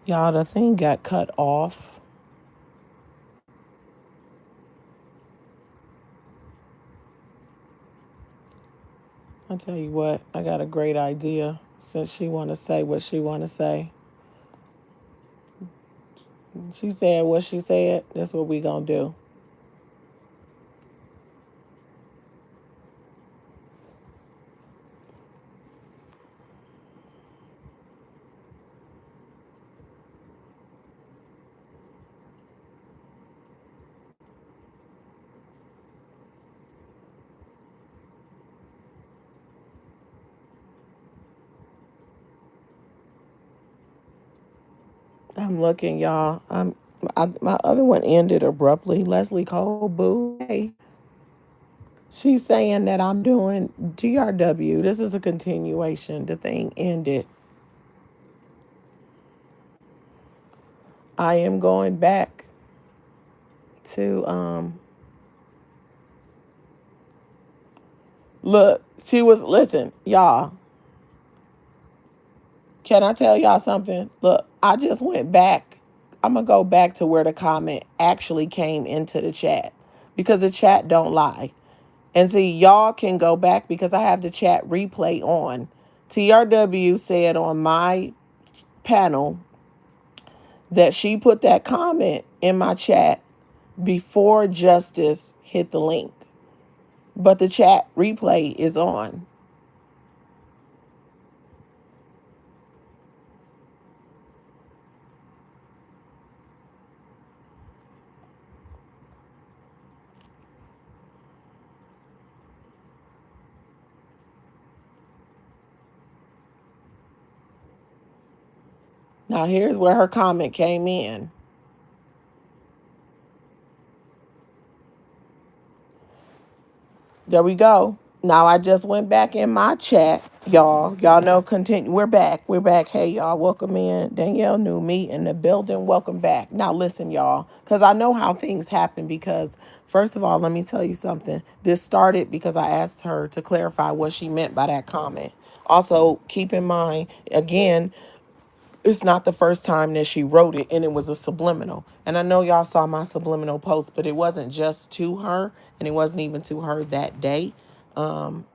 Y'all, the thing got cut off. I'll tell you what, I got a great idea since she want to say what she want to say. She said what she said. That's what we gonna do. I'm looking, y'all. My other one ended abruptly. Leslie Cole, boo. Hey, she's saying that I'm doing TRW. This is a continuation. The thing ended. I am going back to look. She was listen, y'all. Can I tell y'all something? Look, I just went back. I'm gonna go back to where the comment actually came into the chat because the chat don't lie. And see, y'all can go back because I have the chat replay on. TRW said on my panel that she put that comment in my chat before Justice hit the link. But the chat replay is on. Now, here's where her comment came in. There we go. Now I just went back in my chat, y'all. Y'all know, continue. We're back. We're back. Hey, y'all. Welcome in. Danielle knew me in the building. Welcome back. Now listen, y'all, because I know how things happen because, first of all, let me tell you something. This started because I asked her to clarify what she meant by that comment. Also, keep in mind, again, it's not the first time that she wrote it and it was a subliminal. And I know y'all saw my subliminal post, but it wasn't just to her and it wasn't even to her that day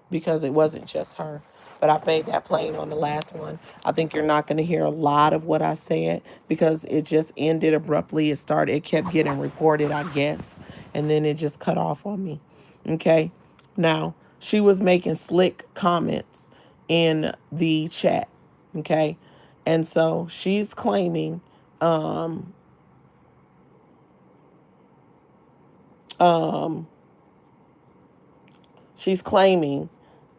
because it wasn't just her. But I made that plain on the last one. I think you're not going to hear a lot of what I said because it just ended abruptly. It kept getting reported, I guess, and then it just cut off on me. Okay. Now, she was making slick comments in the chat. Okay. And so she's claiming, um, um, she's claiming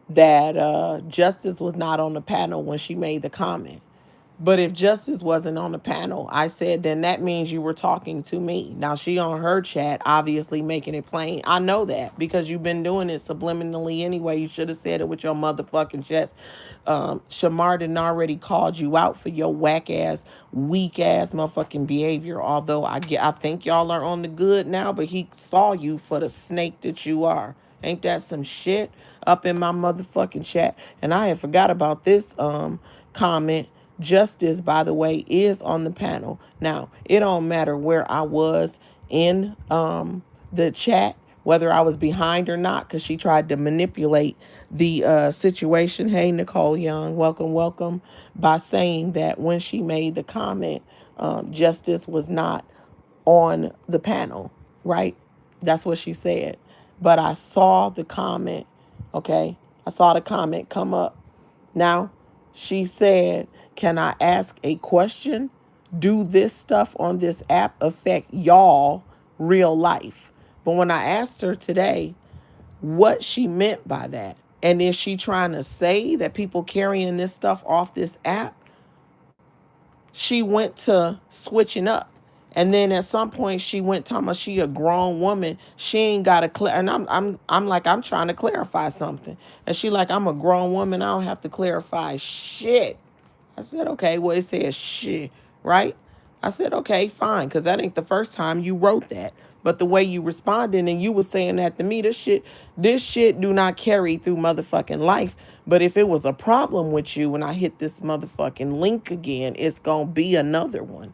that Justice was not on the panel when she made the comment. But if Justice wasn't on the panel, I said, then that means you were talking to me. Now, she on her chat, obviously making it plain. I know that because you've been doing it subliminally anyway. You should have said it with your motherfucking chest. Shamar didn't already called you out for your whack ass, weak ass motherfucking behavior. Although I think y'all are on the good now, but he saw you for the snake that you are. Ain't that some shit up in my motherfucking chat? And I had forgot about this comment. Justice, by the way, is on the panel. Now, it don't matter where I was in the chat, whether I was behind or not, because she tried to manipulate the situation. Hey, Nicole Young, welcome, welcome, by saying that when she made the comment, Justice was not on the panel, right? That's what she said. But I saw the comment, okay? I saw the comment come up. Now, she said, can I ask a question? Do this stuff on this app affect y'all real life? But when I asked her today what she meant by that, and is she trying to say that people carrying this stuff off this app, she went to switching up. And then at some point she went talking about she a grown woman. She ain't got to clear. And I'm like, I'm trying to clarify something. And she like, I'm a grown woman. I don't have to clarify shit. I said, okay, well, it says shit, right? I said, okay, fine, because that ain't the first time you wrote that. But the way you responded and you was saying that to me, this shit do not carry through motherfucking life. But if it was a problem with you when I hit this motherfucking link again, it's gonna be another one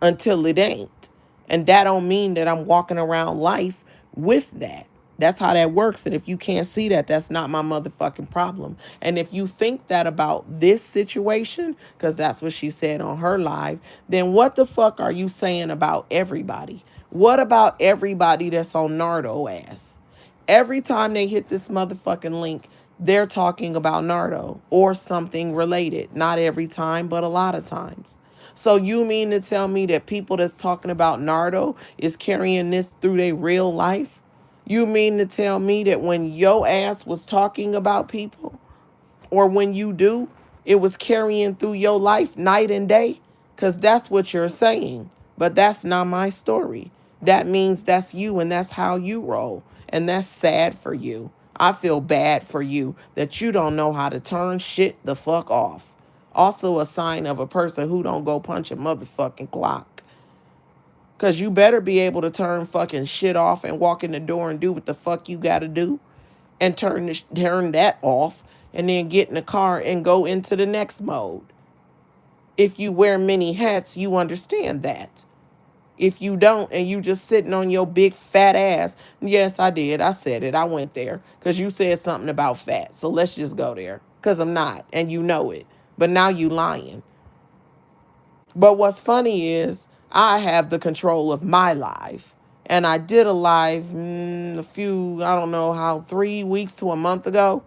until it ain't. And that don't mean that I'm walking around life with that. That's how that works. And if you can't see that, that's not my motherfucking problem. And if you think that about this situation, because that's what she said on her live, then what the fuck are you saying about everybody? What about everybody that's on Nardo ass? Every time they hit this motherfucking link, they're talking about Nardo or something related. Not every time, but a lot of times. So you mean to tell me that people that's talking about Nardo is carrying this through their real life? You mean to tell me that when your ass was talking about people, or when you do, it was carrying through your life night and day? Because that's what you're saying. But that's not my story. That means that's you and that's how you roll. And that's sad for you. I feel bad for you that you don't know how to turn shit the fuck off. Also a sign of a person who don't go punch a motherfucking clock. Because you better be able to turn fucking shit off and walk in the door and do what the fuck you got to do. And turn that off and then get in the car and go into the next mode. If you wear many hats, you understand that. If you don't and you just sitting on your big fat ass, yes, I did. I said it. I went there because you said something about fat. So let's just go there because I'm not and you know it. But now you lying. But what's funny is I have the control of my life. And I did a live I don't know how, 3 weeks to a month ago,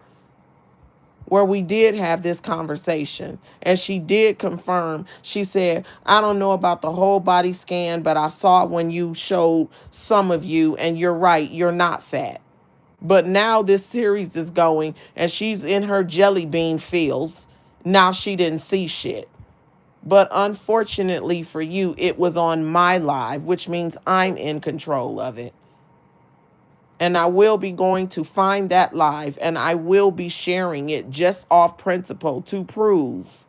where we did have this conversation. And she did confirm. She said, I don't know about the whole body scan, but I saw it when you showed some of you, and you're right, you're not fat. But now this series is going, and she's in her jelly bean fields. Now she didn't see shit. But unfortunately for you, it was on my live, which means I'm in control of it. And I will be going to find that live and I will be sharing it just off principle to prove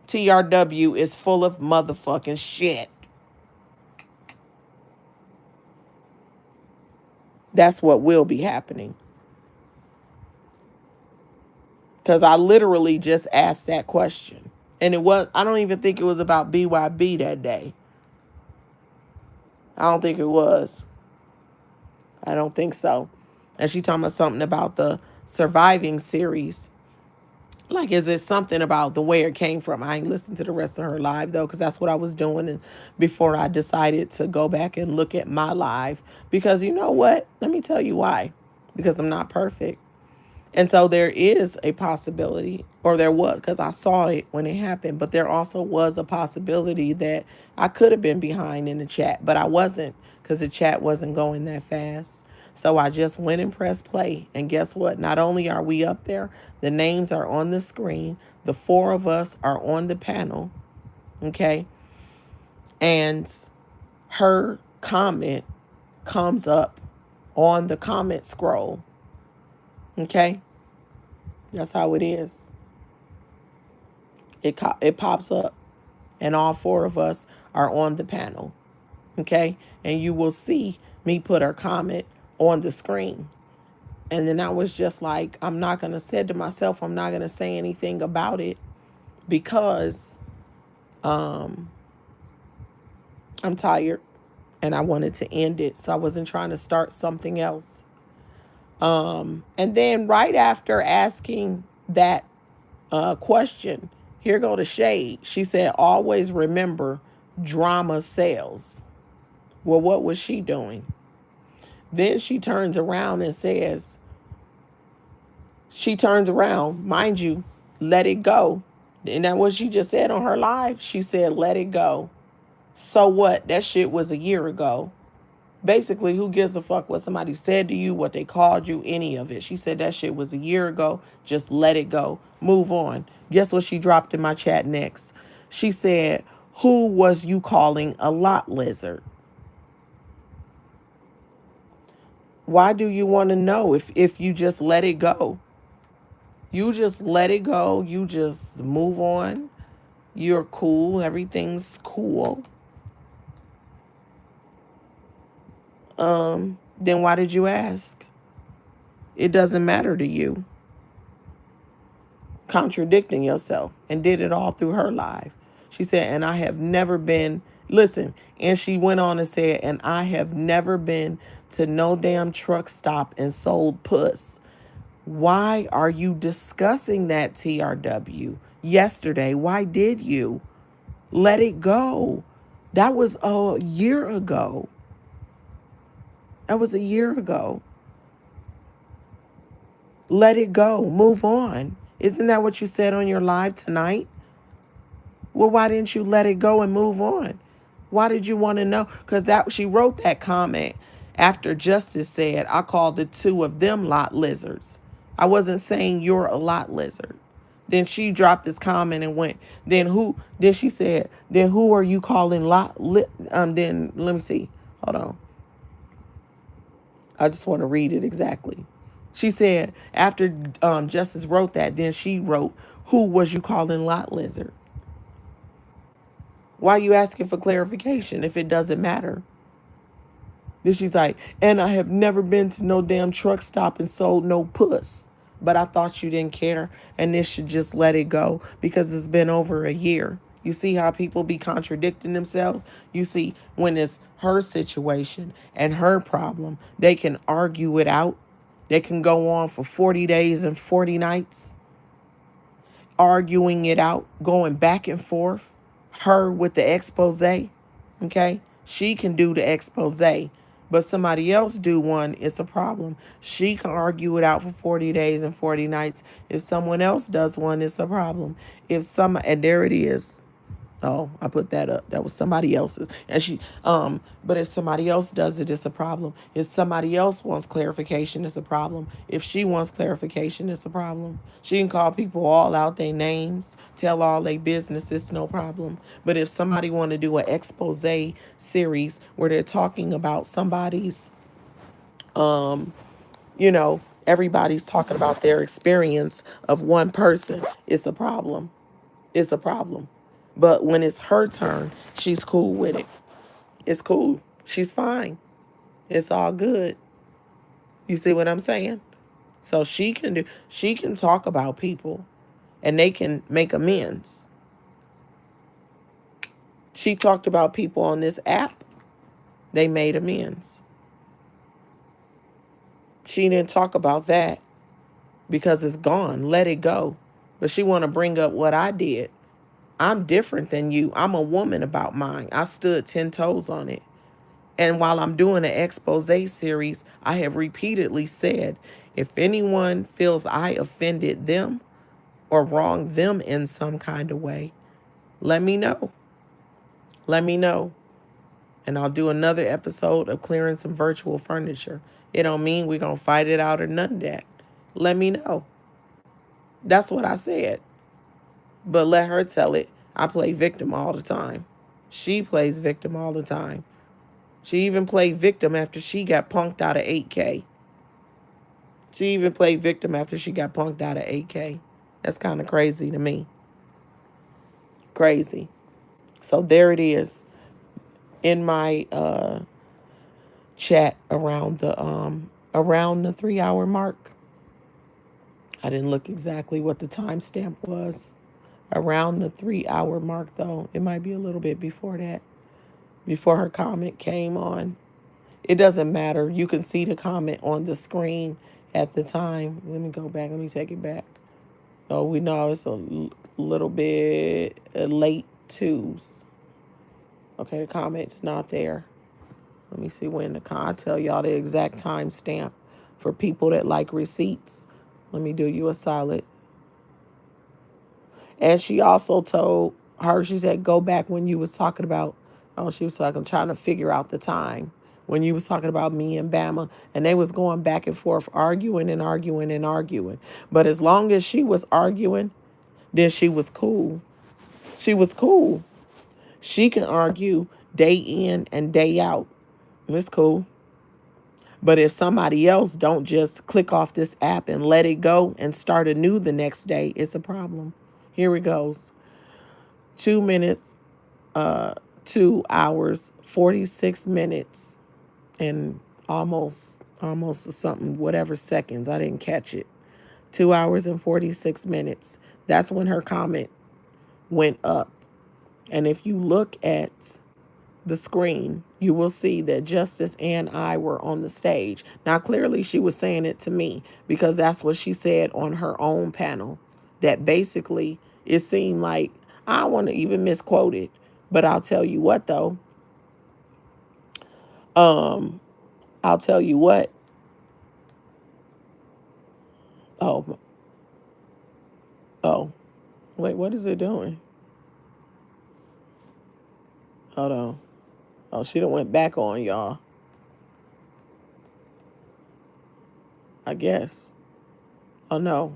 TRW is full of motherfucking shit. That's what will be happening. Because I literally just asked that question. And I don't even think it was about BYB that day. I don't think it was. I don't think so. And she talking about something about the surviving series. Like, is it something about the where it came from? I ain't listened to the rest of her live, though, because that's what I was doing and before I decided to go back and look at my live. Because you know what? Let me tell you why. Because I'm not perfect. And so there is a possibility, or there was, because I saw it when it happened, but there also was a possibility that I could have been behind in the chat, but I wasn't because the chat wasn't going that fast. So I just went and pressed play. And guess what? Not only are we up there, the names are on the screen. The 4 of us are on the panel. Okay. And her comment comes up on the comment scroll. Okay. That's how it is. It pops up and all 4 of us are on the panel. Okay. And you will see me put her comment on the screen. And then I was just like, I'm not going to say to myself, I'm not going to say anything about it because I'm tired and I wanted to end it. So I wasn't trying to start something else. And then right after asking that question, here go the shade. She said, always remember drama sells. Well, what was she doing? Then she turns around and says, mind you, let it go. And that's what she just said on her live. She said, let it go. So what? That shit was a year ago. Basically, who gives a fuck what somebody said to you, what they called you, any of it. She said that shit was a year ago. Just let it go. Move on. Guess what she dropped in my chat next? She said, who was you calling a lot lizard? Why do you want to know if you just let it go? You just let it go. You just move on. You're cool. Everything's cool. then why did you ask? It doesn't matter to you. Contradicting yourself, and did it all through her life. She said, and I have never been, listen, and she went on and said, and I have never been to no damn truck stop and sold puss. Why are you discussing that, TRW? Yesterday, why did you? Let it go. That was a year ago. That was a year ago. Let it go. Move on. Isn't that what you said on your live tonight? Well, why didn't you let it go and move on? Why did you want to know? Because that she wrote that comment after Justice said, I called the two of them lot lizards. I wasn't saying you're a lot lizard. Then she dropped this comment and went, then she said, then who are you calling then let me see. Hold on. I just want to read it exactly. She said, after Justice wrote that, then she wrote, who was you calling lot lizard? Why are you asking for clarification if it doesn't matter? Then she's like, and I have never been to no damn truck stop and sold no puss. But I thought you didn't care and this should just let it go because it's been over a year. You see how people be contradicting themselves? You see, when it's her situation and her problem, they can argue it out. They can go on for 40 days and 40 nights, arguing it out, going back and forth. Her with the expose, okay? She can do the expose, but somebody else do one, it's a problem. She can argue it out for 40 days and 40 nights. If someone else does one, it's a problem. And there it is. Oh, I put that up. That was somebody else's. But if somebody else does it, it's a problem. If somebody else wants clarification, it's a problem. If she wants clarification, it's a problem. She can call people all out their names, tell all their business, it's no problem. But if somebody want to do an expose series where they're talking about somebody's, everybody's talking about their experience of one person, it's a problem. It's a problem. But when it's her turn, she's cool with it. It's cool. She's fine. It's all good. You see what I'm saying? So she can talk about people and they can make amends. She talked about people on this app. They made amends. She didn't talk about that because it's gone. Let it go. But she want to bring up what I did. I'm different than you. I'm a woman about mine. I stood 10 toes on it. And while I'm doing an expose series, I have repeatedly said, if anyone feels I offended them or wronged them in some kind of way, let me know. Let me know. And I'll do another episode of clearing some virtual furniture. It don't mean we're going to fight it out or none of that. Let me know. That's what I said. But let her tell it. I play victim all the time. She plays victim all the time. She even played victim after she got punked out of 8K. She even played victim after she got punked out of 8K. That's kind of crazy to me. Crazy. So there it is in my chat around the 3-hour mark. I didn't look exactly what the timestamp was. Around the 3-hour mark, though. It might be a little bit before that. Before her comment came on. It doesn't matter. You can see the comment on the screen at the time. Let me go back. Let me take it back. Oh, we know it's a little bit late twos. Okay, the comment's not there. Let me see when I'll tell y'all the exact timestamp for people that like receipts. Let me do you a solid. And she also told her, she said, go back when you was talking about, she was talking, trying to figure out the time when you was talking about me and Bama, and they was going back and forth, arguing and arguing and arguing. But as long as she was arguing, then she was cool. She was cool. She can argue day in and day out. It's cool. But if somebody else don't just click off this app and let it go and start anew the next day, it's a problem. Here it goes. 2 minutes, 2 hours, 46 minutes, and almost something, whatever seconds. I didn't catch it. 2 hours and 46 minutes. That's when her comment went up. And if you look at the screen, you will see that Justice and I were on the stage. Now, clearly, she was saying it to me because that's what she said on her own panel. That basically, it seemed like, I don't want to even misquote it, but I'll tell you what, though. I'll tell you what. Oh, oh, wait, what is it doing? Hold on. Oh, she done went back on y'all, I guess. Oh, no.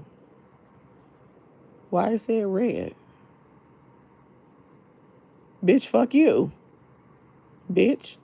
Why is it red? Bitch, fuck you. Bitch.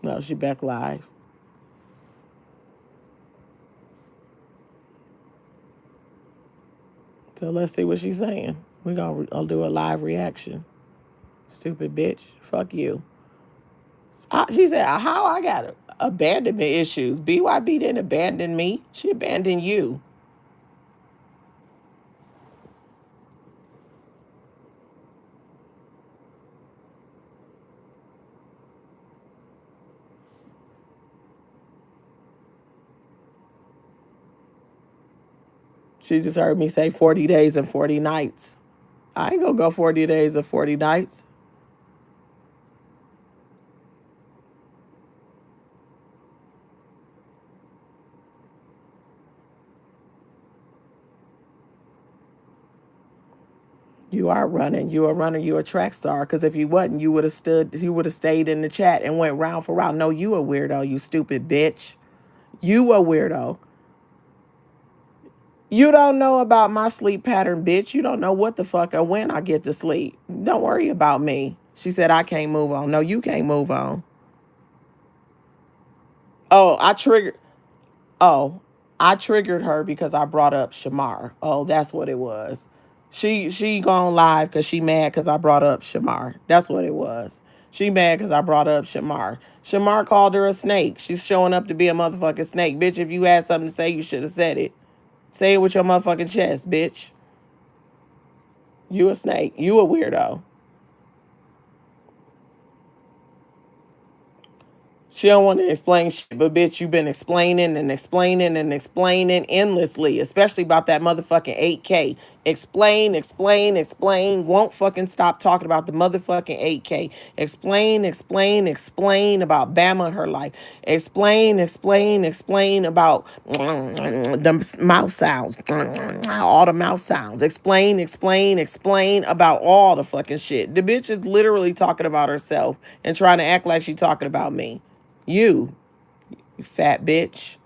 No, she back live. So let's see what she's saying. We're going to do a live reaction. Stupid bitch. Fuck you. She said, how I got abandonment issues. BYB didn't abandon me. She abandoned you. She just heard me say 40 days and 40 nights. I ain't going to go 40 days and 40 nights. You are running. You a runner. You a track star. Because if you wasn't, you would have stood. You would have stayed in the chat and went round for round. No, you a weirdo. You stupid bitch. You a weirdo. You don't know about my sleep pattern, bitch. You don't know what the fuck or when I get to sleep. Don't worry about me. She said I can't move on. No, you can't move on. Oh, I triggered. Oh, I triggered her because I brought up Shamar. Oh, that's what it was. She gone live because she mad because I brought up Shamar. That's what it was. She mad because I brought up Shamar. Shamar called her a snake. She's showing up to be a motherfucking snake. Bitch, if you had something to say, you should have said it. Say it with your motherfucking chest, bitch. You a snake. You a weirdo. She don't want to explain shit, but bitch, you've been explaining and explaining and explaining endlessly, especially about that motherfucking 8K. Explain, explain, explain. Won't fucking stop talking about the motherfucking 8K. Explain, explain, explain about Bama and her life. Explain, explain, explain about the mouth sounds. All the mouth sounds. Explain, explain, explain about all the fucking shit. The bitch is literally talking about herself and trying to act like she's talking about me. You fat bitch.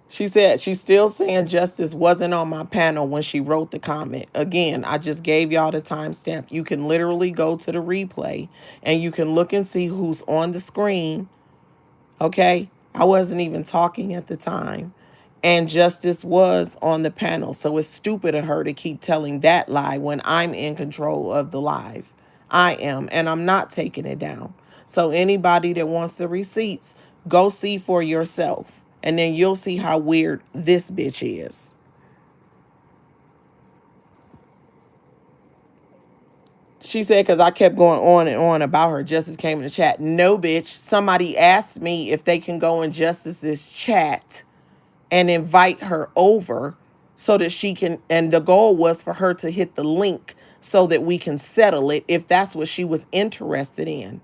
She said she's still saying Justice wasn't on my panel when she wrote the comment. Again, I just gave y'all the timestamp. You can literally go to the replay and you can look and see who's on the screen. Okay? I wasn't even talking at the time. And Justice was on the panel. So it's stupid of her to keep telling that lie when I'm in control of the live. I am, and I'm not taking it down. So anybody that wants the receipts, go see for yourself. And then you'll see how weird this bitch is. She said, because I kept going on and on about her. Justice came in the chat. No, bitch. Somebody asked me if they can go in Justice's chat and invite her over so that she can, and the goal was for her to hit the link so that we can settle it if that's what she was interested in.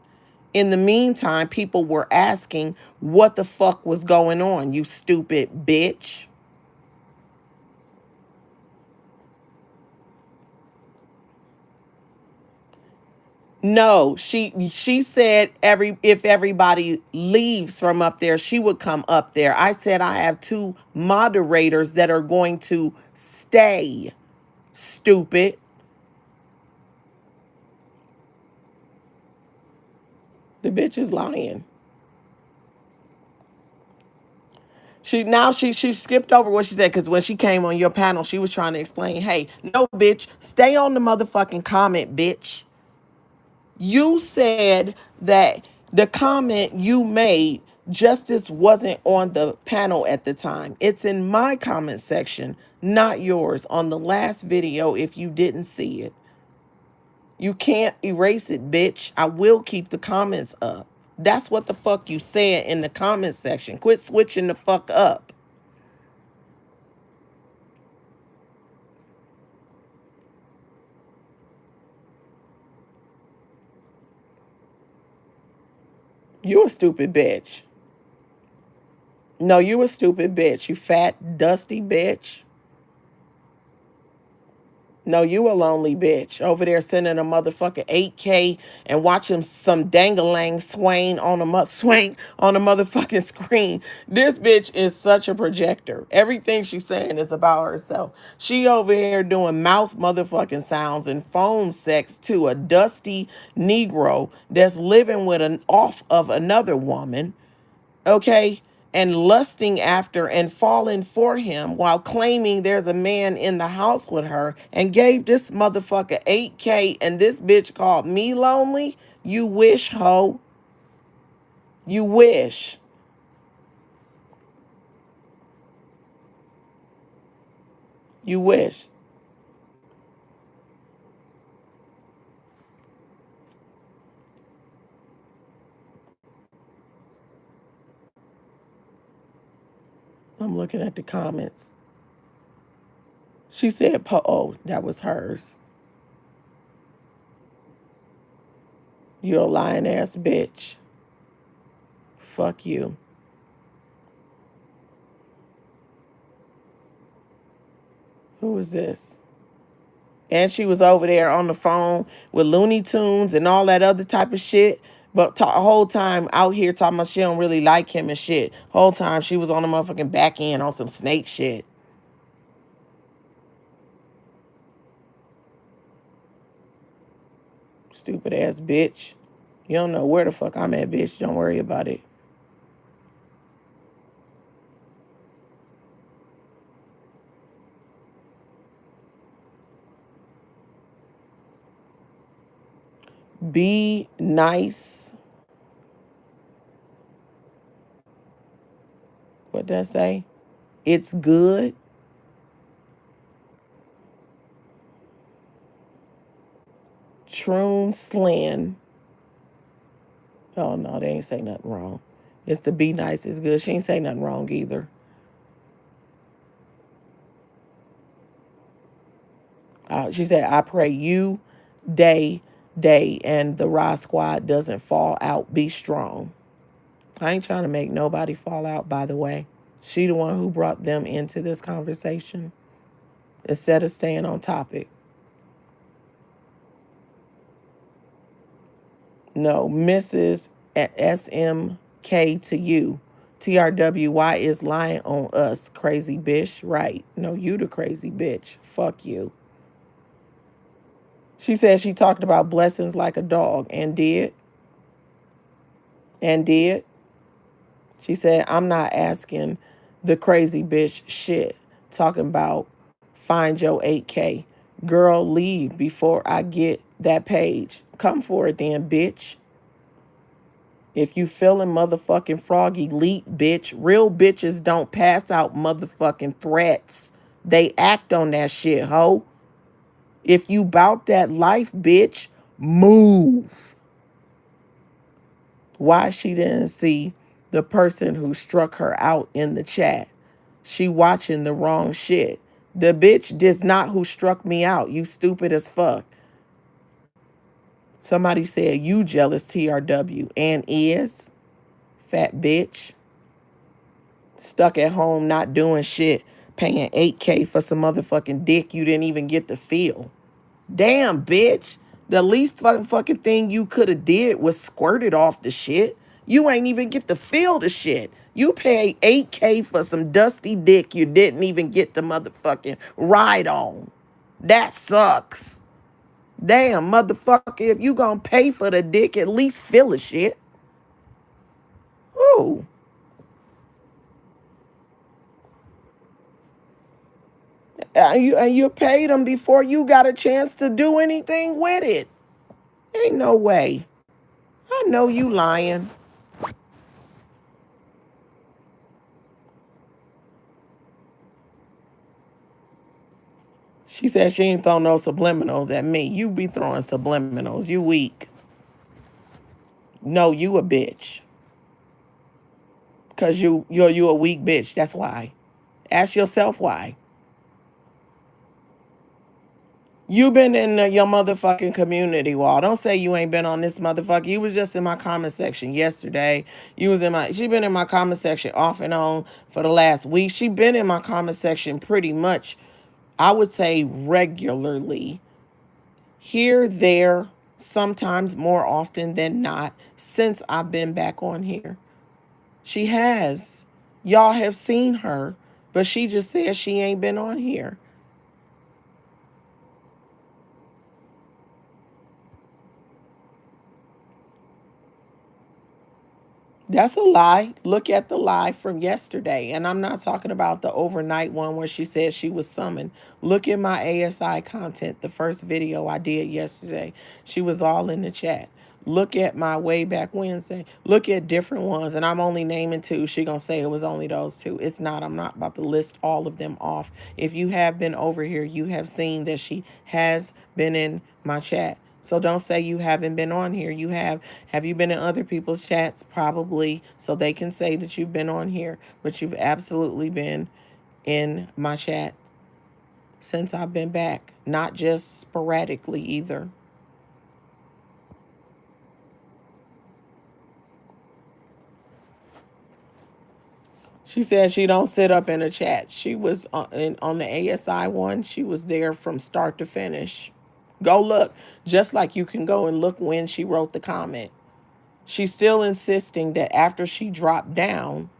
In the meantime, people were asking what the fuck was going on, you stupid bitch. No, she said if everybody leaves from up there, she would come up there. I said I have two moderators that are going to stay. Stupid. The bitch is lying. She skipped over what she said because when she came on your panel, she was trying to explain, hey, no, bitch, stay on the motherfucking comment, bitch. You said that the comment you made, Justice wasn't on the panel at the time. It's in my comment section, not yours, on the last video if you didn't see it. You can't erase it, bitch. I will keep the comments up. That's what the fuck you said in the comment section. Quit switching the fuck up. You a stupid bitch. No, you a stupid bitch. You fat, dusty bitch. No, you a lonely bitch over there sending a motherfucking 8K and watching some dangalang swing on a motherfucking screen. This bitch is such a projector. Everything she's saying is about herself. She over here doing mouth motherfucking sounds and phone sex to a dusty Negro that's living with an off of another woman. Okay, and lusting after and falling for him while claiming there's a man in the house with her and gave this motherfucker 8K and this bitch called me lonely? You wish, hoe. You wish. You wish. I'm looking at the comments. She said, oh, that was hers. You're a lying ass bitch. Fuck you. Who is this? And she was over there on the phone with Looney Tunes and all that other type of shit. But the whole time out here talking about she don't really like him and shit. Whole time she was on the motherfucking back end on some snake shit. Stupid ass bitch. You don't know where the fuck I'm at, bitch. Don't worry about it. Be nice. What that say? It's good. Troon Slin. Oh no, they ain't say nothing wrong. It's the be nice is good. She ain't say nothing wrong either. She said, I pray you day, and the Raw Squad doesn't fall out. Be strong. I ain't trying to make nobody fall out, by the way. She the one who brought them into this conversation instead of staying on topic. No, Mrs. SMK to you. TRWY is lying on us, crazy bitch. Right. No, you the crazy bitch. Fuck you. She said she talked about blessings like a dog and did. And did. She said, I'm not asking the crazy bitch shit. Talking about find your 8K. Girl, leave before I get that page. Come for it then, bitch. If you feeling motherfucking froggy, leap, bitch. Real bitches don't pass out motherfucking threats. They act on that shit, ho. If you bout that life, bitch, move. Why she didn't see the person who struck her out in the chat? She watching the wrong shit. The bitch is not who struck me out. You stupid as fuck. Somebody said you jealous, TRW, and is. Fat bitch. Stuck at home not doing shit. Paying 8K for some motherfucking dick you didn't even get to feel. Damn, bitch. The least fucking thing you could have did was squirted off the shit. You ain't even get to feel the shit. You paid 8K for some dusty dick you didn't even get to motherfucking ride on. That sucks. Damn, motherfucker, if you gonna pay for the dick, at least feel the shit. Ooh. And you paid them before you got a chance to do anything with it. Ain't no way. I know you lying. She said she ain't throwing no subliminals at me. You be throwing subliminals. You weak. No, you a bitch. Cause you a weak bitch. That's why. Ask yourself why. You been in your motherfucking community wall. Don't say you ain't been on this motherfucker. You was just in my comment section yesterday. She been in my comment section off and on for the last week. She been in my comment section pretty much, I would say regularly. Here, there, sometimes more often than not, since I've been back on here. She has. Y'all have seen her, but she just says she ain't been on here. That's a lie. Look at the lie from yesterday. And I'm not talking about the overnight one where she said she was summoned. Look at my ASI content, the first video I did yesterday. She was all in the chat. Look at my way back Wednesday. Look at different ones. And I'm only naming two. She gonna say it was only those two. It's not. I'm not about to list all of them off. If you have been over here, you have seen that she has been in my chat. So don't say you haven't been on here. You have. Have you been in other people's chats? Probably. So they can say that you've been on here. But you've absolutely been in my chat since I've been back. Not just sporadically either. She said she don't sit up in a chat. She was on the ASI one. She was there from start to finish. Go look. Just like you can go and look when she wrote the comment. She's still insisting that after she dropped down,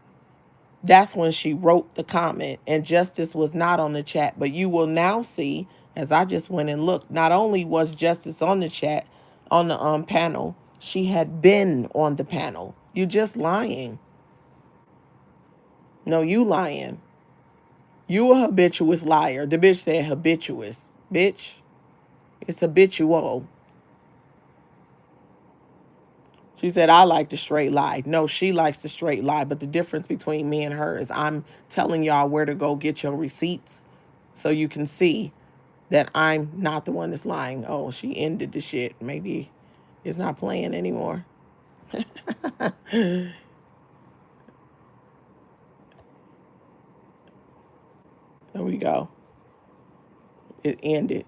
that's when she wrote the comment. And Justice was not on the chat. But you will now see, as I just went and looked, not only was Justice on the chat, on the panel, she had been on the panel. You just lying. No, you lying. You a habituous liar. The bitch said habituous. Bitch, it's habitual. She said, I like the straight lie. No, she likes the straight lie. But the difference between me and her is I'm telling y'all where to go get your receipts so you can see that I'm not the one that's lying. Oh, she ended the shit. Maybe it's not playing anymore. There we go. It ended.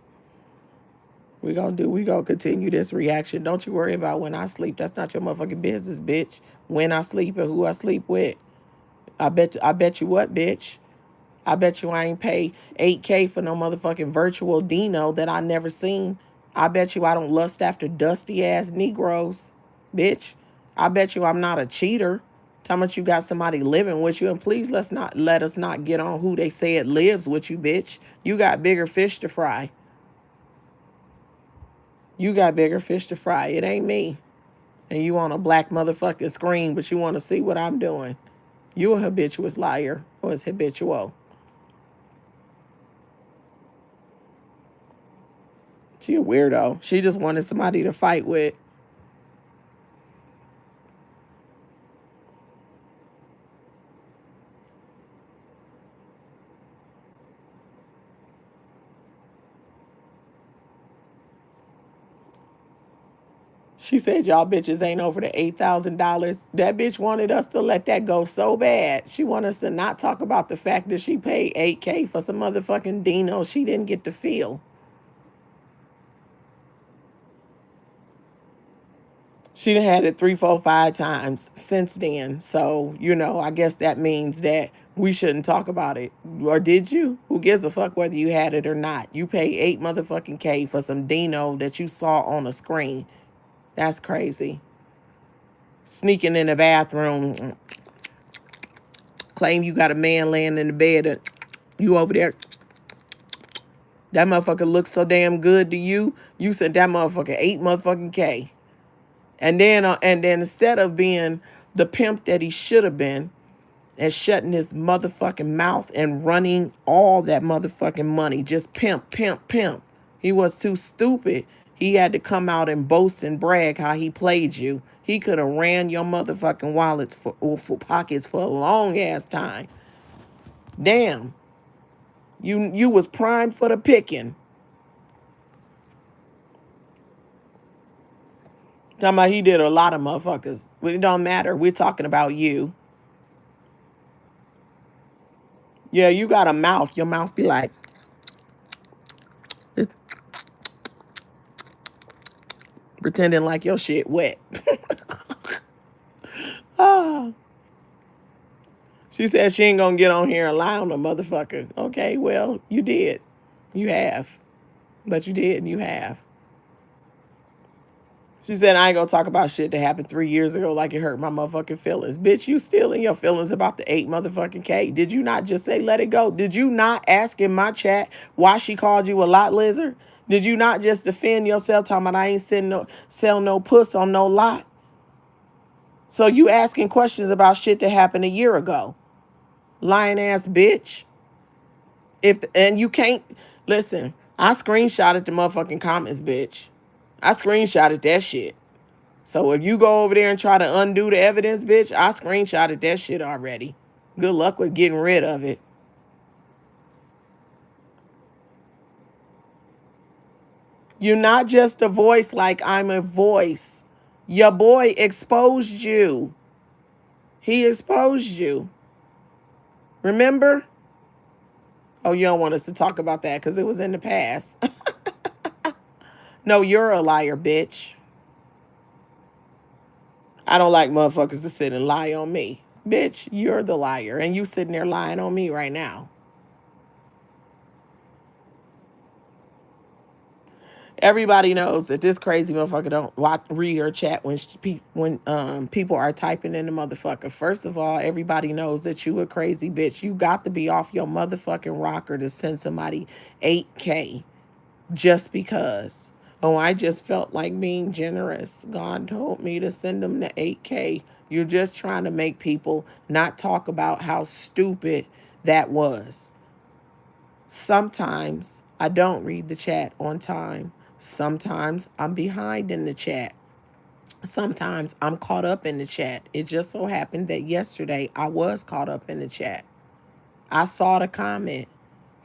We gonna continue this reaction. Don't you worry about when I sleep. That's not your motherfucking business, bitch. When I sleep and who I sleep with. I bet you what, bitch? I bet you I ain't pay 8K for no motherfucking virtual Dino that I never seen. I bet you I don't lust after dusty ass Negroes, bitch. I bet you I'm not a cheater. Tell me you got somebody living with you, and please let us not get on who they say it lives with you, bitch. You got bigger fish to fry. You got bigger fish to fry. It ain't me. And you on a black motherfucking screen, but you want to see what I'm doing. You a habituous liar, or it's habitual. She a weirdo. She just wanted somebody to fight with. She said y'all bitches ain't over the $8,000. That bitch wanted us to let that go so bad. She wanted us to not talk about the fact that she paid 8K for some motherfucking Dino she didn't get to feel. She done had it 3, 4, 5 times since then. So, I guess that means that We shouldn't talk about it. Or did you? Who gives a fuck whether you had it or not? You pay 8 motherfucking K for some Dino that you saw on a screen. That's crazy. Sneaking in the bathroom, claim you got a man laying in the bed and you over there. That motherfucker looks so damn good to you. You sent that motherfucker 8 motherfucking K. And then instead of being the pimp that he should have been and shutting his motherfucking mouth and running all that motherfucking money, just pimp, pimp, pimp. He was too stupid. He had to come out and boast and brag how he played you. He could have ran your motherfucking wallets for pockets for a long ass time. Damn. You was primed for the picking. Talking about he did a lot of motherfuckers. It don't matter. We're talking about you. Yeah, you got a mouth. Your mouth be like, pretending like your shit wet. Ah. She said she ain't gonna get on here and lie on a motherfucker. Okay, well, you did. You have. But you did and you have. She said, I ain't gonna talk about shit that happened 3 years ago like it hurt my motherfucking feelings. Bitch, you still in your feelings about the 8 motherfucking K. Did you not just say let it go? Did you not ask in my chat why she called you a lot lizard? Did you not just defend yourself talking about I ain't sell no puss on no lot? So you asking questions about shit that happened a year ago. Lying ass bitch. And you can't listen, I screenshotted the motherfucking comments, bitch. I screenshotted that shit. So if you go over there and try to undo the evidence, bitch, I screenshotted that shit already. Good luck with getting rid of it. You're not just a voice like I'm a voice. Your boy exposed you. He exposed you. Remember? Oh, you don't want us to talk about that because it was in the past. No, you're a liar, bitch. I don't like motherfuckers to sit and lie on me. Bitch, you're the liar. And you sitting there lying on me right now. Everybody knows that this crazy motherfucker don't read or chat when people are typing in the motherfucker. First of all, everybody knows that you a crazy bitch. You got to be off your motherfucking rocker to send somebody 8K just because. Oh, I just felt like being generous. God told me to send them the 8K. You're just trying to make people not talk about how stupid that was. Sometimes I don't read the chat on time. Sometimes I'm behind in the chat. Sometimes I'm caught up in the chat. It just so happened that yesterday I was caught up in the chat. I saw the comment.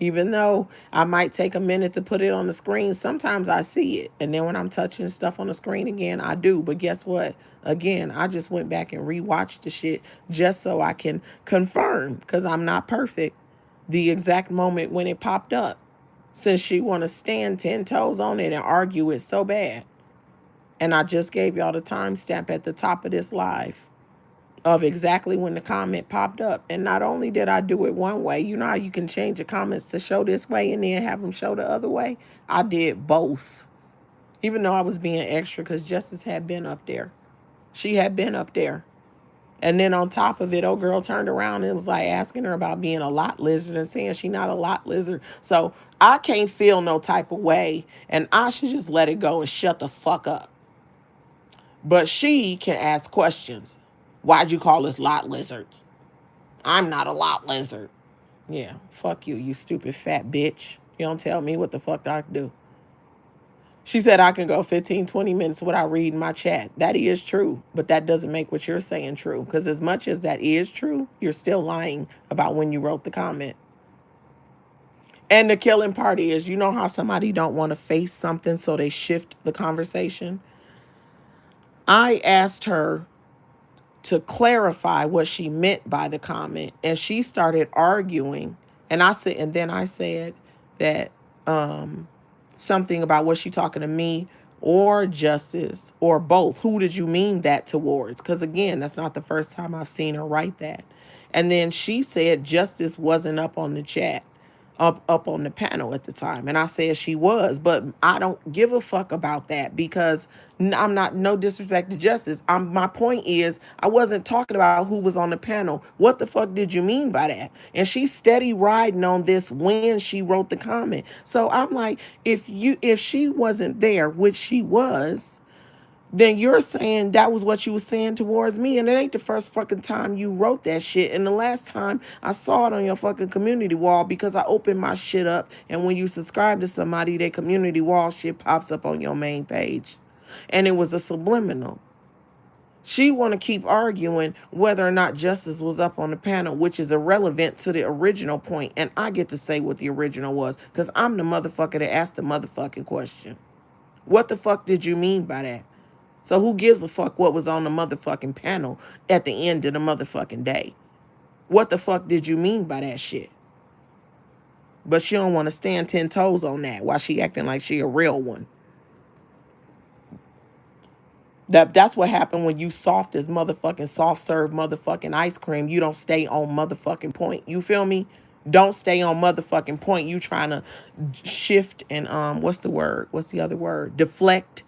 Even though I might take a minute to put it on the screen, sometimes I see it. And then when I'm touching stuff on the screen again, I do. But guess what? Again, I just went back and rewatched the shit just so I can confirm, because I'm not perfect, the exact moment when it popped up. Since she want to stand 10 toes on it and argue it so bad. And I just gave y'all the timestamp at the top of this live of exactly when the comment popped up. And not only did I do it one way, you know how you can change the comments to show this way and then have them show the other way? I did both. Even though I was being extra because Justice had been up there. She had been up there. And then on top of it, old girl turned around and was like asking her about being a lot lizard and saying she not a lot lizard. So I can't feel no type of way and I should just let it go and shut the fuck up. But she can ask questions. Why'd you call us lot lizards? I'm not a lot lizard. Yeah, fuck you, you stupid fat bitch. You don't tell me what the fuck I can do. She said I can go 15, 20 minutes without reading my chat. That is true, but that doesn't make what you're saying true. Because as much as that is true, you're still lying about when you wrote the comment. And the killing part is, you know how somebody don't want to face something, so they shift the conversation? I asked her to clarify what she meant by the comment, and she started arguing. And then I said that something about, was she talking to me or Justice or both? Who did you mean that towards? Because again, that's not the first time I've seen her write that. And then she said Justice wasn't up on the chat, up on the panel at the time. And I said she was, but I don't give a fuck about that because I'm not, no disrespect to Justice. My point is I wasn't talking about who was on the panel. What the fuck did you mean by that? And she's steady riding on this when she wrote the comment. So I'm like, if she wasn't there, which she was, then you're saying that was what you was saying towards me. And it ain't the first fucking time you wrote that shit. And the last time I saw it on your fucking community wall, because I opened my shit up. And when you subscribe to somebody, their community wall shit pops up on your main page. And it was a subliminal. She want to keep arguing whether or not Justice was up on the panel, which is irrelevant to the original point. And I get to say what the original was because I'm the motherfucker that asked the motherfucking question. What the fuck did you mean by that? So who gives a fuck what was on the motherfucking panel at the end of the motherfucking day? What the fuck did you mean by that shit? But she don't want to stand 10 toes on that while she acting like she a real one. That's what happened when you soft as motherfucking soft serve motherfucking ice cream. You don't stay on motherfucking point. You feel me? Don't stay on motherfucking point. You trying to shift and what's the word? What's the other word? Deflect.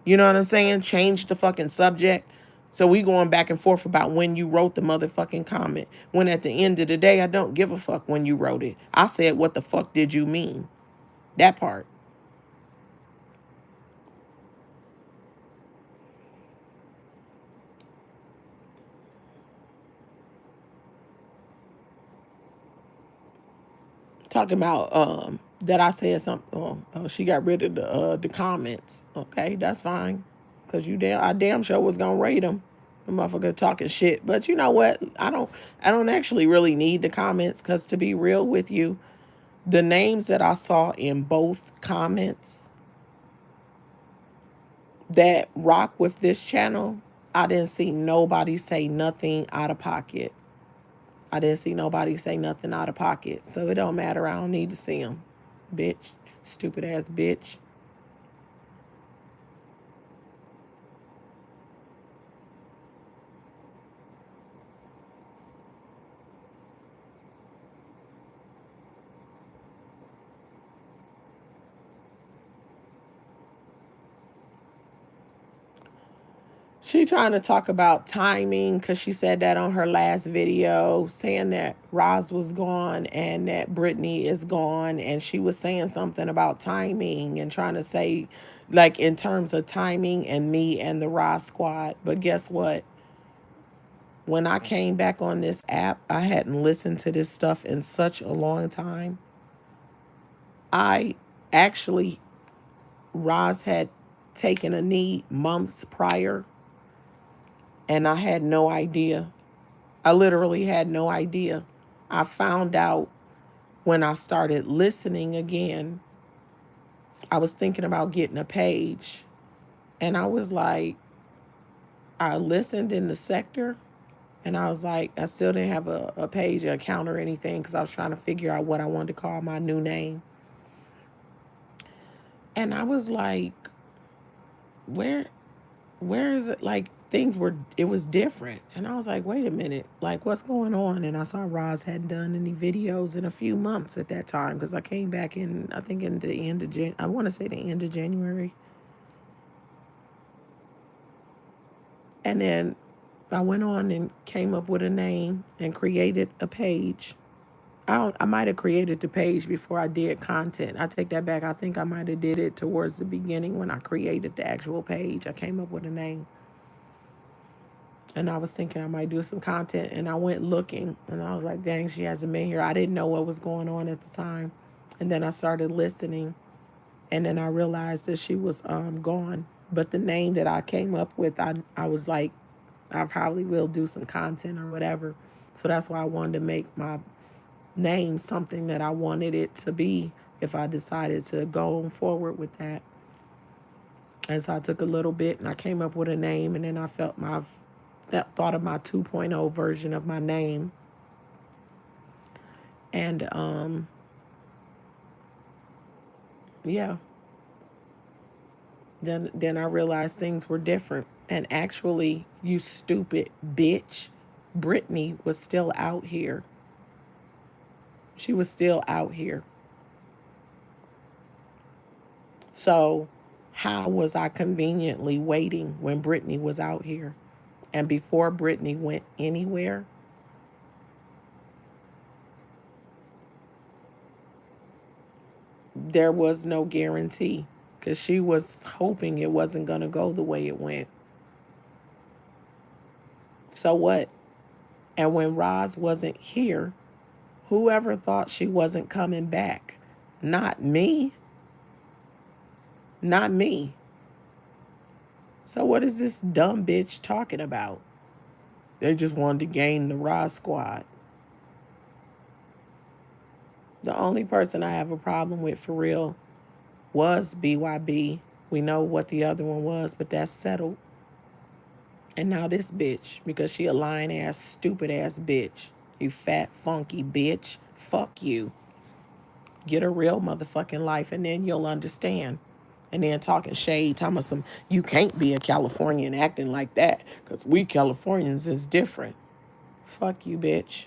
You know what I'm saying? Change the fucking subject. So we going back and forth about when you wrote the motherfucking comment. When at the end of the day, I don't give a fuck when you wrote it. I said, what the fuck did you mean? That part. Talking about that I said something. Oh, she got rid of the comments. Okay, that's fine. Cause I damn sure was gonna rate them. The motherfucker talking shit. But you know what? I don't actually really need the comments. Cause to be real with you, the names that I saw in both comments that rock with this channel, I didn't see nobody say nothing out of pocket. I didn't see nobody say nothing out of pocket. So it don't matter. I don't need to see them. Bitch. Stupid ass bitch. She trying to talk about timing because she said that on her last video, saying that Roz was gone and that Brittany is gone. And she was saying something about timing and trying to say, like, in terms of timing and me and the Roz squad. But guess what? When I came back on this app, I hadn't listened to this stuff in such a long time. I actually, Roz had taken a knee months prior, and I had no idea. I literally had no idea. I found out when I started listening again. I was thinking about getting a page, and I was like, I listened in the sector, and I was like, I still didn't have a page, an account, or anything because I was trying to figure out what I wanted to call my new name. And I was like, where is it? Like, it was different. And I was like, wait a minute, like, what's going on? And I saw Roz hadn't done any videos in a few months at that time because I came back in, I think, in the end of I want to say the end of January. And then I went on and came up with a name and created a page. I might have created the page before I did content. I take that back. I think I might have did it towards the beginning when I created the actual page. I came up with a name. And I was thinking I might do some content, and I went looking, and I was like, dang, she hasn't been here. I didn't know what was going on at the time. And then I started listening, and then I realized that she was gone. But the name that I came up with, I was like, I probably will do some content or whatever. So that's why I wanted to make my name something that I wanted it to be if I decided to go forward with that. And so I took a little bit and I came up with a name, and then I thought of my 2.0 version of my name. And yeah. Then I realized things were different. And actually, you stupid bitch, Brittany was still out here. She was still out here. So how was I conveniently waiting when Brittany was out here? And before Brittany went anywhere, there was no guarantee because she was hoping it wasn't going to go the way it went. So what? And when Roz wasn't here, whoever thought she wasn't coming back? Not me. Not me. So what is this dumb bitch talking about? They just wanted to gain the Roz squad. The only person I have a problem with for real was BYB. We know what the other one was, but that's settled. And now this bitch, because she a lying ass, stupid ass bitch. You fat, funky bitch. Fuck you. Get a real motherfucking life and then you'll understand. And then talking shade, talking about some, you can't be a Californian acting like that because we Californians is different. Fuck you, bitch.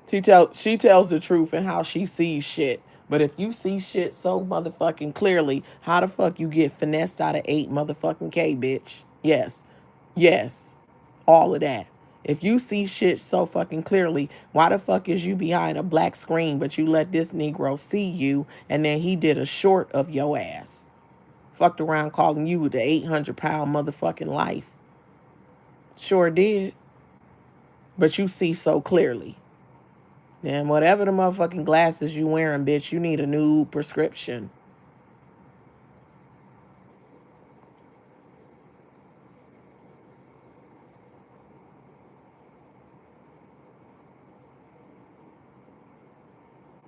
She tells the truth and how she sees shit. But if you see shit so motherfucking clearly, how the fuck you get finessed out of 8 motherfucking K, bitch? Yes. Yes. All of that. If you see shit so fucking clearly, why the fuck is you behind a black screen but you let this Negro see you and then he did a short of your ass? Fucked around calling you the 800-pound motherfucking life. Sure did. But you see so clearly. And whatever the motherfucking glasses you wearing, bitch, you need a new prescription.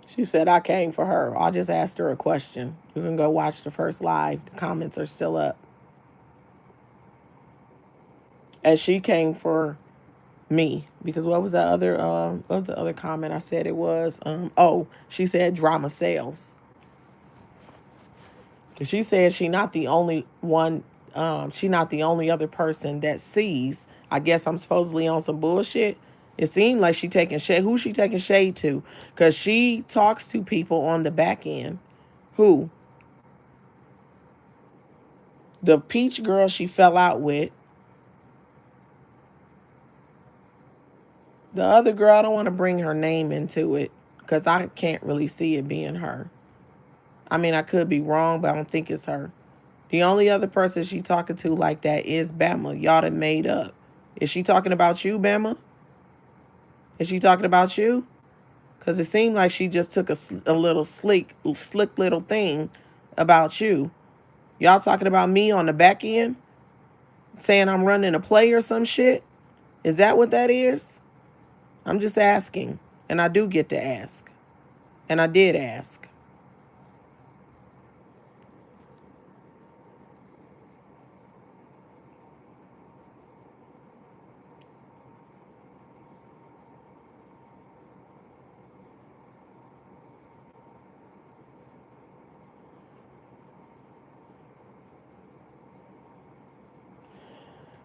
She said, I came for her. I just asked her a question. You can go watch the first live. The comments are still up. And she came for me. Because what was the other comment I said it was? She said drama sales. She said she not the only one, she not the only other person that sees. I guess I'm supposedly on some bullshit. It seemed like she taking shade. Who she taking shade to? Because she talks to people on the back end. Who? The peach girl she fell out with. The other girl, I don't want to bring her name into it because I can't really see it being her. I mean, I could be wrong, but I don't think it's her. The only other person she talking to like that is Bama. Y'all done made up. Is she talking about you, Bama? Is she talking about you? Because it seemed like she just took a little slick little thing about you. Y'all talking about me on the back end? Saying I'm running a play or some shit? Is that what that is? I'm just asking. And I do get to ask. And I did ask.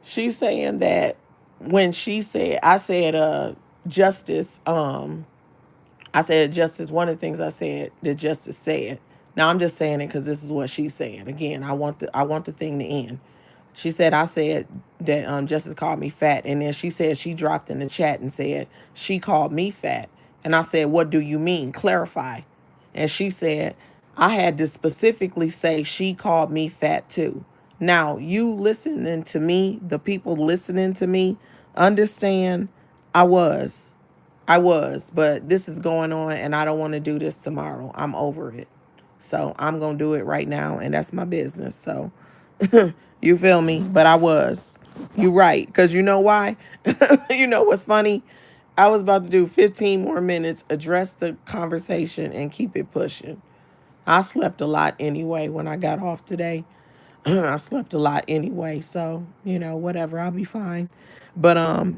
She's saying that when she said, I said, Justice, I said Justice, one of the things I said that Justice said. Now I'm just saying it because this is what she's saying. Again, I want the thing to end. She said, I said that Justice called me fat. And then she said she dropped in the chat and said she called me fat. And I said, what do you mean? Clarify. And she said, I had to specifically say she called me fat too. Now, you listening to me, the people listening to me, understand I was. But this is going on and I don't want to do this tomorrow. I'm over it. So I'm going to do it right now and that's my business. So you feel me? But I was. You right. Because you know why? You know what's funny? I was about to do 15 more minutes, address the conversation and keep it pushing. I slept a lot anyway when I got off today. I slept a lot anyway. So, whatever. I'll be fine. But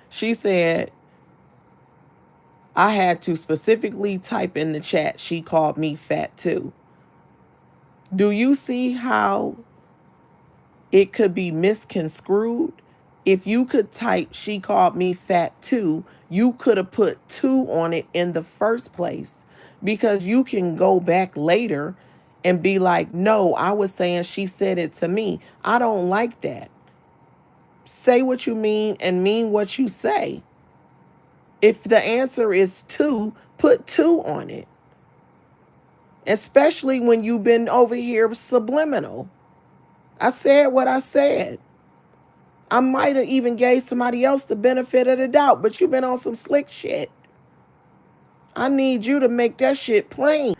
she said I had to specifically type in the chat, she called me fat too. Do you see how it could be misconstrued. If you could type, she called me fat too, you could have put two on it in the first place, because you can go back later and be like, no, I was saying she said it to me. I don't like that. Say what you mean and mean what you say. If the answer is two, put two on it. Especially when you've been over here subliminal. I said what I said. I might have even gave somebody else the benefit of the doubt, but you've been on some slick shit. I need you to make that shit plain.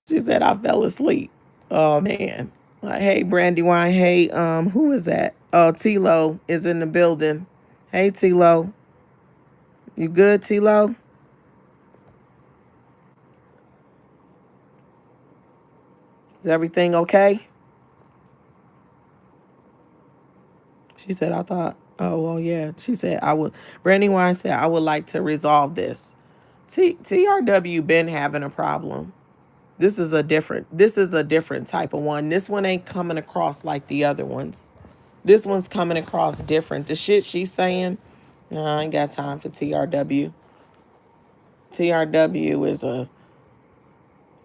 She said I fell asleep. Oh man. Hey Brandywine. Hey, who is that? Oh, T-Lo is in the building. Hey T-Lo. You good, T-Lo? Is everything okay? She said, I thought, oh, well, yeah. She said, Brandywine said, I would like to resolve this. TRW been having a problem. This is a different type of one. This one ain't coming across like the other ones. This one's coming across different. The shit she's saying, no, I ain't got time for TRW. TRW is well,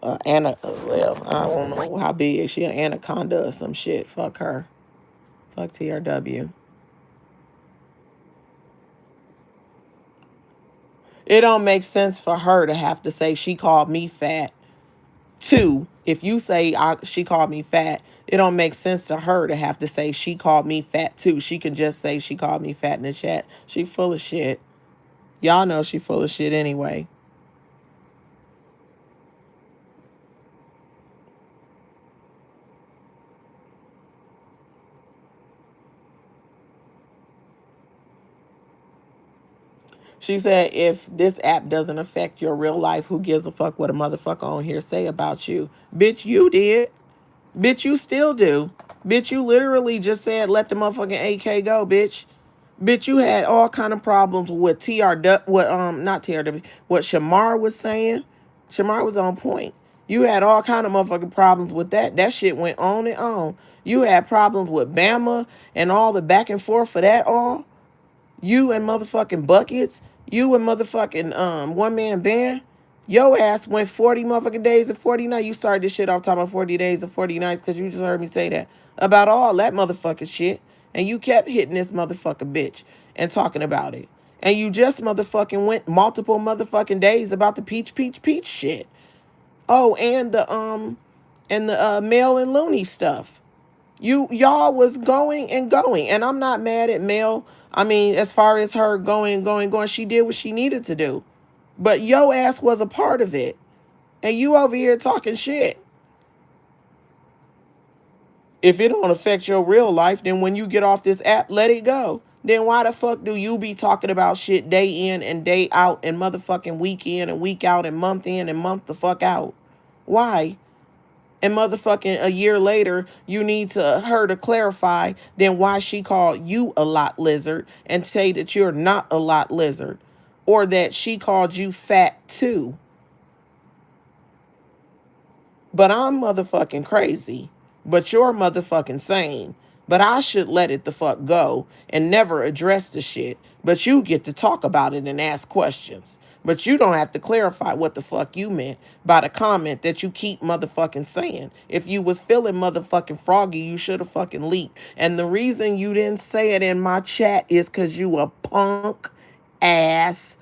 I don't know how big. She an anaconda or some shit. Fuck her. Fuck TRW. It don't make sense for her to have to say she called me fat. Two, if you say she called me fat, it don't make sense to her to have to say she called me fat too. She can just say she called me fat in the chat. She full of shit. Y'all know she full of shit anyway. She said, if this app doesn't affect your real life, who gives a fuck what a motherfucker on here say about you? Bitch, you did. Bitch, you still do. Bitch, you literally just said, let the motherfucking AK go, bitch. Bitch, you had all kind of problems with not TRW, what Shamar was saying. Shamar was on point. You had all kind of motherfucking problems with that. That shit went on and on. You had problems with Bama and all the back and forth for that all. You and motherfucking Buckets. You and motherfucking One Man Band. Yo ass went 40 motherfucking days and 40 nights. You started this shit off talking about 40 days and 40 nights because you just heard me say that. About all that motherfucking shit. And you kept hitting this motherfucking bitch and talking about it. And you just motherfucking went multiple motherfucking days about the peach shit. Oh, and the Mel and Looney stuff. Y'all was going and going. And I'm not mad at Mel. I mean, as far as her going, she did what she needed to do. But yo ass was a part of it. And you over here talking shit. If it don't affect your real life, then when you get off this app, let it go. Then why the fuck do you be talking about shit day in and day out and motherfucking week in and week out and month in and month the fuck out? Why? And motherfucking a year later, you need her to clarify then why she called you a lot lizard and say that you're not a lot lizard. Or that she called you fat too. But I'm motherfucking crazy. But you're motherfucking sane. But I should let it the fuck go and never address the shit. But you get to talk about it and ask questions. But you don't have to clarify what the fuck you meant by the comment that you keep motherfucking saying. If you was feeling motherfucking froggy, you should have fucking leaked. And the reason you didn't say it in my chat is because you a punk ass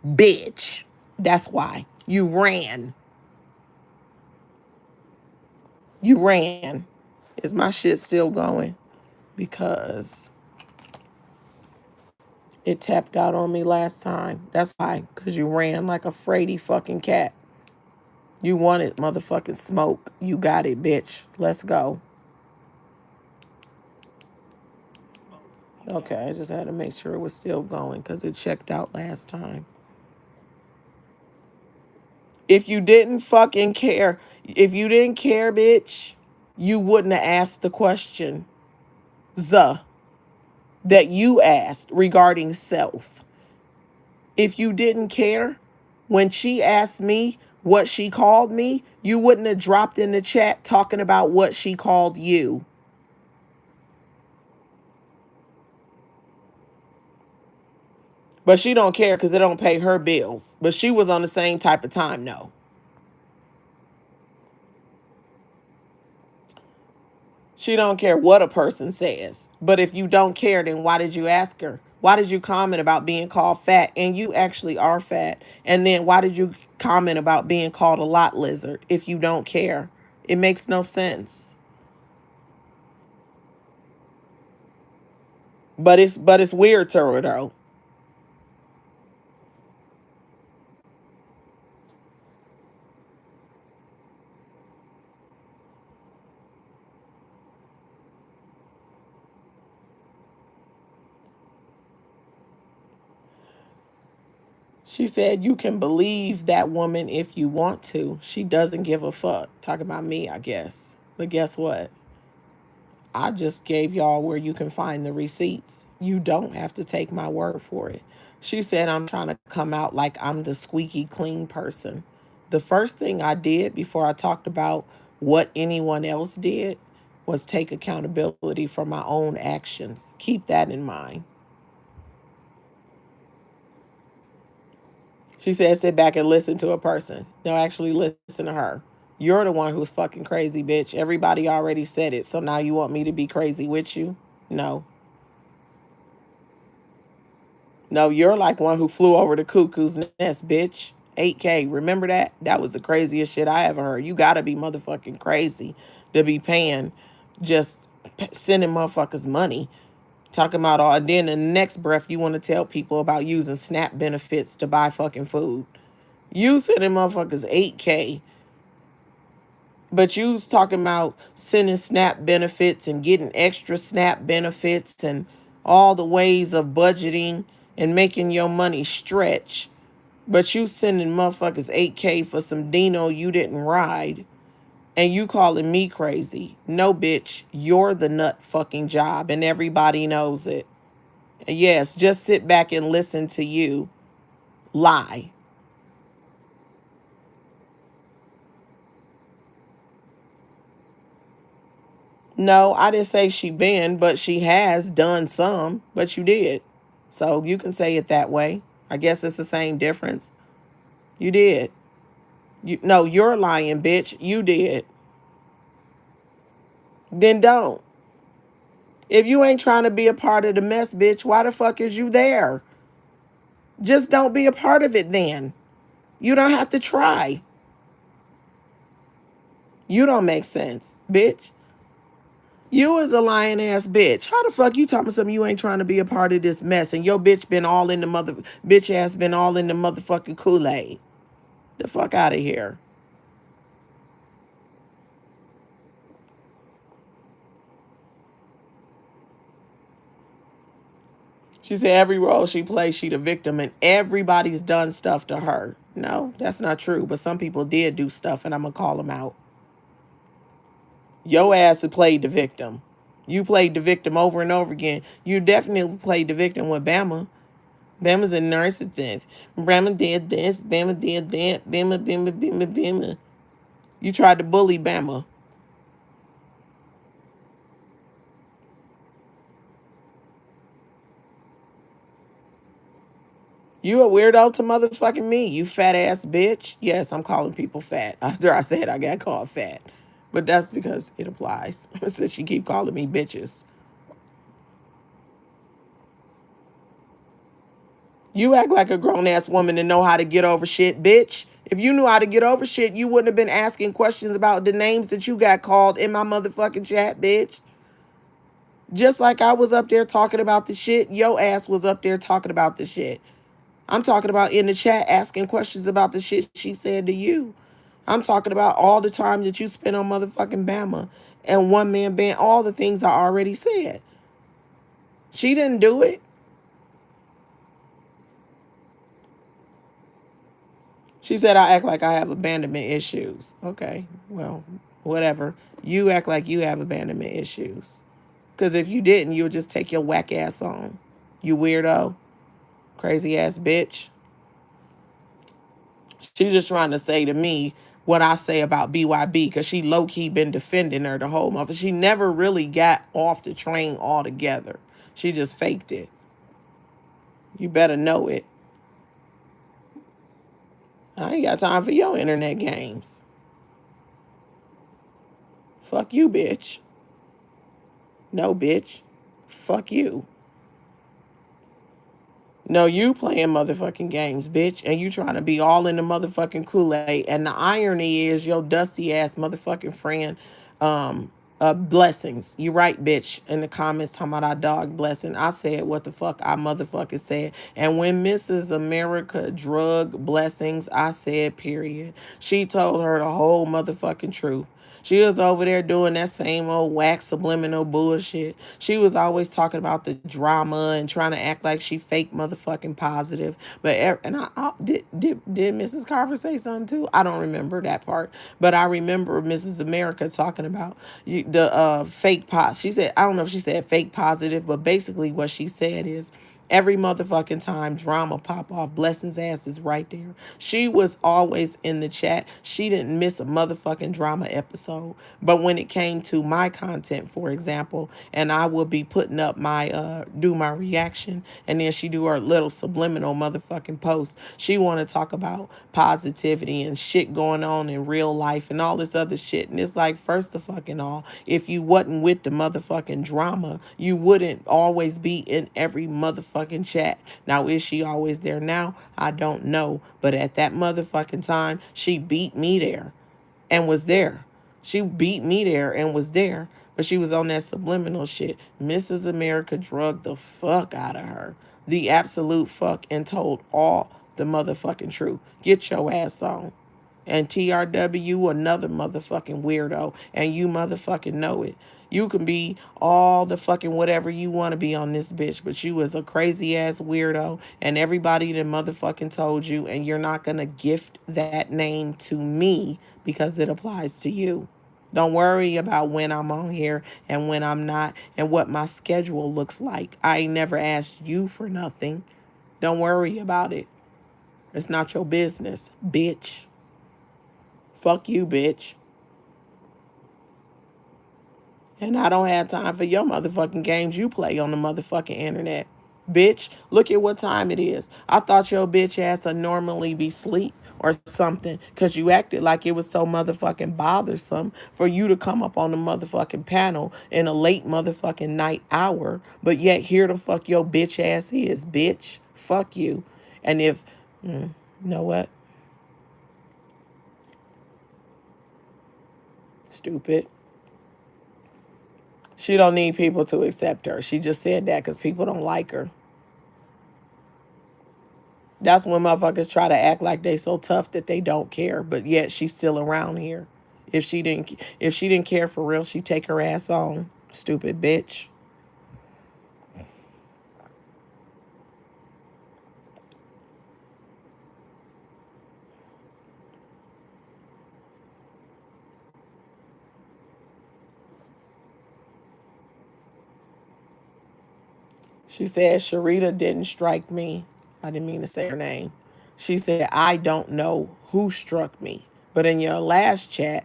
bitch. That's why. You ran. You ran. Is my shit still going? Because it tapped out on me last time. That's why. Because you ran like a fraidy fucking cat. You wanted motherfucking smoke. You got it, bitch. Let's go. Okay, I just had to make sure it was still going because it checked out last time. If you didn't fucking care, bitch, you wouldn't have asked the question that you asked regarding self. If you didn't care, when she asked me what she called me, you wouldn't have dropped in the chat talking about what she called you. But she don't care because it don't pay her bills. But she was on the same type of time, no. She don't care what a person says. But if you don't care, then why did you ask her? Why did you comment about being called fat? And you actually are fat. And then why did you comment about being called a lot lizard if you don't care? It makes no sense. But it's weird to her though. She said you can believe that woman if you want to. She doesn't give a fuck. Talking about me, I guess. But guess what? I just gave y'all where you can find the receipts. You don't have to take my word for it. She said I'm trying to come out like I'm the squeaky clean person. The first thing I did before I talked about what anyone else did was take accountability for my own actions. Keep that in mind. She said sit back and listen to a person. No, actually listen to her. You're the one who's fucking crazy, bitch. Everybody already said it. So now you want me to be crazy with you? No. No, you're like one who flew over the cuckoo's nest, bitch. 8K. Remember that? That was the craziest shit I ever heard. You gotta be motherfucking crazy to be paying just sending motherfuckers money. Talking about all, and then in the next breath, you want to tell people about using SNAP benefits to buy fucking food. You sending motherfuckers 8K, but you was talking about sending SNAP benefits and getting extra SNAP benefits and all the ways of budgeting and making your money stretch. But you sending motherfuckers 8K for some Dino you didn't ride. And you calling me crazy. No, bitch, you're the nut fucking job and everybody knows it. Yes, just sit back and listen to you lie. No, I didn't say she been, but she has done some, but you did. So you can say it that way. I guess it's the same difference. You did. You no, you're lying, bitch. You did. Then don't. If you ain't trying to be a part of the mess, bitch, why the fuck is you there? Just don't be a part of it then. You don't have to try. You don't make sense, bitch. You is a lying ass bitch. How the fuck you talking something you ain't trying to be a part of this mess and your bitch been all in the bitch ass been all in the motherfucking Kool-Aid. The fuck out of here. She said every role she plays, she the victim and everybody's done stuff to her. No, that's not true. But some people did do stuff and I'm gonna call them out. Your ass had played the victim. You played the victim over and over again. You definitely played the victim with Bama. Bama's a narcissist. Bama did this. Bama did that. Bama. You tried to bully Bama. You a weirdo to motherfucking me, you fat ass bitch. Yes, I'm calling people fat. After I said I got called fat. But that's because it applies. Since she keep calling me bitches. You act like a grown ass woman and know how to get over shit, bitch. If you knew how to get over shit, you wouldn't have been asking questions about the names that you got called in my motherfucking chat, bitch. Just like I was up there talking about the shit, your ass was up there talking about the shit. I'm talking about in the chat asking questions about the shit she said to you. I'm talking about all the time that you spent on motherfucking Bama and one man band, all the things I already said. She didn't do it. She said I act like I have abandonment issues. Okay, well, whatever. You act like you have abandonment issues. Because if you didn't, you would just take your whack ass on. You weirdo. Crazy ass bitch. She's just trying to say to me what I say about BYB because she low key been defending her the whole month. She never really got off the train altogether. She just faked it. You better know it. I ain't got time for your internet games. Fuck you, bitch. No, bitch. Fuck you. No, you playing motherfucking games, bitch, and you trying to be all in the motherfucking Kool-Aid. And the irony is your dusty ass motherfucking friend, um, blessings. You right, bitch, in the comments talking about our dog blessing. I said what the fuck I motherfucking said. And when Mrs. America drug blessings, I said period. She told her the whole motherfucking truth. She was over there doing that same old whack subliminal bullshit. She was always talking about the drama and trying to act like she fake motherfucking positive. But and did Mrs. Carver say something too? I don't remember that part, but I remember Mrs. America talking about the fake pot. She said I don't know if she said fake positive, but basically what she said is every motherfucking time drama pop off, Blessing's ass is right there. She was always in the chat. She didn't miss a motherfucking drama episode. But when it came to my content, for example, and I will be putting up my do my reaction, and then she do her little subliminal motherfucking post. She want to talk about positivity and shit going on in real life and all this other shit. And it's like, first of fucking all, if you wasn't with the motherfucking drama, you wouldn't always be in every motherfucking chat. Now, is she always there now? I don't know. But at that motherfucking time, she beat me there and was there. She beat me there and was there. But she was on that subliminal shit. Mrs. America drugged the fuck out of her. The absolute fuck, and told all the motherfucking truth. Get your ass on. And TRW, another motherfucking weirdo. And you motherfucking know it. You can be all the fucking whatever you want to be on this bitch, but you was a crazy ass weirdo, and everybody that motherfucking told you, and you're not gonna gift that name to me because it applies to you. Don't worry about when I'm on here and when I'm not and what my schedule looks like. I ain't never asked you for nothing. Don't worry about it. It's not your business, bitch. Fuck you, bitch. And I don't have time for your motherfucking games you play on the motherfucking internet. Bitch, look at what time it is. I thought your bitch ass would normally be asleep or something because you acted like it was so motherfucking bothersome for you to come up on the motherfucking panel in a late motherfucking night hour. But yet here the fuck your bitch ass is, bitch. Fuck you. And if, you know what? Stupid. She don't need people to accept her. She just said that because people don't like her. That's when motherfuckers try to act like they so tough that they don't care, but yet she's still around here. If she didn't care for real, she'd take her ass on. Stupid bitch. She said Sharita didn't strike me. I didn't mean to say her name. She said, I don't know who struck me. But in your last chat,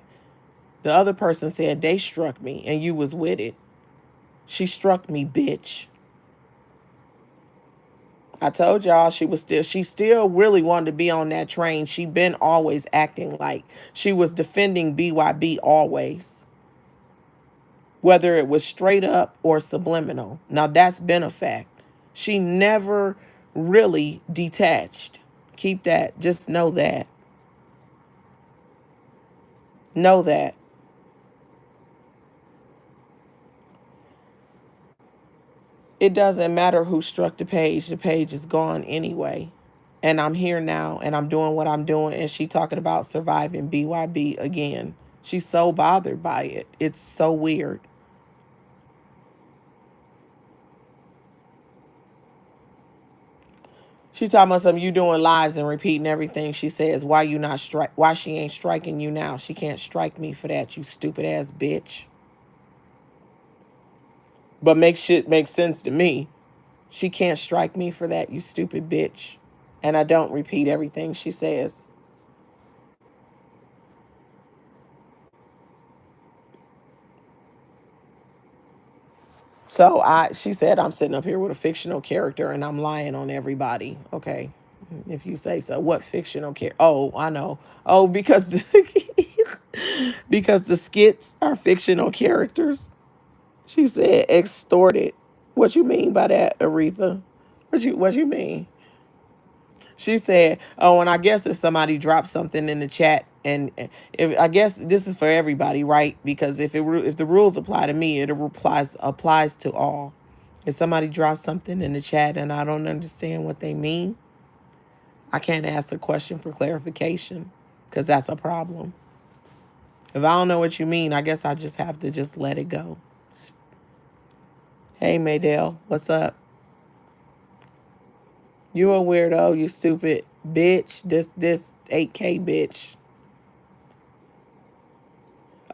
the other person said they struck me and you was with it. She struck me, bitch. I told y'all she still really wanted to be on that train. She been always acting like she was defending BYB always. Whether it was straight up or subliminal. Now that's been a fact. She never really detached. Keep that. Just know that. Know that. It doesn't matter who struck the page. The page is gone anyway. And I'm here now and I'm doing what I'm doing. And she talking about surviving BYB again. She's so bothered by it. It's so weird. She talking about something you doing lives and repeating everything she says. Why she ain't striking you now? She can't strike me for that, you stupid ass bitch. But make shit make sense to me. She can't strike me for that, you stupid bitch. And I don't repeat everything she says. So she said, I'm sitting up here with a fictional character and I'm lying on everybody. Okay, if you say so. What fictional character? Oh, I know. Oh, because because the skits are fictional characters. She said extorted. What you mean by that, Aretha? What you mean? She said, "Oh, and I guess if somebody drops something in the chat, and if I guess this is for everybody, right? Because if the rules apply to me, it applies to all. If somebody drops something in the chat and I don't understand what they mean, I can't ask a question for clarification because that's a problem. If I don't know what you mean, I guess I just have to just let it go." Hey, Maydale, what's up? You a weirdo, you stupid bitch. This 8K bitch.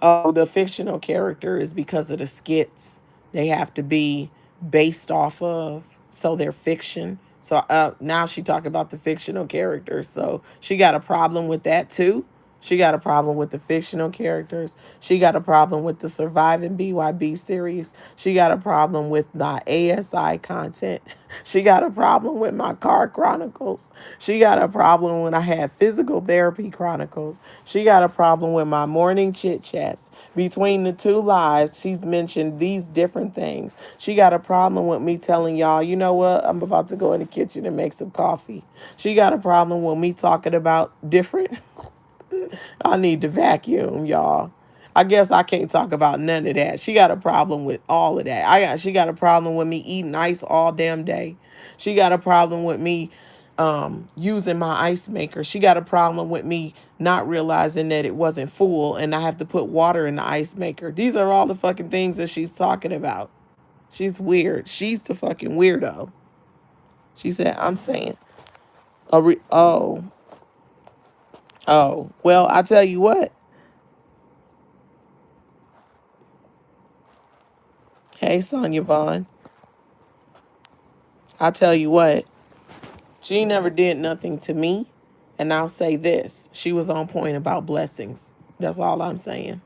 Oh, the fictional character is because of the skits they have to be based off of, so they're fiction. So now she talk about the fictional characters. So she got a problem with that too. She got a problem with the fictional characters. She got a problem with the Surviving BYB series. She got a problem with the ASI content. She got a problem with my car chronicles. She got a problem when I had physical therapy chronicles. She got a problem with my morning chit chats. Between the two lives, she's mentioned these different things. She got a problem with me telling y'all, you know what, I'm about to go in the kitchen and make some coffee. She got a problem with me talking about different I need to vacuum, y'all. I guess I can't talk about none of that. She got a problem with all of that. She got a problem with me eating ice all damn day. She got a problem with me using my ice maker. She got a problem with me not realizing that it wasn't full and I have to put water in the ice maker. These are all the fucking things that she's talking about. She's weird. She's the fucking weirdo. She said, I'm saying, oh, well, I tell you what. Hey, Sonya Vaughn. I tell you what, she never did nothing to me. And I'll say this, she was on point about blessings. That's all I'm saying.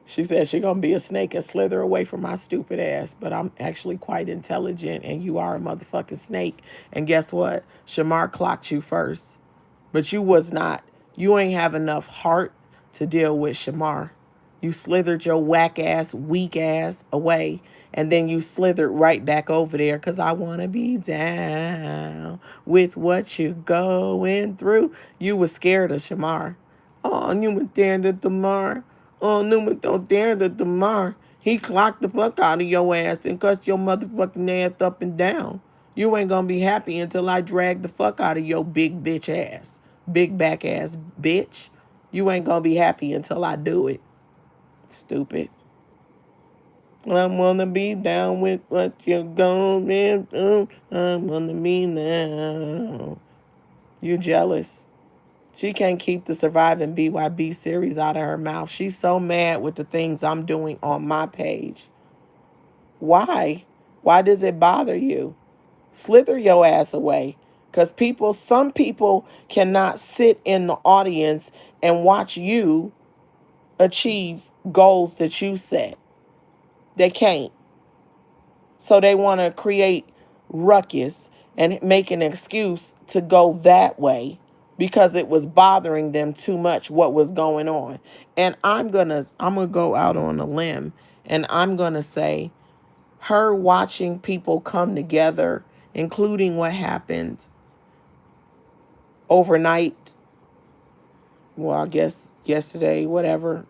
She said she gonna be a snake and slither away from my stupid ass, but I'm actually quite intelligent and you are a motherfucking snake. And guess what? Shamar clocked you first, but you ain't have enough heart to deal with Shamar. You slithered your whack ass, weak ass away, and then you slithered right back over there because I want to be down with what you going through. You was scared of Shamar. Oh, you were there to Damar. Oh, you were there to Damar. He clocked the fuck out of your ass and cussed your motherfucking ass up and down. You ain't gonna be happy until I drag the fuck out of your big bitch ass. Big back ass bitch. You ain't gonna be happy until I do it. Stupid. I wanna be down with what you're going through. I wanna be now. You jealous. She can't keep the Surviving BYB series out of her mouth. She's so mad with the things I'm doing on my page. Why? Why does it bother you? Slither your ass away. Because some people cannot sit in the audience and watch you achieve goals that you set. They can't. So they want to create ruckus and make an excuse to go that way because it was bothering them too much what was going on. And I'm going to go out on a limb and I'm going to say her watching people come together, including what happened overnight, well, I guess yesterday, whatever,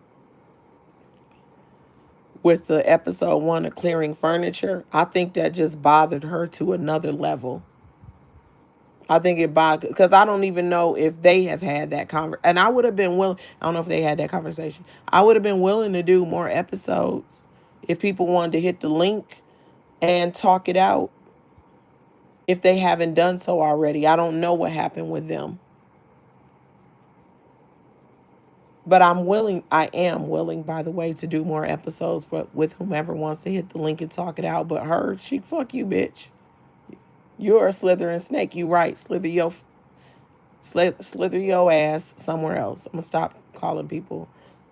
with the episode 1 of Clearing Furniture, I think that just bothered her to another level. I think it bothered, because I don't even know if they have had that conversation. And I would have been willing, I don't know if they had that conversation. I would have been willing to do more episodes if people wanted to hit the link and talk it out if they haven't done so already. I don't know what happened with them. But I am willing, by the way, to do more episodes with whomever wants to hit the link and talk it out. But her, fuck you, bitch. You're a slithering snake. You right. Slither your ass somewhere else. I'm going to stop calling people,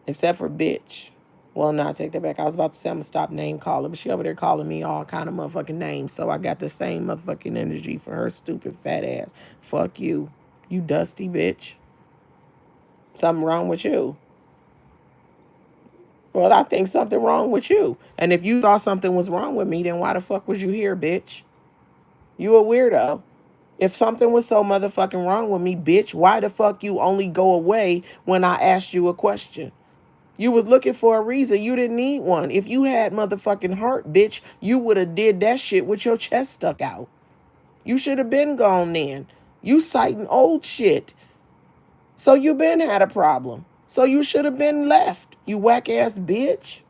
except for bitch. Well, no, I take that back. I was about to say I'm gonna stop name calling, but she over there calling me all kind of motherfucking names. So I got the same motherfucking energy for her stupid fat ass. Fuck you. You dusty bitch. Something wrong with you. Well, I think something wrong with you. And if you thought something was wrong with me, then why the fuck was you here, bitch? You a weirdo. If something was so motherfucking wrong with me, bitch, why the fuck you only go away when I asked you a question? You was looking for a reason. You didn't need one. If you had motherfucking heart, bitch, you would have did that shit with your chest stuck out. You should have been gone then. You citing old shit. So you been had a problem. So you should have been left. You whack ass bitch.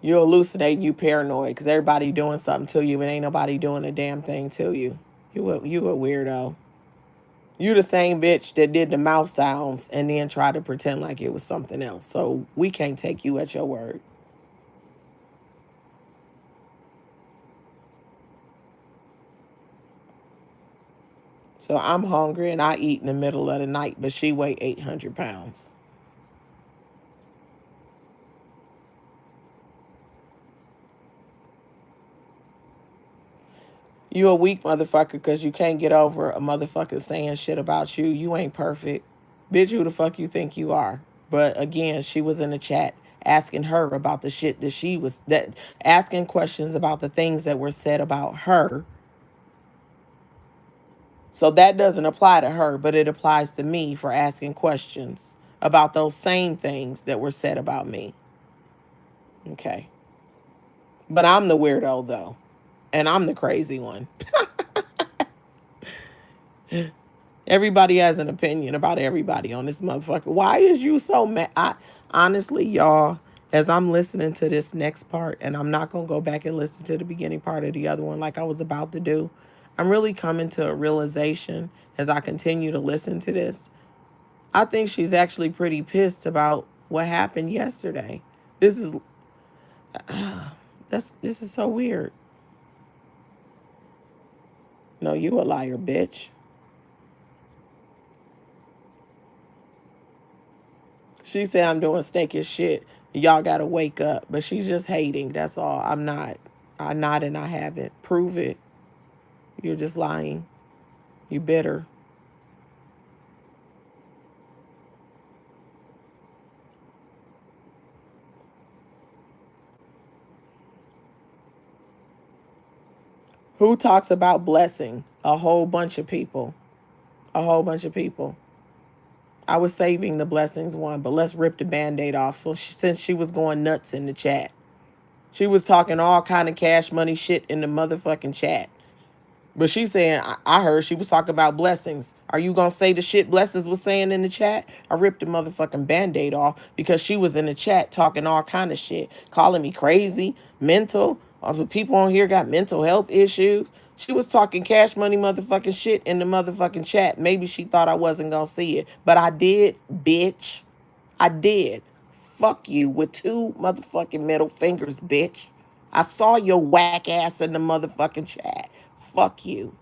You hallucinate, you paranoid, because everybody doing something to you, but ain't nobody doing a damn thing to you. You a weirdo. You the same bitch that did the mouth sounds and then tried to pretend like it was something else. So we can't take you at your word. So I'm hungry and I eat in the middle of the night, but she weigh 800 pounds. You a weak motherfucker because you can't get over a motherfucker saying shit about you. You ain't perfect. Bitch, who the fuck you think you are? But again, she was in the chat asking her about the shit that she was that asking questions about the things that were said about her. So that doesn't apply to her, but it applies to me for asking questions about those same things that were said about me. Okay. But I'm the weirdo though. And I'm the crazy one. Everybody has an opinion about everybody on this motherfucker. Why is you so mad? Honestly, y'all, as I'm listening to this next part, and I'm not going to go back and listen to the beginning part of the other one like I was about to do, I'm really coming to a realization as I continue to listen to this. I think she's actually pretty pissed about what happened yesterday. This is this is so weird. No, you a liar, bitch. She said I'm doing snake as shit. Y'all gotta wake up. But she's just hating. That's all. I'm not. I'm not and I haven't. Prove it. You're just lying. You bitter. Who talks about blessing? A whole bunch of people. A whole bunch of people. I was saving the blessings one, but let's rip the band-aid off. So since she was going nuts in the chat. She was talking all kind of cash money shit in the motherfucking chat. But she's saying, I heard she was talking about blessings. Are you going to say the shit Blessings was saying in the chat? I ripped the motherfucking Band-Aid off because she was in the chat talking all kind of shit. Calling me crazy, mental. All the people on here got mental health issues. She was talking cash money motherfucking shit in the motherfucking chat. Maybe she thought I wasn't going to see it. But I did, bitch. I did. Fuck you with two motherfucking middle fingers, bitch. I saw your whack ass in the motherfucking chat. Fuck you.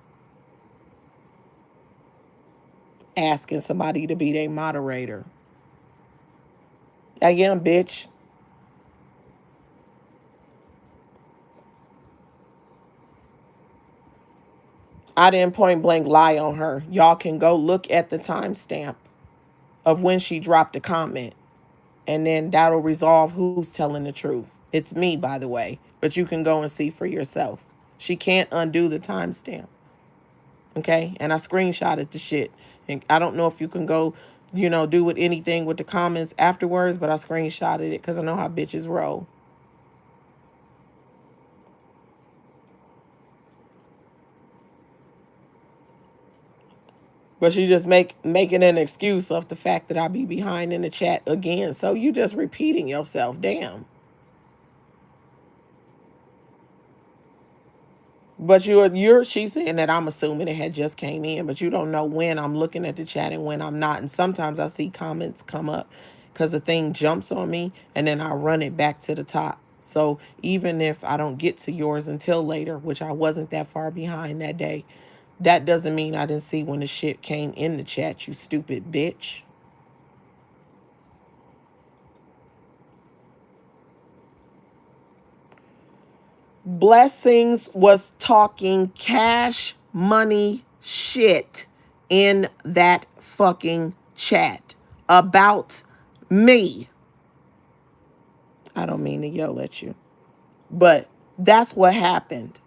Asking somebody to be their moderator. I am, bitch. I didn't point blank lie on her. Y'all can go look at the timestamp of when she dropped a comment. And then that'll resolve who's telling the truth. It's me, by the way. But you can go and see for yourself. She can't undo the timestamp. Okay? And I screenshotted the shit. And I don't know if you can go, do with anything with the comments afterwards, but I screenshotted it because I know how bitches roll. But she just making an excuse of the fact that I be behind in the chat again. So you just repeating yourself. Damn. But she's saying that I'm assuming it had just came in, but you don't know when I'm looking at the chat and when I'm not. And sometimes I see comments come up because the thing jumps on me and then I run it back to the top. So even if I don't get to yours until later, which I wasn't that far behind that day, that doesn't mean I didn't see when the shit came in the chat, you stupid bitch. Blessings was talking cash money shit in that fucking chat about me. I don't mean to yell at you, but that's what happened.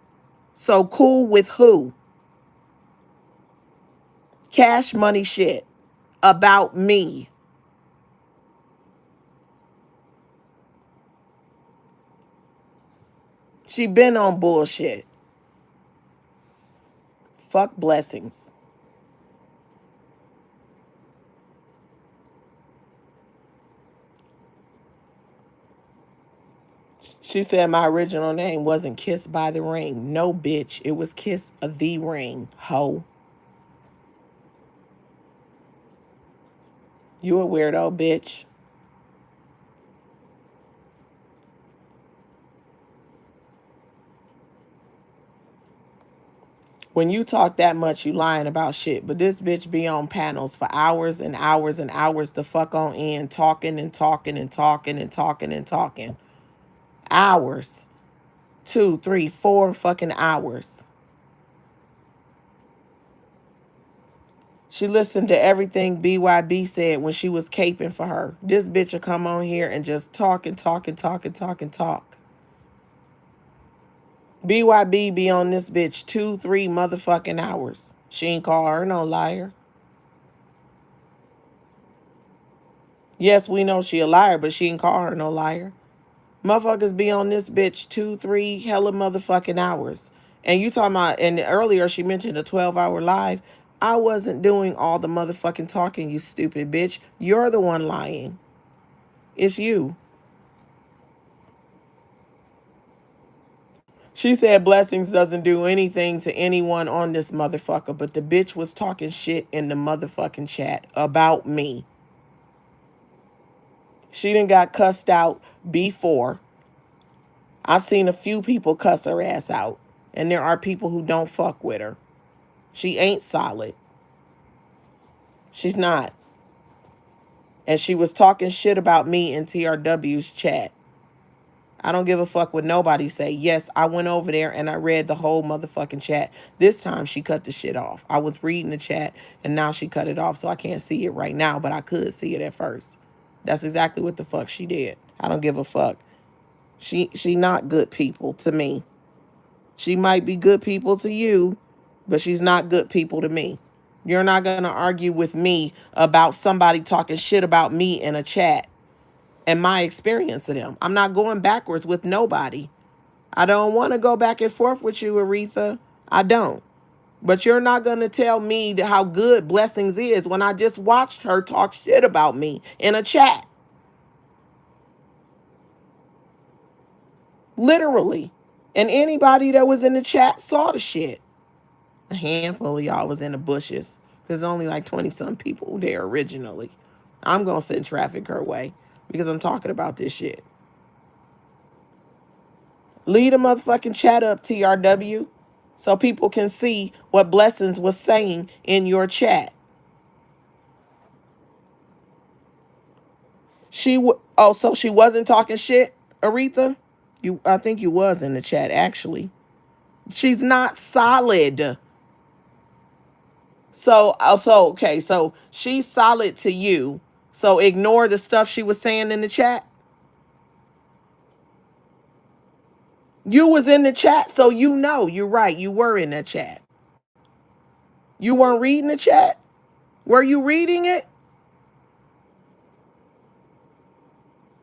So cool with who? Cash money shit about me. She been on bullshit. Fuck blessings. She said my original name wasn't Kiss by the Ring. No, bitch. It was Kiss the Ring, ho. You a weirdo, bitch. When you talk that much, you lying about shit. But this bitch be on panels for hours and hours and hours to fuck on end, talking and talking and talking and talking and talking. Hours. 2, 3, 4 fucking hours. She listened to everything BYB said when she was caping for her. This bitch will come on here and just talk and talk and talk and talk and talk. BYB be on this bitch 2, 3 motherfucking hours. She ain't call her no liar. Yes, we know she a liar, but she ain't call her no liar. Motherfuckers be on this bitch 2, 3 hella motherfucking hours. And you talking about, and earlier she mentioned a 12-hour live. I wasn't doing all the motherfucking talking, you stupid bitch. You're the one lying. It's you. She said Blessings doesn't do anything to anyone on this motherfucker, but the bitch was talking shit in the motherfucking chat about me. She done got cussed out before. I've seen a few people cuss her ass out, and there are people who don't fuck with her. She ain't solid. She's not. And she was talking shit about me in TRW's chat. I don't give a fuck what nobody say. Yes, I went over there and I read the whole motherfucking chat. This time she cut the shit off. I was reading the chat and now she cut it off, so I can't see it right now, but I could see it at first. That's exactly what the fuck she did. I don't give a fuck. She not good people to me. She might be good people to you, but she's not good people to me. You're not going to argue with me about somebody talking shit about me in a chat and my experience of them. I'm not going backwards with nobody. I don't want to go back and forth with you, Aretha. I don't. But you're not going to tell me how good Blessings is when I just watched her talk shit about me in a chat. Literally. And anybody that was in the chat saw the shit. A handful of y'all was in the bushes. There's only like 20-some people there originally. I'm going to send traffic her way because I'm talking about this shit. Lead a motherfucking chat up, TRW, so people can see what Blessings was saying in your chat. So she wasn't talking shit, Aretha? I think you was in the chat, actually. She's not solid. Okay, so she's solid to you. So ignore the stuff she was saying in the chat. You was in the chat, so you know. You're right. You were in the chat. You weren't reading the chat? Were you reading it?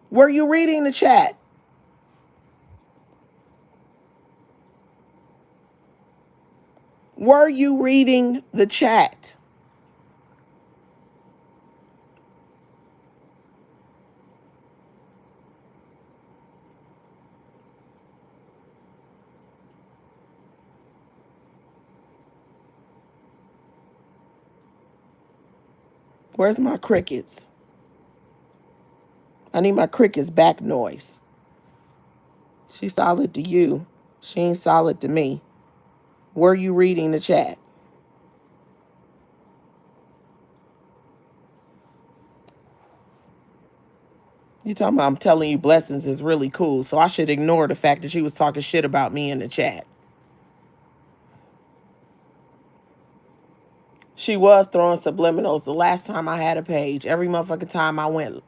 Were you reading the chat? Were you reading the chat? Where's my crickets? I need my crickets back noise. She's solid to you. She ain't solid to me. Were you reading the chat? You talking about I'm telling you blessings is really cool, so I should ignore the fact that she was talking shit about me in the chat. She was throwing subliminals the last time I had a page. Every motherfucking time I went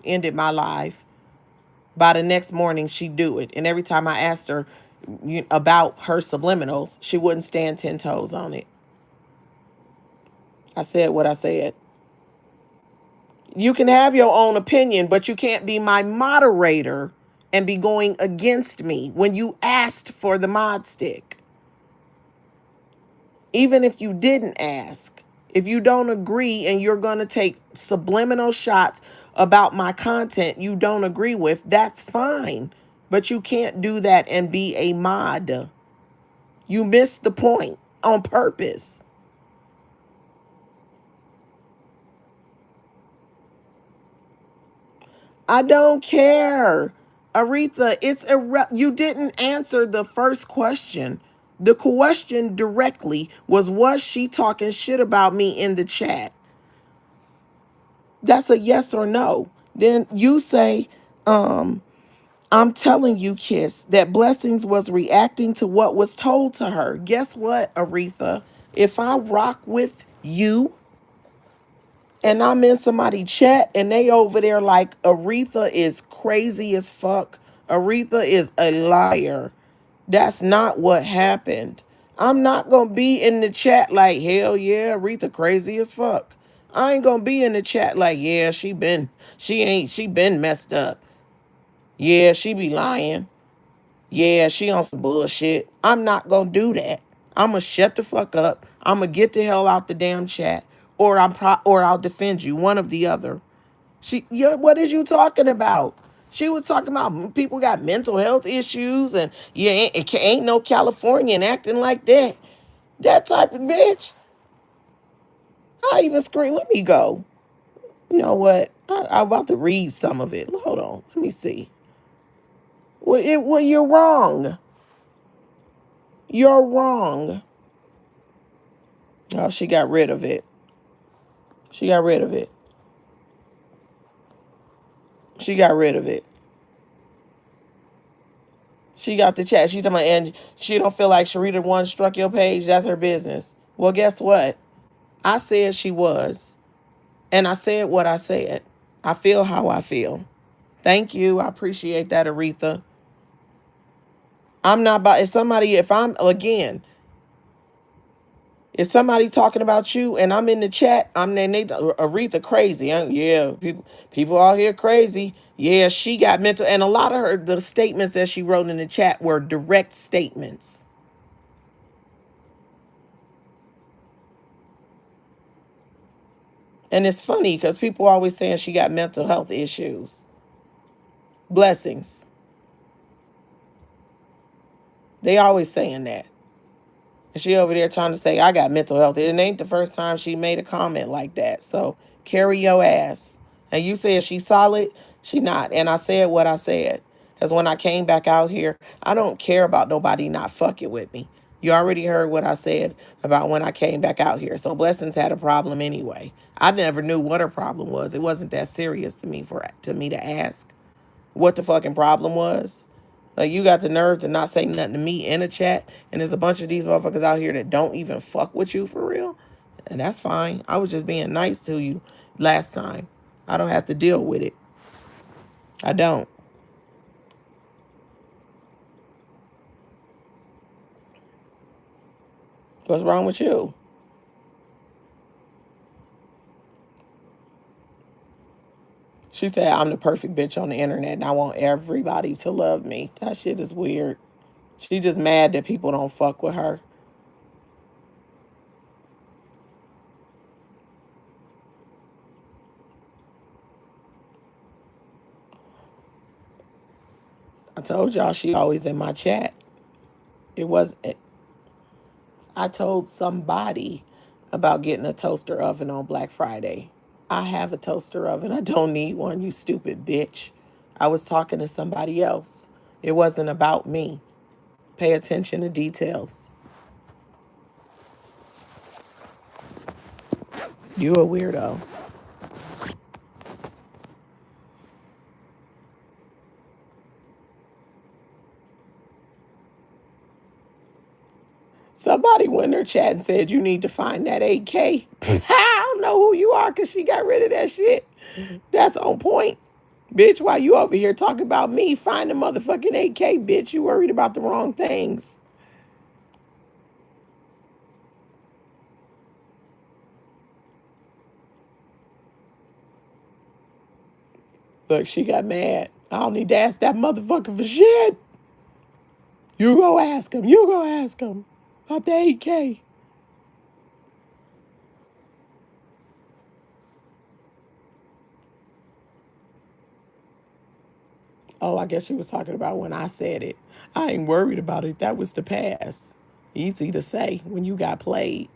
ended my live, by the next morning she'd do it. And every time I asked her about her subliminals, she wouldn't stand 10 toes on it. I said what I said. You can have your own opinion, but you can't be my moderator and be going against me when you asked for the mod stick. Even if you didn't ask, if you don't agree and you're going to take subliminal shots about my content you don't agree with, that's fine. But you can't do that and be a mod. You missed the point on purpose. I don't care. Aretha, you didn't answer the first question. The question directly was she talking shit about me in the chat? That's a yes or no. Then you say, I'm telling you, Kiss, that Blessings was reacting to what was told to her. Guess what, Aretha? If I rock with you and I'm in somebody chat and they over there like Aretha is crazy as fuck, Aretha is a liar, that's not what happened. I'm not gonna be in the chat like, hell yeah, Aretha crazy as fuck. I ain't gonna be in the chat like, yeah, she been messed up. Yeah, she be lying. Yeah, she on some bullshit. I'm not gonna do that. I'm gonna shut the fuck up. I'm gonna get the hell out the damn chat, or I'll defend you. One of the other. What is you talking about? She was talking about people got mental health issues, and yeah, ain't no Californian acting like that. That type of bitch. I even scream. Let me go. You know what? I'm about to read some of it. Hold on. Let me see. Well, you're wrong. You're wrong. Oh, she got rid of it. She got rid of it. She got rid of it. She got the chat. She talking about, and she don't feel like Sharita one struck your page. That's her business. Well, guess what? I said she was. And I said what I said. I feel how I feel. Thank you. I appreciate that, Aretha. I'm not about, if somebody talking about you and I'm in the chat, Aretha crazy. Yeah, people out here crazy. Yeah, she got mental. And a lot of the statements that she wrote in the chat were direct statements. And it's funny because people always saying she got mental health issues. Blessings. They always saying that. And she over there trying to say, I got mental health. It ain't the first time she made a comment like that. So carry your ass. And you said she's solid. She not. And I said what I said. Because when I came back out here, I don't care about nobody not fucking with me. You already heard what I said about when I came back out here. So Blessings had a problem anyway. I never knew what her problem was. It wasn't that serious to me to ask what the fucking problem was. Like, you got the nerve to not say nothing to me in a chat, and there's a bunch of these motherfuckers out here that don't even fuck with you for real. And that's fine. I was just being nice to you last time. I don't have to deal with it. I don't. What's wrong with you? She said, I'm the perfect bitch on the internet and I want everybody to love me. That shit is weird. She just mad that people don't fuck with her. I told y'all she always in my chat. I told somebody about getting a toaster oven on Black Friday. I have a toaster oven. I don't need one, you stupid bitch. I was talking to somebody else. It wasn't about me. Pay attention to details. You a weirdo. Somebody went in her chat and said you need to find that 8K. I don't know who you are because she got rid of that shit. That's on point. Bitch, why you over here talking about me? Find the motherfucking 8K, bitch. You worried about the wrong things. Look, she got mad. I don't need to ask that motherfucker for shit. You go ask him. You go ask him about the 8K. Oh, I guess she was talking about when I said it. I ain't worried about it. That was the past. Easy to say when you got played.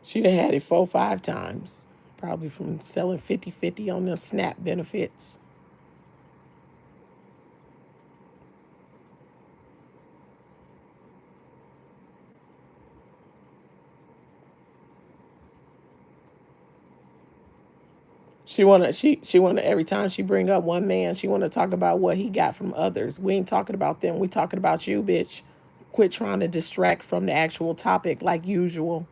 She'd have had it 4 or 5 times. Probably from selling 50/50 on them SNAP benefits. She wanna every time she bring up one man, she wanna talk about what he got from others. We ain't talking about them. We talking about you, bitch. Quit trying to distract from the actual topic like usual.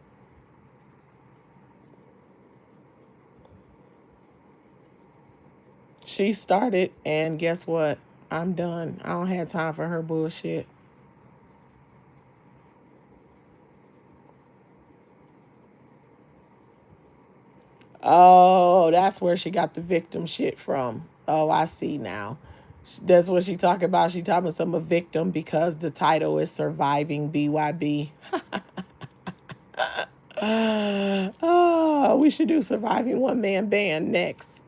She started, and guess what? I'm done. I don't have time for her bullshit. Oh, that's where she got the victim shit from. Oh, I see now. That's what she talking about. She talking about a victim because the title is Surviving BYB. Oh, we should do Surviving One Man Band next.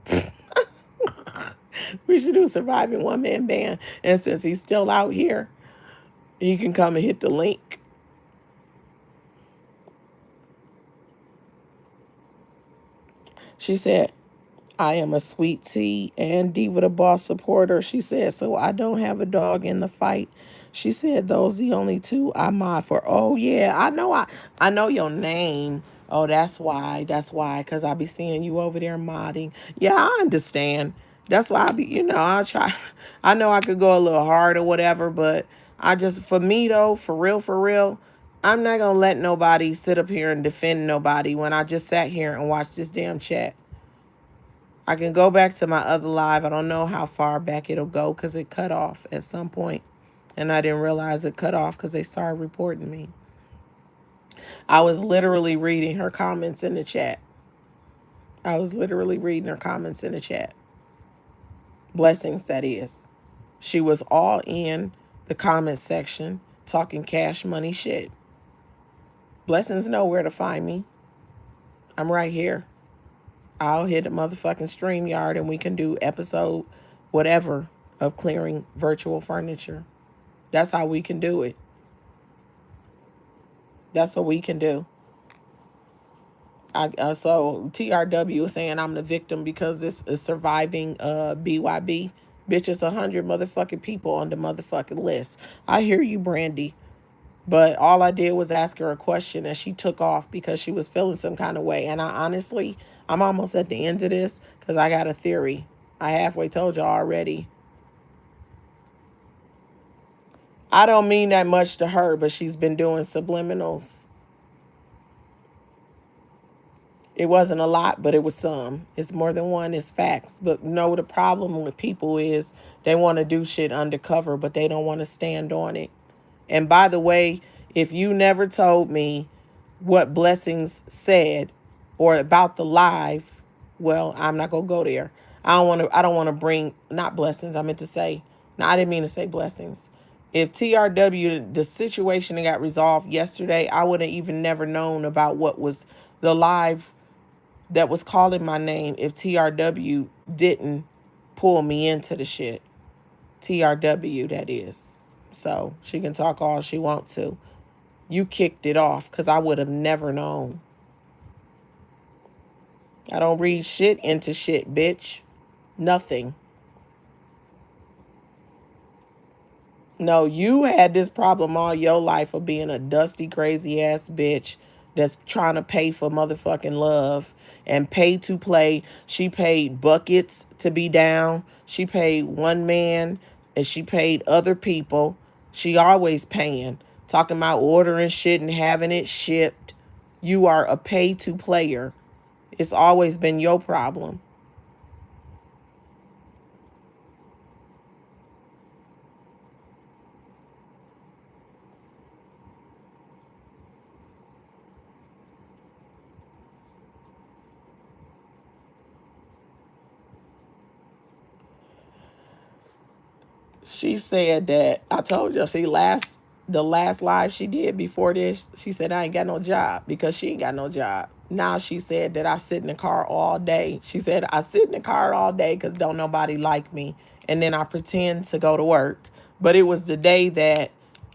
We should do Surviving One Man Band. And since he's still out here, he can come and hit the link. She said, I am a Sweet Tea and Diva the Boss supporter. She said, so I don't have a dog in the fight. She said, those the only two I mod for. Oh yeah, I know your name. Oh, that's why. That's why. Cause I be seeing you over there modding. Yeah, I understand. That's why I be, I try. I know I could go a little hard or whatever, but I just, for me though, for real, I'm not gonna let nobody sit up here and defend nobody when I just sat here and watched this damn chat. I can go back to my other live. I don't know how far back it'll go because it cut off at some point. And I didn't realize it cut off because they started reporting me. I was literally reading her comments in the chat. I was literally reading her comments in the chat. Blessings, that is. She was all in the comment section talking cash money shit. Blessings know where to find me. I'm right here. I'll hit a motherfucking StreamYard and we can do episode whatever of clearing virtual furniture. That's how we can do it. That's what we can do. So TRW is saying I'm the victim because this is surviving BYB. Bitch, it's 100 motherfucking people on the motherfucking list. I hear you, Brandy. But all I did was ask her a question and she took off because she was feeling some kind of way. And I honestly, I'm almost at the end of this because I got a theory. I halfway told you already. I don't mean that much to her, but she's been doing subliminals. It wasn't a lot, but it was some. It's more than one. It's facts. But no, the problem with people is they want to do shit undercover, but they don't want to stand on it. And by the way, if you never told me what Blessings said or about the live, well, I'm not gonna go there. I don't want to bring not Blessings. I meant to say, no, I didn't mean to say Blessings. If TRW, the situation that got resolved yesterday, I would have even never known about what was the live that was calling my name if TRW didn't pull me into the shit. TRW, that is. So she can talk all she wants to. You kicked it off because I would have never known. I don't read shit into shit, bitch. Nothing. No, you had this problem all your life of being a dusty, crazy ass bitch that's trying to pay for motherfucking love and pay to play. She paid buckets to be down. She paid one man and she paid other people. She always paying. Talking about ordering shit and having it shipped. You are a pay to player. It's always been your problem. She said that I told you, see, the last live she did before this, she said I ain't got no job because she ain't got no job. Now she said that I sit in the car all day. She said I sit in the car all day because don't nobody like me. And then I pretend to go to work. But it was the day that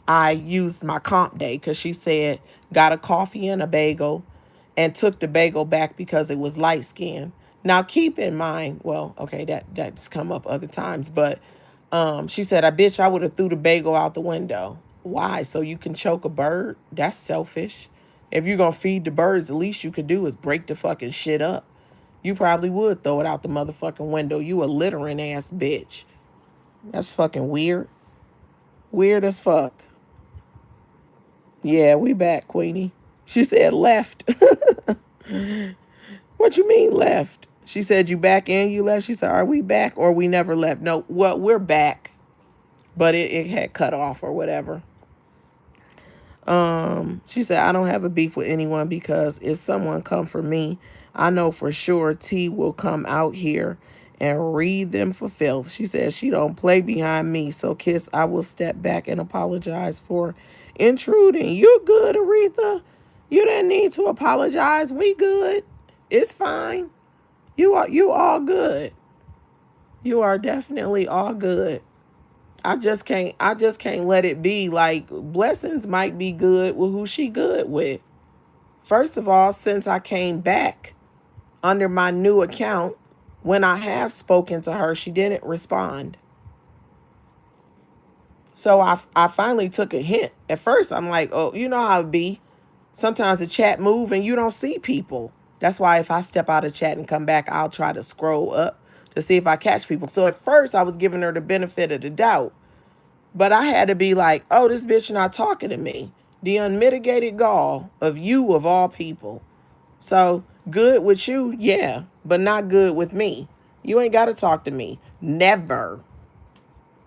I used my comp day because she said got a coffee and a bagel and took the bagel back because it was light skin. Now keep in mind, well, okay, that's come up other times, but she said, I would have threw the bagel out the window. Why? So you can choke a bird? That's selfish. If you're gonna feed the birds, the least you could do is break the fucking shit up. You probably would throw it out the motherfucking window. You a littering ass bitch. That's fucking weird. Weird as fuck. Yeah, we back, Queenie. She said left. What you mean left? She said you back and you left. She said, are we back or we never left? No, well, we're back. But it had cut off or whatever. She said, I don't have a beef with anyone because if someone come for me, I know for sure T will come out here and read them for filth. She said she don't play behind me. So Kiss, I will step back and apologize for intruding. You good, Aretha? You didn't need to apologize. We good. It's fine. You all good. You are definitely all good. I just can't let it be like Blessings might be good with who she good with. First of all, since I came back under my new account, when I have spoken to her, she didn't respond. So I finally took a hint. At first, I'm like, oh, you know how it be. Sometimes the chat move and you don't see people. That's why if I step out of chat and come back, I'll try to scroll up to see if I catch people. So at first, I was giving her the benefit of the doubt. But I had to be like, oh, this bitch not talking to me. The unmitigated gall of you of all people. So good with you, yeah, but not good with me. You ain't got to talk to me. Never.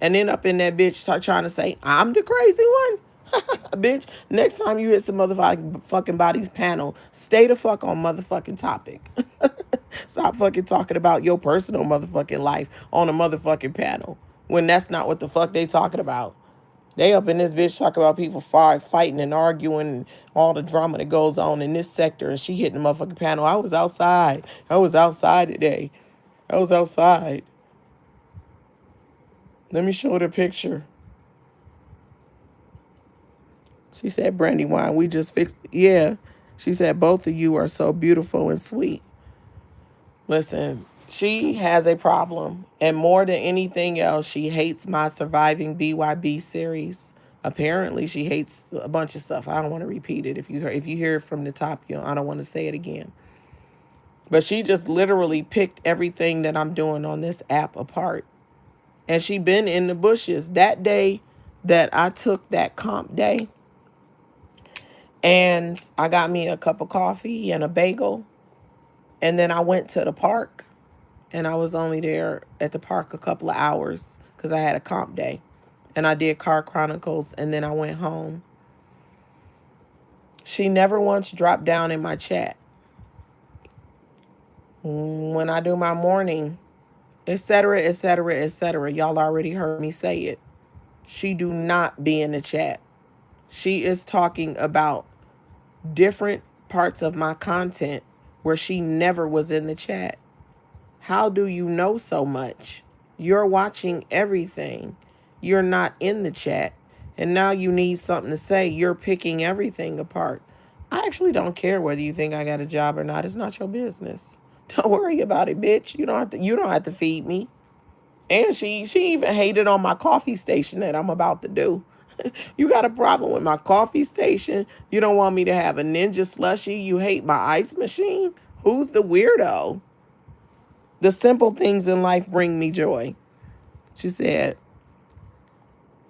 And then up in that bitch start trying to say, I'm the crazy one. Bitch, next time you hit some motherfucking body's panel, stay the fuck on motherfucking topic. Stop fucking talking about your personal motherfucking life on a motherfucking panel when that's not what the fuck they talking about. They up in this bitch talking about people fighting and arguing and all the drama that goes on in this sector, and she hitting the motherfucking panel. I was outside. I was outside today. I was outside. Let me show the picture. She said, Brandywine, we just fixed. Yeah. She said, both of you are so beautiful and sweet. Listen, she has a problem. And more than anything else, she hates my Surviving BYB series. Apparently, she hates a bunch of stuff. I don't want to repeat it. If you hear it from the top, I don't want to say it again. But she just literally picked everything that I'm doing on this app apart. And she been in the bushes. That day that I took that comp day, and I got me a cup of coffee and a bagel. And then I went to the park. And I was only there at the park a couple of hours because I had a comp day. And I did Car Chronicles. And then I went home. She never once dropped down in my chat. When I do my morning, etc., etc., etc., y'all already heard me say it. She do not be in the chat. She is talking about different parts of my content where she never was in the chat. How do you know so much? You're watching everything. You're not in the chat. And now you need something to say. You're picking everything apart. I actually don't care whether you think I got a job or not. It's not your business. Don't worry about it, bitch. You don't have to feed me. And she even hated on my coffee station that I'm about to do. You got a problem with my coffee station? You don't want me to have a ninja slushy? You hate my ice machine? Who's the weirdo? The simple things in life bring me joy. She said,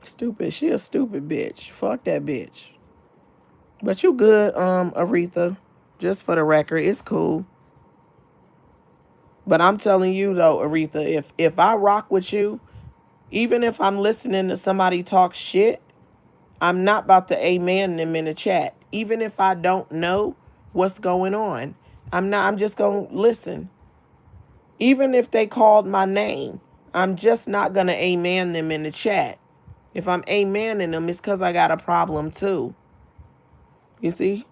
stupid. She a stupid bitch. Fuck that bitch. But you good, Aretha. Just for the record, it's cool. But I'm telling you though, Aretha, if I rock with you, even if I'm listening to somebody talk shit, I'm not about to amen them in the chat. Even if I don't know what's going on, I'm just going to listen. Even if they called my name, I'm just not going to amen them in the chat. If I'm amening them, it's because I got a problem too. You see?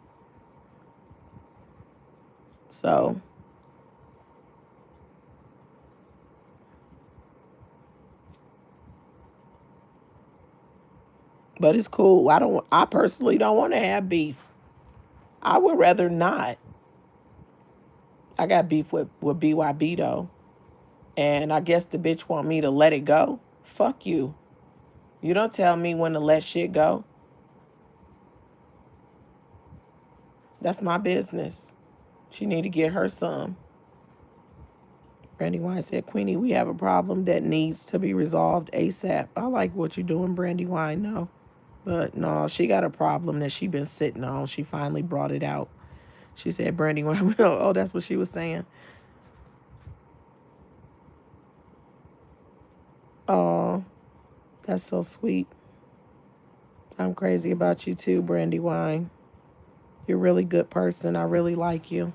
So, but it's cool. I personally don't want to have beef. I would rather not. I got beef with BYB though. And I guess the bitch want me to let it go. Fuck you. You don't tell me when to let shit go. That's my business. She need to get her some. Brandywine said, Queenie, we have a problem that needs to be resolved ASAP. I like what you're doing, Brandywine, no. But no, she got a problem that she been sitting on. She finally brought it out. She said, Brandywine, oh, that's what she was saying. Oh, that's so sweet. I'm crazy about you too, Brandywine. You're a really good person. I really like you.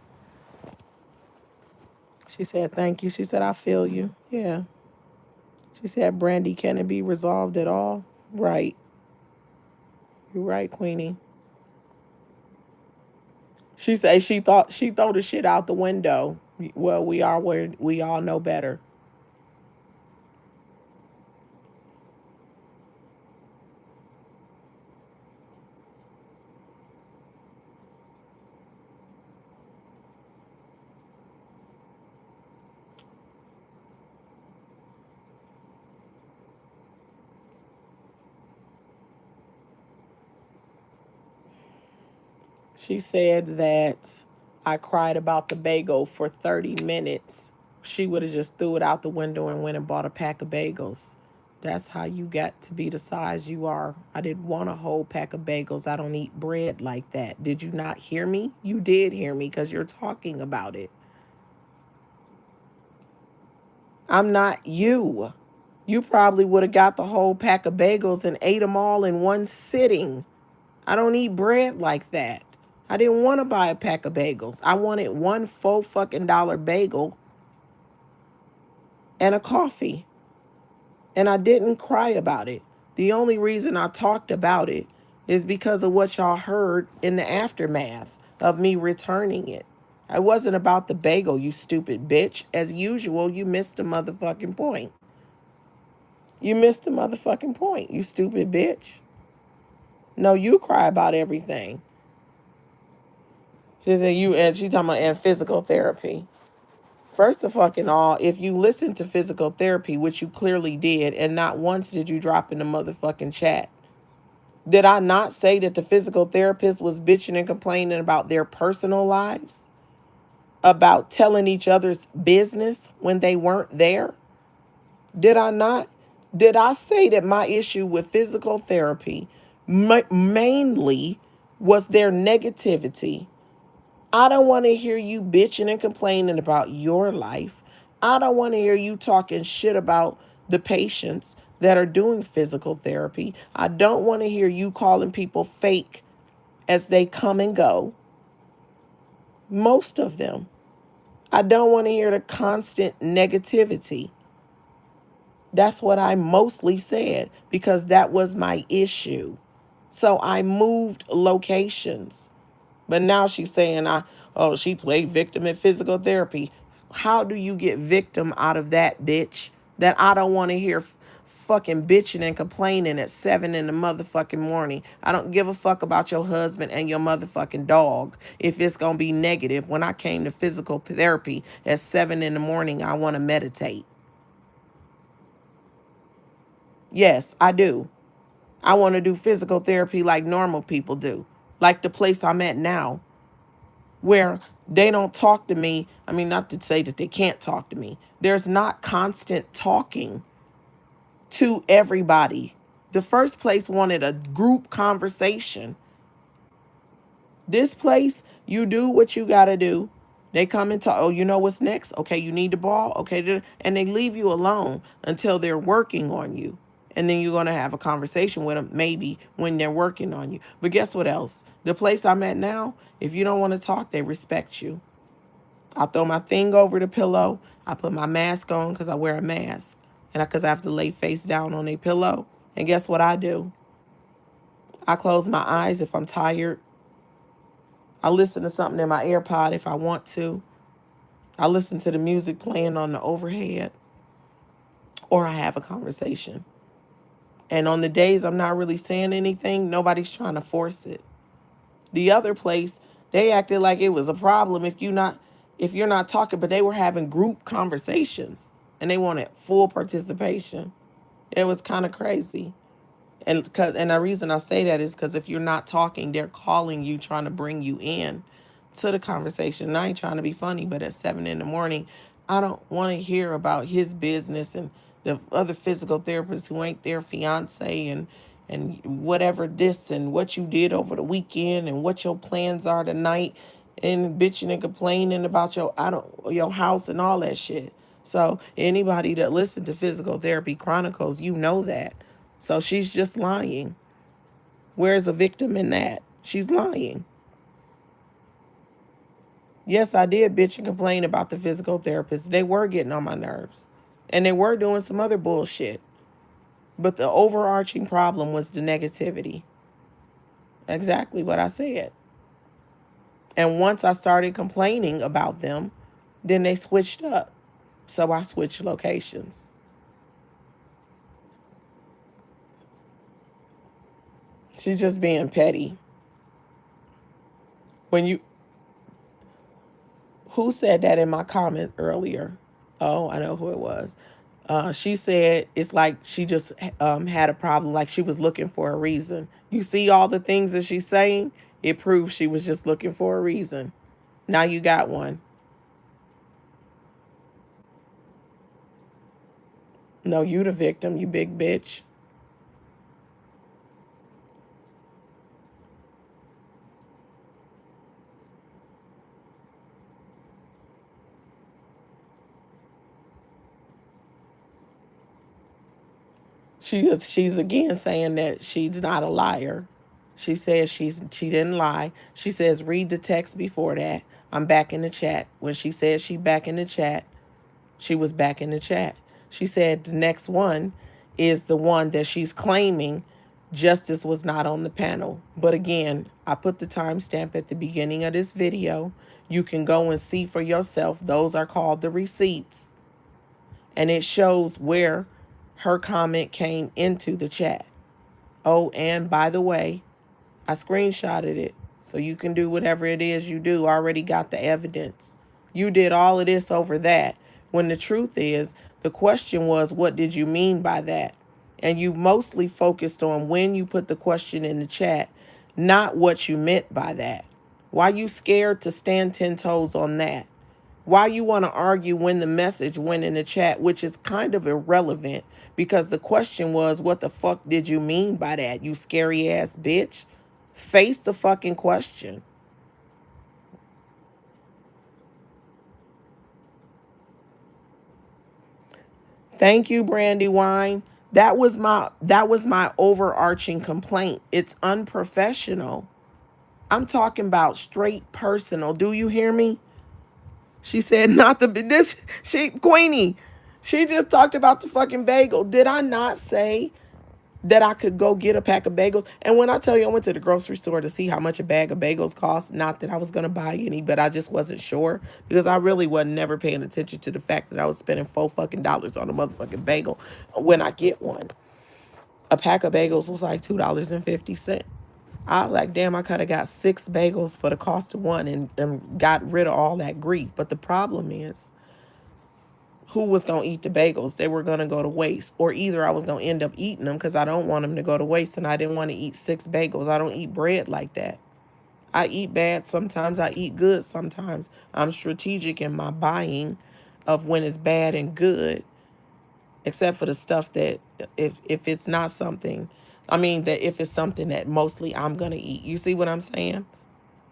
She said, thank you. She said, I feel you. Yeah. She said, Brandy, can it be resolved at all? Right. You're right, Queenie. She said she thought she throw the shit out the window. Well, we are where we all know better. She said that I cried about the bagel for 30 minutes. She would have just threw it out the window and went and bought a pack of bagels. That's how you got to be the size you are. I didn't want a whole pack of bagels. I don't eat bread like that. Did you not hear me? You did hear me because you're talking about it. I'm not you. You probably would have got the whole pack of bagels and ate them all in one sitting. I don't eat bread like that. I didn't want to buy a pack of bagels. I wanted one full fucking dollar bagel and a coffee. And I didn't cry about it. The only reason I talked about it is because of what y'all heard in the aftermath of me returning it. It wasn't about the bagel, you stupid bitch. As usual, you missed the motherfucking point. You missed the motherfucking point, you stupid bitch. No, you cry about everything. She said and she talking about and physical therapy. First of fucking all, if you listen to physical therapy, which you clearly did, and not once did you drop in the motherfucking chat. Did I not say that the physical therapist was bitching and complaining about their personal lives? About telling each other's business when they weren't there? Did I not? Did I say that my issue with physical therapy mainly was their negativity? I don't want to hear you bitching and complaining about your life. I don't want to hear you talking shit about the patients that are doing physical therapy. I don't want to hear you calling people fake as they come and go. Most of them. I don't want to hear the constant negativity. That's what I mostly said because that was my issue. So I moved locations. But now she's saying, she played victim in physical therapy. How do you get victim out of that, bitch? That I don't want to hear fucking bitching and complaining at 7 in the motherfucking morning. I don't give a fuck about your husband and your motherfucking dog if it's gonna be negative. When I came to physical therapy at 7 in the morning, I want to meditate. Yes, I do. I want to do physical therapy like normal people do, like the place I'm at now, where they don't talk to me. I mean, not to say that they can't talk to me. There's not constant talking to everybody. The first place wanted a group conversation. This place, you do what you got to do. They come and talk. Oh, you know what's next? Okay, you need the ball. Okay, and they leave you alone until they're working on you. And then you're going to have a conversation with them maybe when they're working on you. But guess what else? The place I'm at now, if you don't want to talk, they respect you. I throw my thing over the pillow. I put my mask on because I wear a mask. And because I have to lay face down on a pillow. And guess what I do? I close my eyes if I'm tired. I listen to something in my AirPod if I want to. I listen to the music playing on the overhead. Or I have a conversation. And on the days I'm not really saying anything, nobody's trying to force it. The other place, they acted like it was a problem if you're not talking, but they were having group conversations and they wanted full participation. It was kind of crazy. And the reason I say that is because if you're not talking, they're calling you, trying to bring you in to the conversation. And I ain't trying to be funny, but at 7 in the morning, I don't want to hear about his business and the other physical therapists who ain't their fiance and whatever this and what you did over the weekend and what your plans are tonight and bitching and complaining about your house and all that shit. So anybody that listened to Physical Therapy Chronicles, you know that. So she's just lying. Where's a victim in that? She's lying. Yes, I did bitch and complain about the physical therapist. They were getting on my nerves. And they were doing some other bullshit. But the overarching problem was the negativity. Exactly what I said. And once I started complaining about them, then they switched up. So I switched locations. She's just being petty. Who said that in my comment earlier? Oh, I know who it was. She said it's like she just had a problem, like she was looking for a reason. You see all the things that she's saying? It proves she was just looking for a reason. Now you got one. No, you the victim, you big bitch. She's again saying that she's not a liar. She says she didn't lie. She says read the text before that. I'm back in the chat. When she said she back in the chat, she was back in the chat. She said the next one is the one that she's claiming justice was not on the panel. But again, I put the timestamp at the beginning of this video. You can go and see for yourself. Those are called the receipts. And it shows where her comment came into the chat. Oh, and by the way, I screenshotted it. So you can do whatever it is you do. I already got the evidence. You did all of this over that. When the truth is, the question was, what did you mean by that? And you mostly focused on when you put the question in the chat, not what you meant by that. Why you scared to stand 10 toes on that? Why you want to argue when the message went in the chat, which is kind of irrelevant because the question was, what the fuck did you mean by that, you scary ass bitch? Face the fucking question. Thank you, Brandywine. That was my overarching complaint. It's unprofessional. I'm talking about straight personal. Do you hear me? She said not Queenie. She just talked about the fucking bagel. Did I not say that I could go get a pack of bagels. And when I tell you I went to the grocery store to see how much a bag of bagels cost, not that I was going to buy any, but I just wasn't sure because I really wasn't never paying attention to the fact that I was spending $4 fucking on a motherfucking bagel when I get one. A pack of bagels was like $2.50. I was like, damn, I could have got 6 bagels for the cost of one and got rid of all that grief. But the problem is, who was going to eat the bagels? They were going to go to waste. Or either I was going to end up eating them because I don't want them to go to waste and I didn't want to eat 6 bagels. I don't eat bread like that. I eat bad sometimes. I eat good sometimes. I'm strategic in my buying of when it's bad and good, except for the stuff that if it's not something, I mean, that if it's something that mostly I'm going to eat. You see what I'm saying?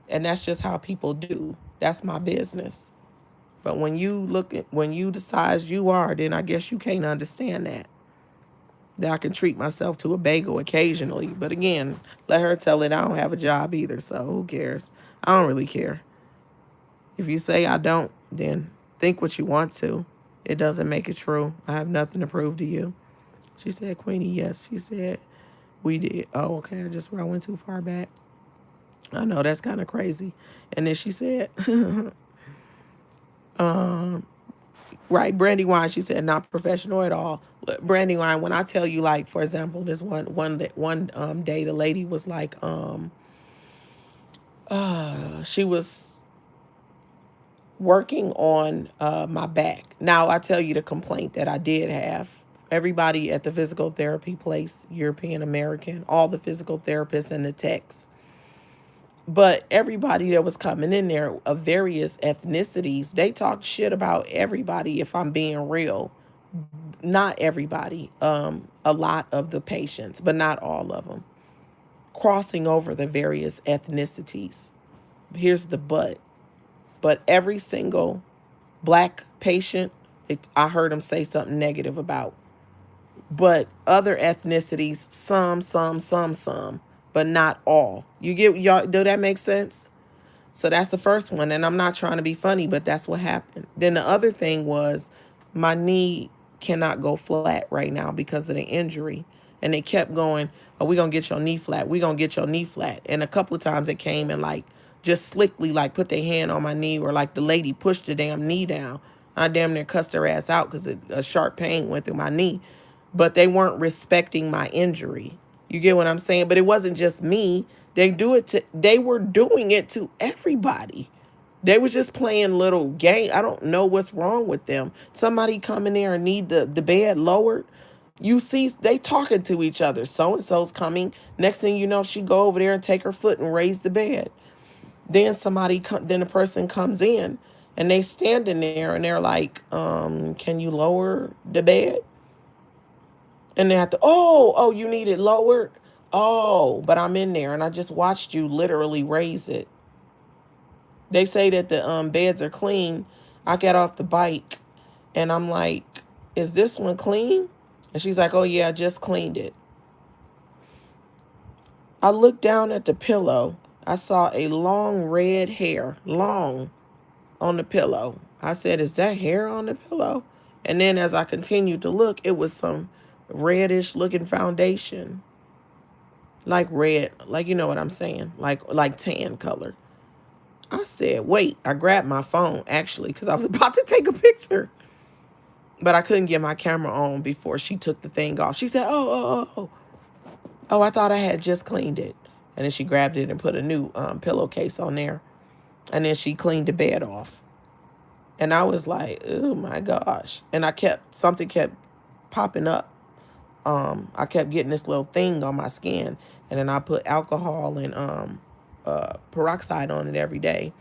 And that's just how people do. That's my business. But when you the size you are, then I guess you can't understand that I can treat myself to a bagel occasionally. But again, let her tell it I don't have a job either, so who cares? I don't really care. If you say I don't, then think what you want to. It doesn't make it true. I have nothing to prove to you. She said, Queenie, yes. She said, we did. Oh, okay. I went too far back. I know, that's kind of crazy. And then she said, right, Brandywine, she said, not professional at all. Brandywine, when I tell you, like, for example, this one day, the lady was like, she was working on my back. Now, I tell you the complaint that I did have. Everybody at the physical therapy place, European American, all the physical therapists and the techs. But everybody that was coming in there of various ethnicities, they talked shit about everybody, if I'm being real. Not everybody, a lot of the patients, but not all of them. Crossing over the various ethnicities. Here's the but every single black patient, I heard them say something negative about. But other ethnicities, some, but not all. You get, y'all, do that make sense? So that's the first one. And I'm not trying to be funny, but that's what happened. Then the other thing was my knee cannot go flat right now because of the injury. And they kept going, oh, we're going to get your knee flat. We're going to get your knee flat. And a couple of times it came and like just slickly like put their hand on my knee, or like the lady pushed the damn knee down. I damn near cussed her ass out because a sharp pain went through my knee. But they weren't respecting my injury. You get what I'm saying? But it wasn't just me. They were doing it to everybody. They was just playing little game. I don't know what's wrong with them. Somebody come in there and need the bed lowered. You see, they talking to each other. So-and-so's coming. Next thing you know, she go over there and take her foot and raise the bed. Then then a person comes in and they standing there and they're like, can you lower the bed? And they have to, oh, you need it lowered? Oh, but I'm in there and I just watched you literally raise it. They say that the beds are clean. I got off the bike and I'm like, is this one clean? And she's like, oh yeah, I just cleaned it. I looked down at the pillow. I saw a long red hair, long, on the pillow. I said, is that hair on the pillow? And then as I continued to look, it was some reddish looking foundation. Like red, like, you know what I'm saying? Like tan color. I said, wait, I grabbed my phone actually because I was about to take a picture. But I couldn't get my camera on before she took the thing off. She said, oh, I thought I had just cleaned it. And then she grabbed it and put a new pillowcase on there. And then she cleaned the bed off. And I was like, oh my gosh. And something kept popping up. I kept getting this little thing on my skin. And then I put alcohol and peroxide on it every day.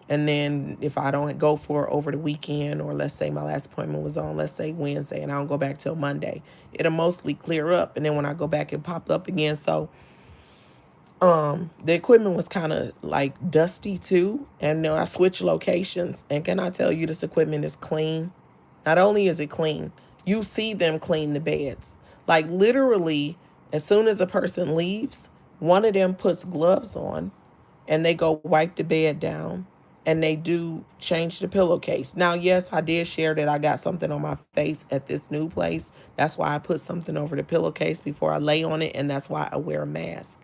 And then if I don't go for it over the weekend, or let's say my last appointment was on, let's say Wednesday, and I don't go back till Monday, it'll mostly clear up. And then when I go back, it popped up again. So the equipment was kind of like dusty too. And then I switched locations. And can I tell you, this equipment is clean? Not only is it clean, you see them clean the beds. Like literally, as soon as a person leaves, one of them puts gloves on and they go wipe the bed down. and they do change the pillowcase. Now, yes, I did share that I got something on my face at this new place. That's why I put something over the pillowcase before I lay on it, and that's why I wear a mask.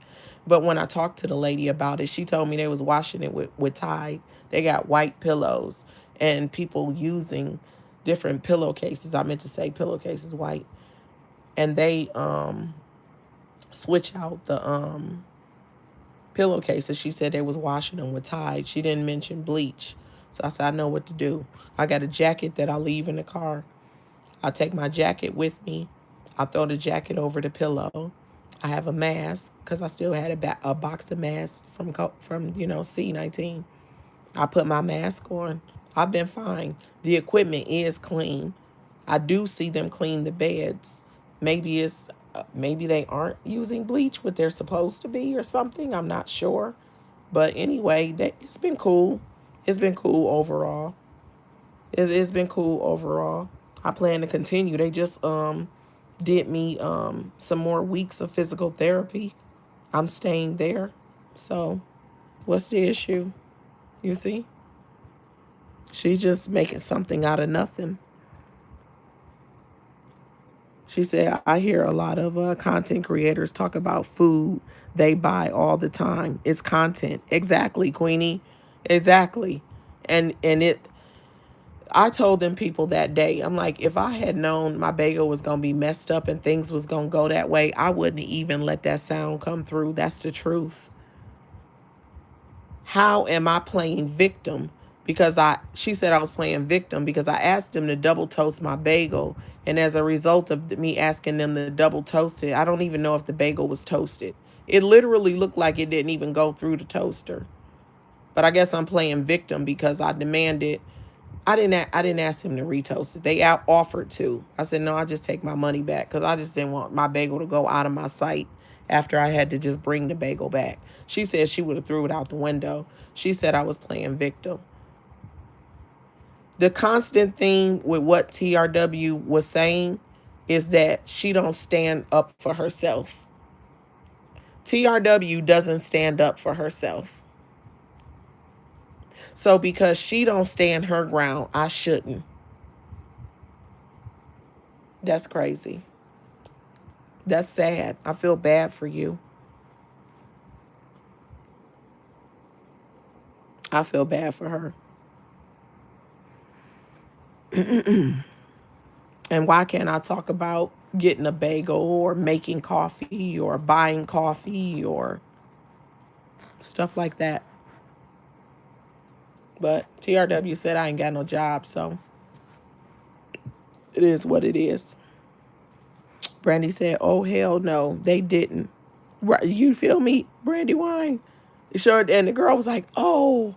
But when I talked to the lady about it, she told me they was washing it with Tide. They got white pillows and people using different pillowcases. I meant to say pillowcases white. And they switch out the pillowcases. She said they was washing them with Tide. She didn't mention bleach. So I said, I know what to do. I got a jacket that I leave in the car. I take my jacket with me. I throw the jacket over the pillow. I have a mask because I still had a box of masks from C19. I put my mask on. I've been fine. The equipment is clean. I do see them clean the beds. Maybe they aren't using bleach, but they're supposed to be or something. I'm not sure. But anyway, it's been cool. It's been cool overall. It's been cool overall. I plan to continue. They just did me some more weeks of physical therapy. I'm staying there. So what's the issue? You see? She's just making something out of nothing. She said, I hear a lot of content creators talk about food they buy all the time. It's content. Exactly, Queenie. Exactly. And I told them people that day, I'm like, if I had known my bagel was going to be messed up and things was going to go that way, I wouldn't even let that sound come through. That's the truth. How am I playing victim? Because she said I was playing victim because I asked them to double toast my bagel. And as a result of me asking them to double toast it, I don't even know if the bagel was toasted. It literally looked like it didn't even go through the toaster. But I guess I'm playing victim because I demanded. I didn't ask him to retoast it. They offered to. I said, no, I just take my money back because I just didn't want my bagel to go out of my sight after I had to just bring the bagel back. She said she would have threw it out the window. She said I was playing victim. The constant thing with what TRW was saying is that she don't stand up for herself. TRW doesn't stand up for herself. So because she don't stand her ground, I shouldn't. That's crazy. That's sad. I feel bad for you. I feel bad for her. And why can't I talk about getting a bagel or making coffee or buying coffee or stuff like that? But TRW said I ain't got no job, so it is what it is. Brandy said, oh, hell no, they didn't. Right, you feel me, Brandy Wine? Sure. And the girl was like, oh.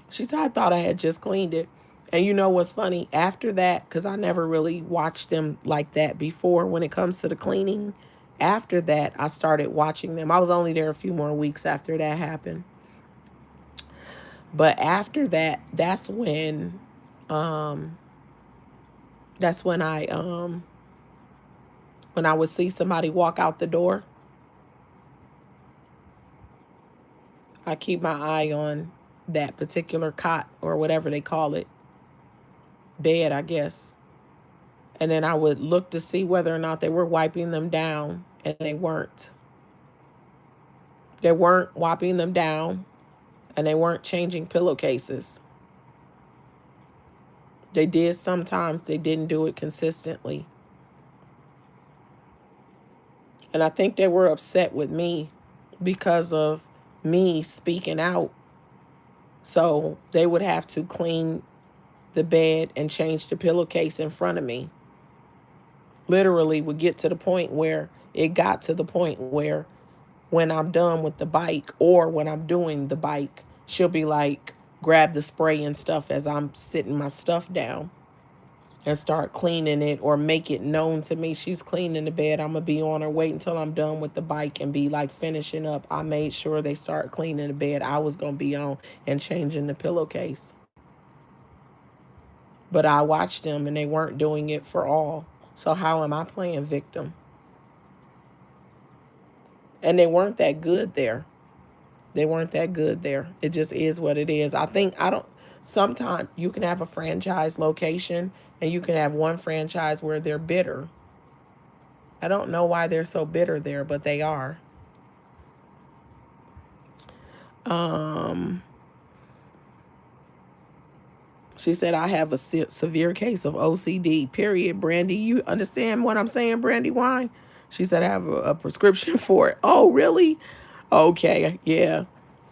She said, I thought I had just cleaned it. And you know what's funny? After that, because I never really watched them like that before when it comes to the cleaning. After that, I started watching them. I was only there a few more weeks after that happened. But after that, that's when I when I would see somebody walk out the door, I keep my eye on that particular cot or whatever they call it. Bed, I guess. And then I would look to see whether or not they were wiping them down, and they weren't. They weren't wiping them down, and they weren't changing pillowcases. They did sometimes, they didn't do it consistently. And I think they were upset with me because of me speaking out. So they would have to clean the bed and change the pillowcase in front of me. Literally would get to the point where it got to the point where when I'm done with the bike or when I'm doing the bike, she'll be like, grab the spray and stuff as I'm sitting my stuff down and start cleaning it or make it known to me she's cleaning the bed. I'm going to be on her, wait until I'm done with the bike and be like finishing up. I made sure they start cleaning the bed. I was going to be on and changing the pillowcase. But I watched them and they weren't doing it for all. So how am I playing victim? And they weren't that good there. They weren't that good there. It just is what it is. I don't, sometimes you can have a franchise location and you can have one franchise where they're bitter. I don't know why they're so bitter there, but they are. Um, She said, I have a severe case of OCD, period. Brandy, you understand what I'm saying, Brandy Wine? She said, I have a prescription for it. Oh, really? Okay, yeah.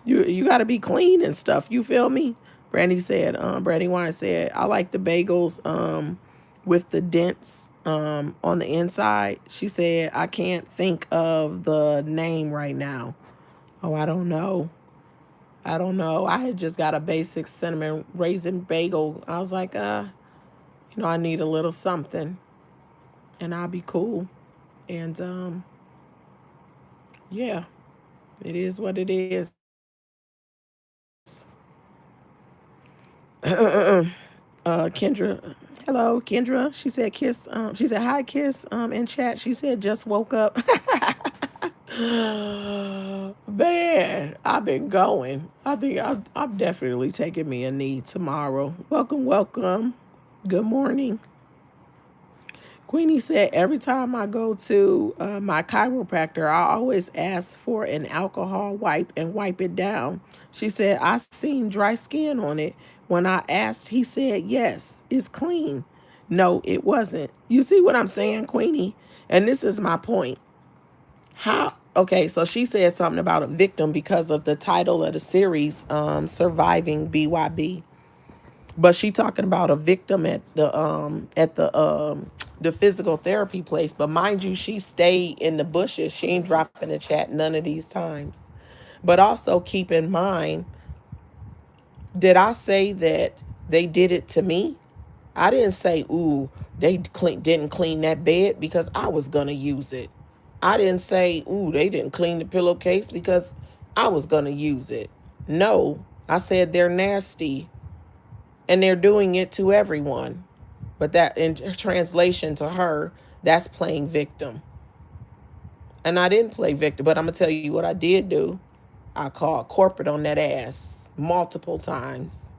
You got to be clean and stuff. You feel me? Brandy Wine said, I like the bagels with the dents on the inside. She said, I can't think of the name right now. Oh, I don't know. I don't know. I had just got a basic cinnamon raisin bagel. I was like, I need a little something and I'll be cool. And yeah, it is what it is. Kendra, hello, Kendra. She said kiss. She said hi, kiss. In chat, she said just woke up. Man, I've been going. I think I'm definitely taking me a knee tomorrow. Welcome, welcome. Good morning. Queenie said, every time I go to my chiropractor, I always ask for an alcohol wipe and wipe it down. She said, I seen dry skin on it. When I asked, he said, yes, it's clean. No, it wasn't. You see what I'm saying, Queenie? And this is my point. Okay, so she said something about a victim because of the title of the series, Surviving BYB. But she talking about a victim at the physical therapy place. But mind you, she stayed in the bushes. She ain't dropping the chat none of these times. But also keep in mind, did I say that they did it to me? I didn't say, ooh, they didn't clean that bed because I was gonna use it. I didn't say, ooh, they didn't clean the pillowcase because I was gonna use it. No, I said they're nasty. And they're doing it to everyone. But that, in translation to her, that's playing victim. And I didn't play victim, but I'm going to tell you what I did do. I called corporate on that ass multiple times.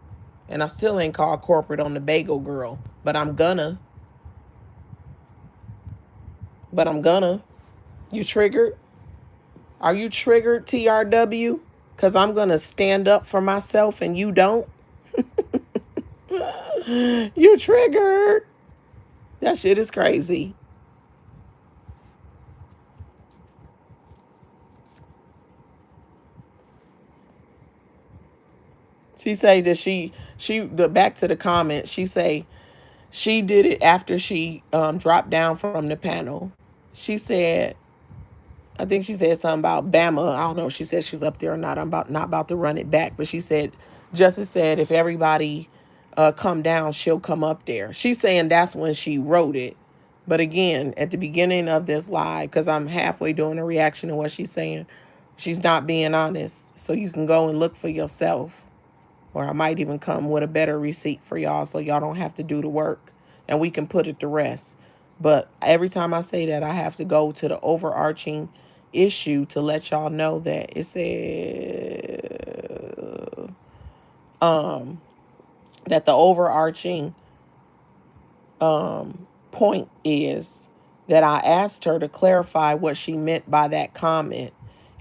And I still ain't called corporate on the bagel girl. But I'm gonna. You triggered? Are you triggered, TRW? Because I'm going to stand up for myself and you don't? You triggered. That shit is crazy. She say that back to the comment, she say she did it after she dropped down from the panel. She said, I think she said something about Bama. I don't know if she said she's up there or not. I'm not about to run it back, but she said, Justice said if everybody come down, she'll come up there. She's saying that's when she wrote it. But again, at the beginning of this live, because I'm halfway doing a reaction to what she's saying, she's not being honest. So you can go and look for yourself. Or I might even come with a better receipt for y'all so y'all don't have to do the work and we can put it to rest. But every time I say that, I have to go to the overarching issue to let y'all know that it says that the overarching point is that I asked her to clarify what she meant by that comment.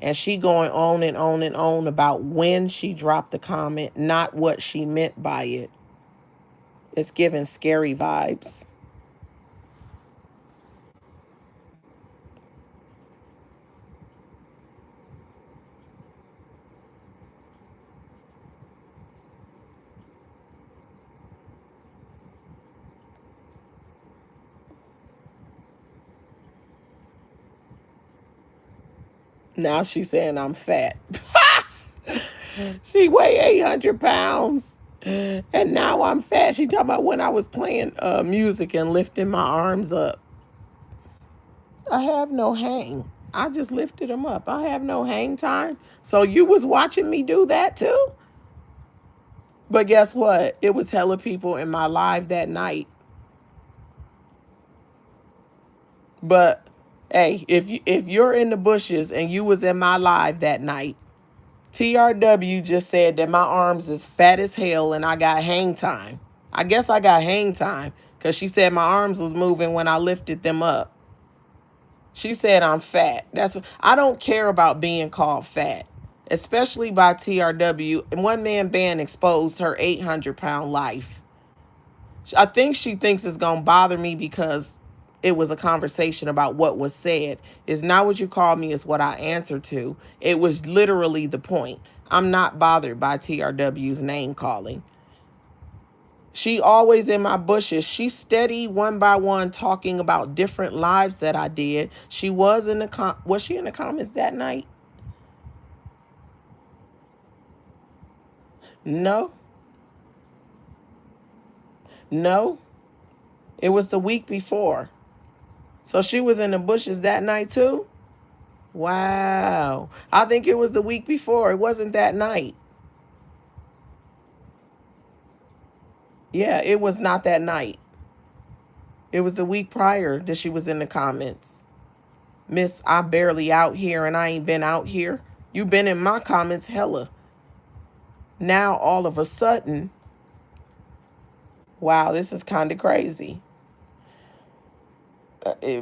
And she going on and on and on about when she dropped the comment, not what she meant by it. It's giving scary vibes. Now she's saying I'm fat. She weigh 800 pounds. And now I'm fat. She talking about when I was playing music and lifting my arms up. I have no hang. I just lifted them up. I have no hang time. So you was watching me do that too? But guess what? It was hella people in my live that night. But hey, if you're in the bushes and you was in my live that night, TRW just said that my arms is fat as hell and I got hang time. I guess I got hang time because she said my arms was moving when I lifted them up. She said I'm fat. That's what, I don't care about being called fat, especially by TRW. One man band exposed her 800-pound life. I think she thinks it's going to bother me because it was a conversation about what was said. It's not what you called me, it's what I answered to. It was literally the point. I'm not bothered by TRW's name calling. She always in my bushes. She steady one by one talking about different lives that I did. She was in the was she in the comments that night? No. No. It was the week before. So she was in the bushes that night too? Wow. I think it was the week before. It wasn't that night. Yeah, it was not that night. It was the week prior that she was in the comments. Miss, I barely out here and I ain't been out here. You been in my comments hella. Now all of a sudden, wow, this is kind of crazy.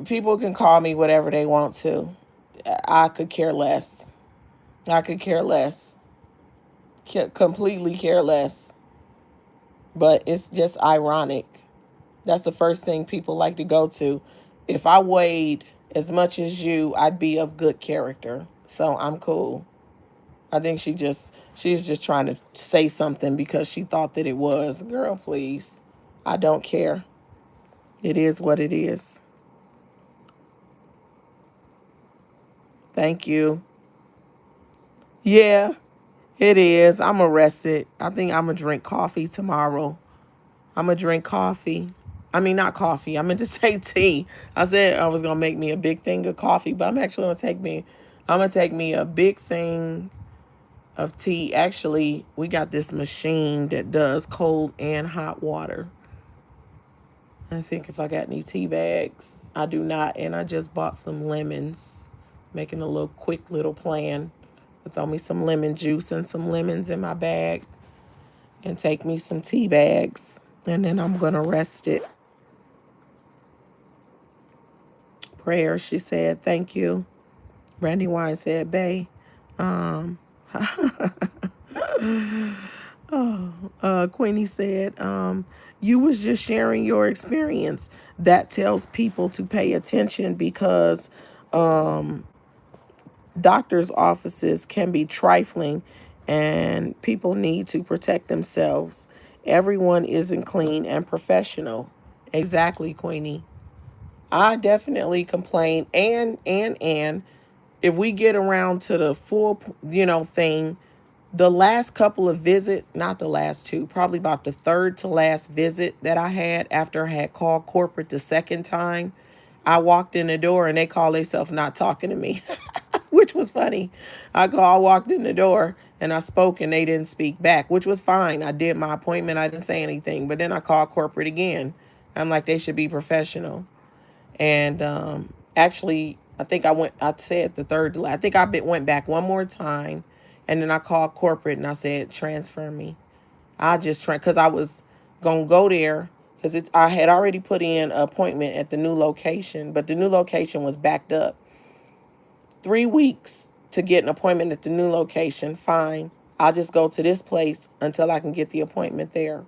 People can call me whatever they want to. I could care less. I could care less. Completely care less. But it's just ironic. That's the first thing people like to go to. If I weighed as much as you, I'd be of good character. So I'm cool. I think she's just trying to say something because she thought that it was. Girl, please. I don't care. It is what it is. Thank you. Yeah, it is. I'm arrested. I think I'm going to drink coffee tomorrow. I'm going to drink coffee. I mean, not coffee. I meant to say tea. I said I was going to make me a big thing of coffee, but I'm actually going to take me a big thing of tea. Actually, we got this machine that does cold and hot water. Let's think if I got any tea bags. I do not, and I just bought some lemons. Making a little quick little plan. Throw me some lemon juice and some lemons in my bag and take me some tea bags. And then I'm going to rest it. Prayer, she said, thank you. Brandy Wine said, bae. Queenie said, you was just sharing your experience. That tells people to pay attention because doctors' offices can be trifling and people need to protect themselves. Everyone isn't clean and professional. Exactly, Queenie. I definitely complain. And if we get around to the full, thing, the last couple of visits, not the last two, probably about the third to last visit that I had after I had called corporate the second time, I walked in the door and they call themselves not talking to me, which was funny. I walked in the door and I spoke and they didn't speak back, which was fine. I did my appointment. I didn't say anything. But then I called corporate again. I'm like, they should be professional. And actually, I think I said the third, I think I went back one more time. And then I called corporate and I said, transfer me. I just because I was going to go there because I had already put in an appointment at the new location, but the new location was backed up. 3 weeks to get an appointment at the new location. Fine. I'll just go to this place until I can get the appointment there.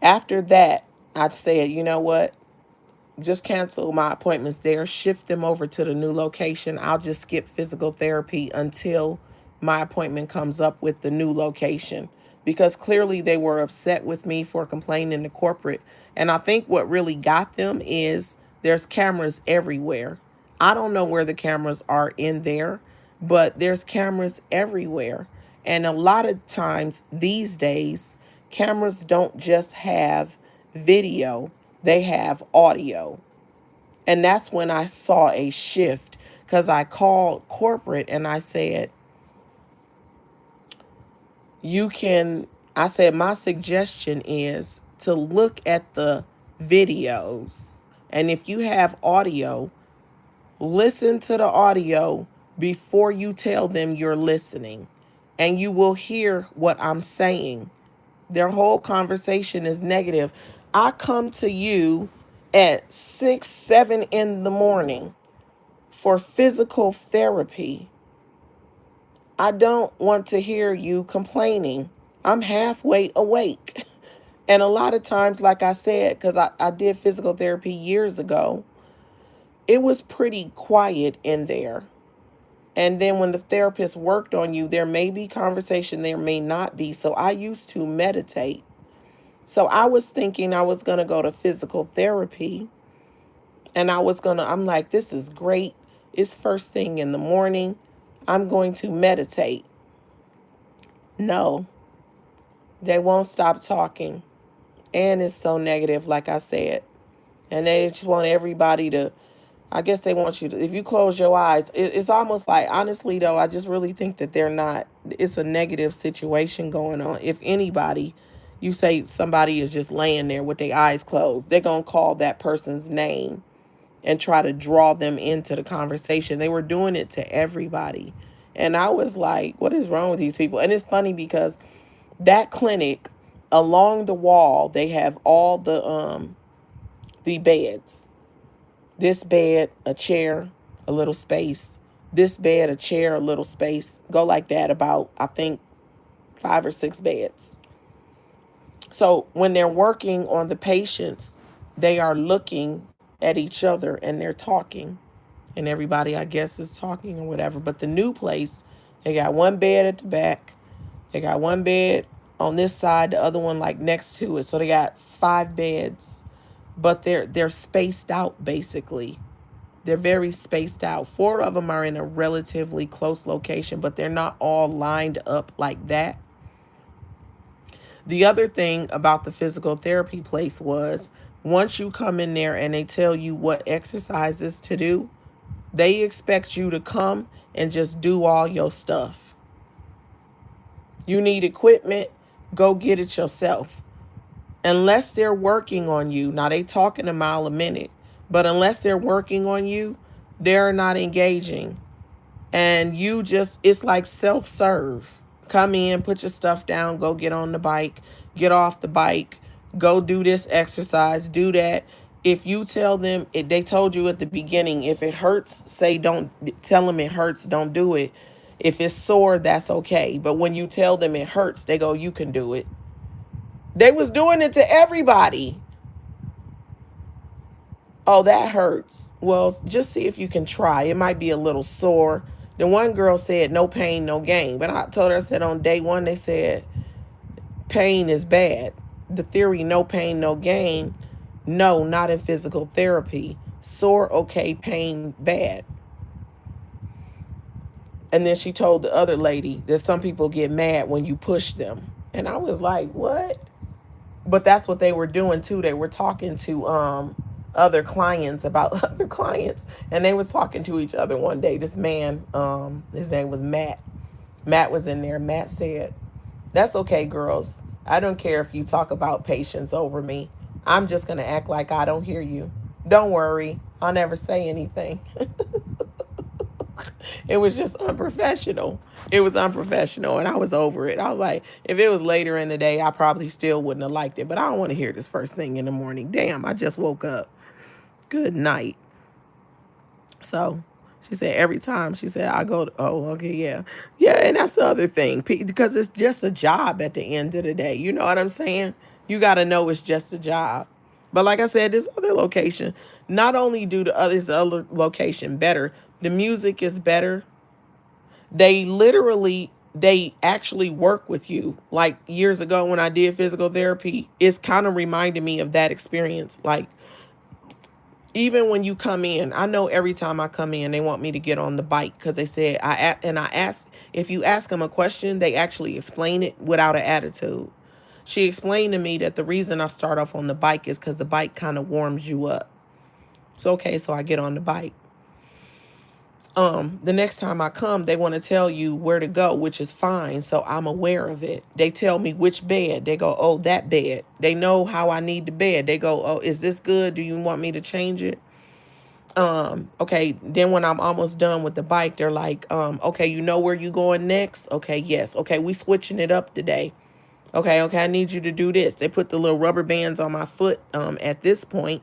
After that, I said, you know what? Just cancel my appointments there, shift them over to the new location. I'll just skip physical therapy until my appointment comes up with the new location, because clearly they were upset with me for complaining to corporate. And I think what really got them is there's cameras everywhere. I don't know where the cameras are in there, but there's cameras everywhere. And a lot of times these days, cameras don't just have video, they have audio. And that's when I saw a shift, because I called corporate and I said, I said, my suggestion is to look at the videos. And if you have audio, listen to the audio before you tell them you're listening. And you will hear what I'm saying. Their whole conversation is negative. I come to you at 6, 7 in the morning for physical therapy. I don't want to hear you complaining. I'm halfway awake. And a lot of times, like I said, because I did physical therapy years ago, it was pretty quiet in there. And then when the therapist worked on you, there may be conversation, there may not be. So I used to meditate. So I was thinking I was going to go to physical therapy, and I'm like, this is great. It's first thing in the morning. I'm going to meditate. No, they won't stop talking. And it's so negative, like I said. And they just want everybody to, I guess they want you to, if you close your eyes, it's almost like, honestly, though, I just really think that it's a negative situation going on. If anybody, you say somebody is just laying there with their eyes closed, they're going to call that person's name and try to draw them into the conversation. They were doing it to everybody. And I was like, what is wrong with these people? And it's funny because that clinic, along the wall, they have all the beds. This bed, a chair, a little space. This bed, a chair, a little space. Go like that about, I think, 5 or 6 beds. So when they're working on the patients, they are looking at each other and they're talking. And everybody, I guess, is talking or whatever. But the new place, they got one bed at the back. They got one bed on this side, the other one like next to it. So they got 5 beds. But they're spaced out, basically. They're very spaced out. 4 of them are in a relatively close location, but they're not all lined up like that. The other thing about the physical therapy place was, once you come in there and they tell you what exercises to do, they expect you to come and just do all your stuff. You need equipment, go get it yourself. Unless they're working on you, now they talking a mile a minute, but unless they're working on you, they're not engaging. And it's like self-serve. Come in, put your stuff down, go get on the bike, get off the bike, go do this exercise, do that. If you tell them, they told you at the beginning, if it hurts, don't tell them it hurts, don't do it. If it's sore, that's okay. But when you tell them it hurts, they go, you can do it. They was doing it to everybody. Oh, that hurts. Well, just see if you can try. It might be a little sore. The one girl said, no pain, no gain. But I told her, I said, on day 1, they said, pain is bad. The theory, no pain, no gain. No, not in physical therapy. Sore, okay, pain, bad. And then she told the other lady that some people get mad when you push them. And I was like, what? But that's what they were doing too. They were talking to other clients about other clients, and they was talking to each other one day. This man, his name was Matt. Matt was in there. Matt said, that's okay, girls. I don't care if you talk about patients over me. I'm just going to act like I don't hear you. Don't worry. I'll never say anything. It was just unprofessional. It was unprofessional, and I was over it. I was like, if it was later in the day, I probably still wouldn't have liked it. But I don't want to hear this first thing in the morning. Damn, I just woke up. Good night. So she said every time, she said, I go, oh, okay, yeah. Yeah, and that's the other thing, because it's just a job at the end of the day. You know what I'm saying? You got to know it's just a job. But like I said, this other location, not only do this other location better, the music is better. They actually work with you. Like years ago when I did physical therapy, it's kind of reminded me of that experience. Like, even when you come in, I know every time I come in, they want me to get on the bike because they said, I asked, if you ask them a question, they actually explain it without an attitude. She explained to me that the reason I start off on the bike is because the bike kind of warms you up. So, okay, so I get on the bike. The next time I come, they want to tell you where to go, which is fine. So I'm aware of it. They tell me which bed. They go, oh, that bed. They know how I need the bed. They go, oh, is this good? Do you want me to change it? Okay, then when I'm almost done with the bike, they're like, okay, you know where you going next? Okay, yes. Okay, we switching it up today. Okay, I need you to do this. They put the little rubber bands on my foot. At this point,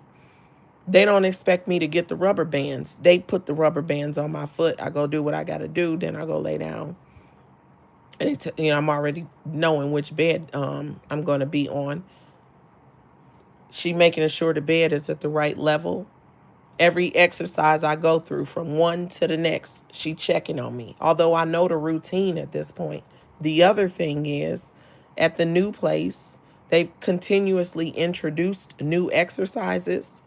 they don't expect me to get the rubber bands. They put the rubber bands on my foot. I go do what I got to do. Then I go lay down. And I'm already knowing which bed I'm going to be on. She making sure the bed is at the right level. Every exercise I go through from one to the next, she checking on me. Although I know the routine at this point. The other thing is, at the new place, they've continuously introduced new exercises.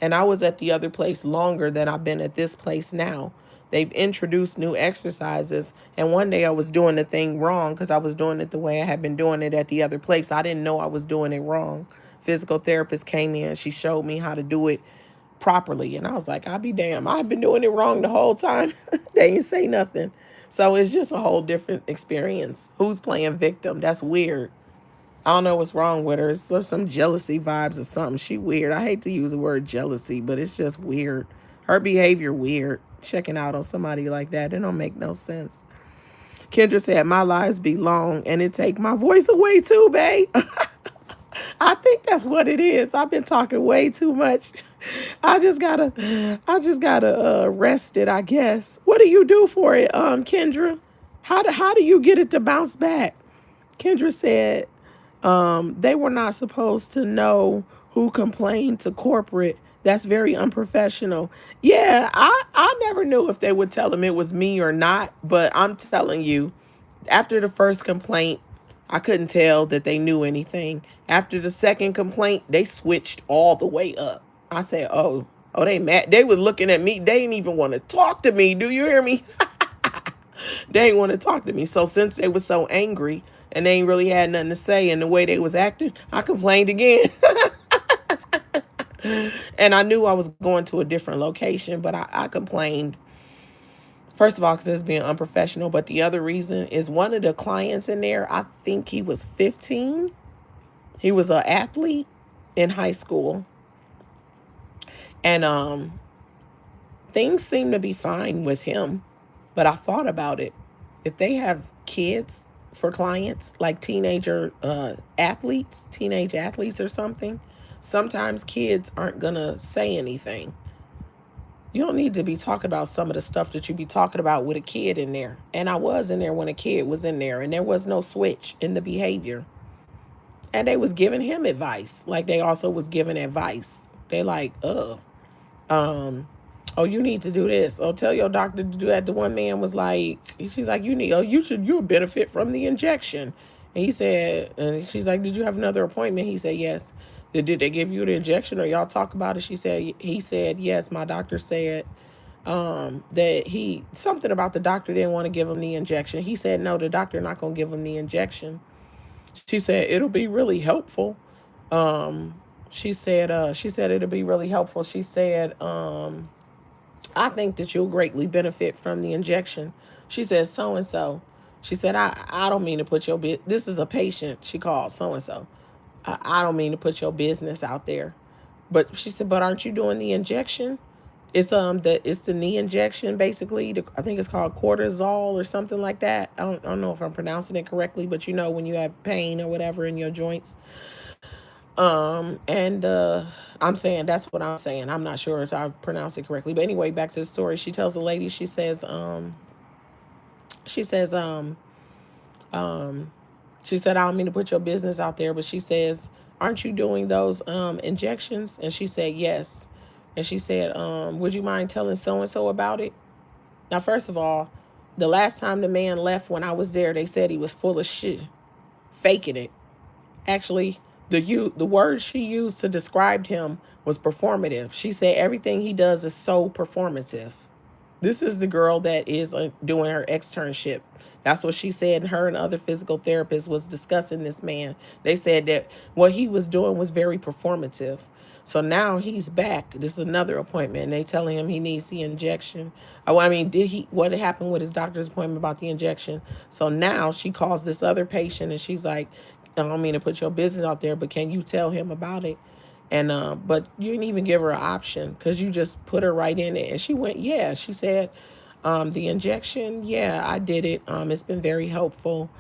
And I was at the other place longer than I've been at this place now. They've introduced new exercises. And one day I was doing the thing wrong because I was doing it the way I had been doing it at the other place. I didn't know I was doing it wrong. Physical therapist came in. She showed me how to do it properly. And I was like, I'll be damned. I've been doing it wrong the whole time. They didn't say nothing. So it's just a whole different experience. Who's playing victim? That's weird. I don't know what's wrong with her. It's just some jealousy vibes or something. She weird. I hate to use the word jealousy, but it's just weird. Her behavior weird. Checking out on somebody like that, it don't make no sense. Kendra said, my lives be long and it take my voice away too, babe. I think that's what it is. I've been talking way too much. I just gotta rest it, I guess. What do you do for it, Kendra? How do you get it to bounce back? Kendra said, they were not supposed to know who complained to corporate. That's very unprofessional. Yeah, I never knew if they would tell them it was me or not, but I'm telling you, after the first complaint, I couldn't tell that they knew anything. After the second complaint, they switched all the way up. I said, oh, they mad. They were looking at me. They didn't even want to talk to me. Do you hear me? They didn't want to talk to me. So since they were so angry and they ain't really had nothing to say and the way they was acting, I complained again. And I knew I was going to a different location, but I complained. First of all, because it's being unprofessional. But the other reason is one of the clients in there, I think he was 15. He was an athlete in high school. And things seem to be fine with him. But I thought about it. If they have kids for clients, like teenage athletes or something, sometimes kids aren't going to say anything. You don't need to be talking about some of the stuff that you be talking about with a kid in there. And I was in there when a kid was in there, and there was no switch in the behavior. And they was giving him advice, like they also was giving advice. They like, oh, you need to do this. Oh, tell your doctor to do that. The one man was like, she's like, you'll benefit from the injection. And he said, and she's like, did you have another appointment? He said, yes. Did they give you the injection or y'all talk about it? He said, yes, my doctor said that something about the doctor didn't want to give him the injection. He said, no, the doctor not going to give him the injection. She said, it'll be really helpful. She said it'll be really helpful. She said, I think that you'll greatly benefit from the injection. She said, so-and-so. She said, I don't mean to put this is a patient. She called so-and-so. I don't mean to put your business out there. But she said, but aren't you doing the injection? It's the knee injection, basically. I think it's called cortisol or something like that. I don't know if I'm pronouncing it correctly, but when you have pain or whatever in your joints. And I'm saying that's what I'm saying. I'm not sure if I pronounced it correctly. But anyway, back to the story. She tells the lady, she says, she said, I don't mean to put your business out there, but she says, aren't you doing those injections? And she said, yes. And she said, would you mind telling so-and-so about it? Now, first of all, the last time the man left when I was there, they said he was full of shit, faking it. Actually, the word she used to describe him was performative. She said everything he does is so performative. This is the girl that is doing her externship. That's what she said. And her and other physical therapists was discussing this man. They said that what he was doing was very performative. So now he's back. This is another appointment. And they telling him he needs the injection. What happened with his doctor's appointment about the injection? So now she calls this other patient and she's like, I don't mean to put your business out there, but can you tell him about it? And but you didn't even give her an option because you just put her right in it. And she went, yeah. She said, the injection, yeah, I did it. It's been very helpful.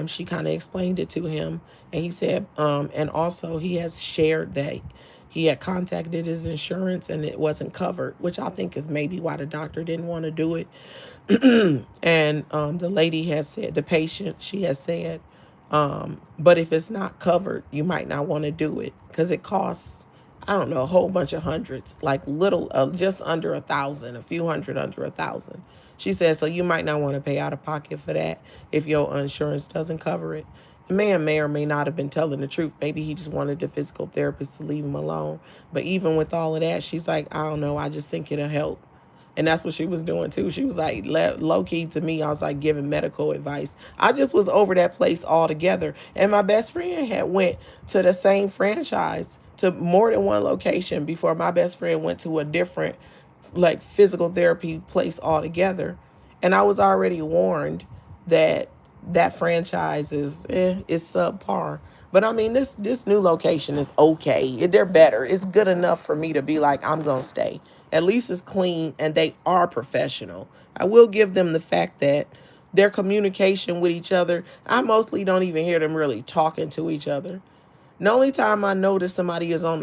She kind of explained it to him, and he said, and also he has shared that he had contacted his insurance and it wasn't covered, which I think is maybe why the doctor didn't want to do it. And the lady has said, the patient, she has said, but if it's not covered, you might not want to do it because it costs, I don't know, a whole bunch of hundreds, like little, just under 1,000, a few hundred under 1,000. She said, so you might not want to pay out of pocket for that if your insurance doesn't cover it. The man may or may not have been telling the truth. Maybe he just wanted the physical therapist to leave him alone. But even with all of that, she's like, I don't know, I just think it'll help. And that's what she was doing too. She was like, low key to me, I was like giving medical advice. I just was over that place altogether. And my best friend had went to the same franchise to more than one location before my best friend went to a different like physical therapy place altogether. And I was already warned that that franchise is subpar. But I mean, this new location is okay. They're better. It's good enough for me to be like, I'm gonna stay. At least it's clean and they are professional. I will give them the fact that their communication with each other, I mostly don't even hear them really talking to each other. The only time I notice somebody is on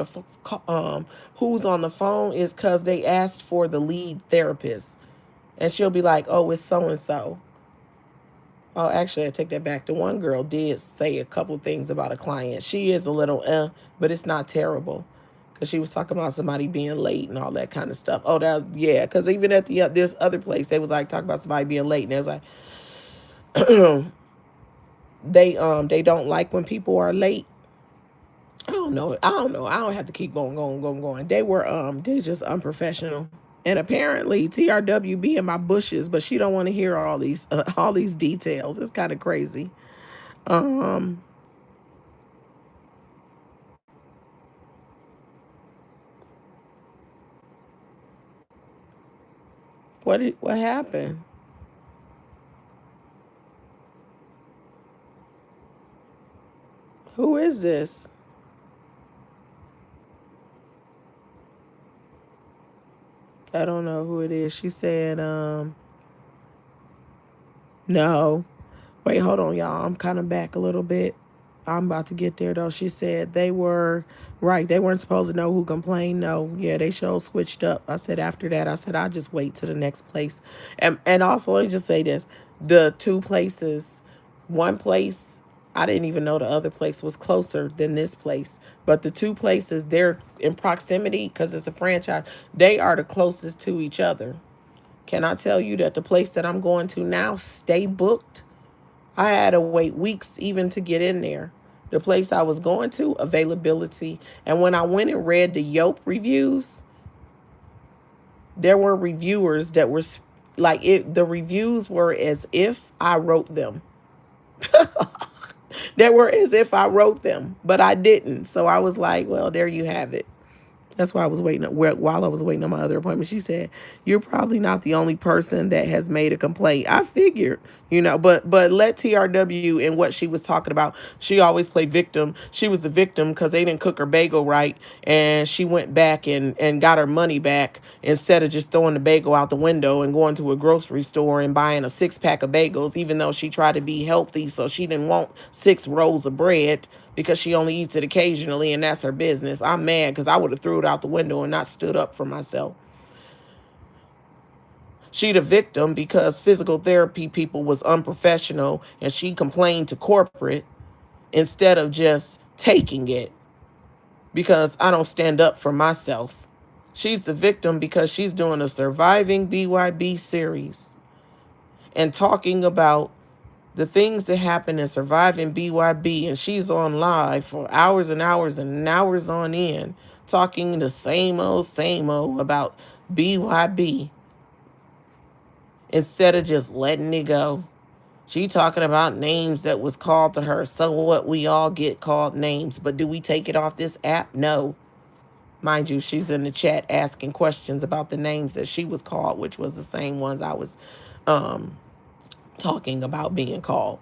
who's on the phone is because they asked for the lead therapist, and she'll be like, "Oh, it's so and so." Oh, actually, I take that back. The one girl did say a couple things about a client. She is a little, but it's not terrible. Because she was talking about somebody being late and all that kind of stuff. Oh, that was, yeah. Because even at there's other place, they was like talking about somebody being late. And it was like, they don't like when people are late. I don't know. I don't know. I don't have to keep going. They just unprofessional. And apparently TRW be in my bushes, but she don't want to hear all these details. It's kind of crazy. Um, what happened? Who is this? I don't know who it is. She said, no. Wait, hold on, y'all. I'm kind of back a little bit. I'm about to get there though. She said they were right. They weren't supposed to know who complained. No, yeah, they sure switched up. I said after that, I said I'll just wait to the next place. And also let me just say this: the two places, one place, I didn't even know the other place was closer than this place. But the two places, they're in proximity because it's a franchise. They are the closest to each other. Can I tell you that the place that I'm going to now stay booked? I had to wait weeks even to get in there. The place I was going to, availability. And when I went and read the Yelp reviews, there were reviewers that were like the reviews were as if I wrote them. They were as if I wrote them, but I didn't. So I was like, well, there you have it. That's why I was waiting while I was waiting on my other appointment. She said, "You're probably not the only person that has made a complaint." I figured, but let TRW and what she was talking about. She always played victim. She was the victim because they didn't cook her bagel right, and she went back and got her money back instead of just throwing the bagel out the window and going to a grocery store and buying a 6-pack of bagels, even though she tried to be healthy, so she didn't want 6 rolls of bread because she only eats it occasionally and that's her business. I'm mad because I would have threw it out the window and not stood up for myself. She the victim because physical therapy people was unprofessional and she complained to corporate instead of just taking it because I don't stand up for myself. She's the victim because she's doing a surviving BYB series and talking about the things that happen in surviving BYB, and she's on live for hours and hours and hours on end, talking the same old about BYB instead of just letting it go. She talking about names that was called to her. So what? We all get called names, but do we take it off this app? No. Mind you, she's in the chat asking questions about the names that she was called, which was the same ones I was talking about being called.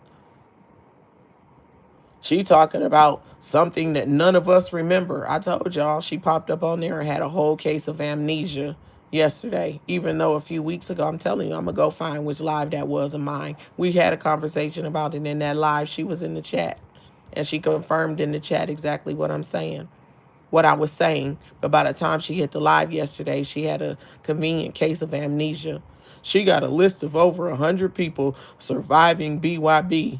She talking about something that none of us remember. I told y'all she popped up on there and had a whole case of amnesia yesterday. Even though a few weeks ago, I'm telling you, I'm going to go find which live that was of mine. We had a conversation about it in that live. She was in the chat. And she confirmed in the chat exactly what I'm saying, what I was saying. But by the time she hit the live yesterday, she had a convenient case of amnesia. She got a list of over 100 people surviving BYB.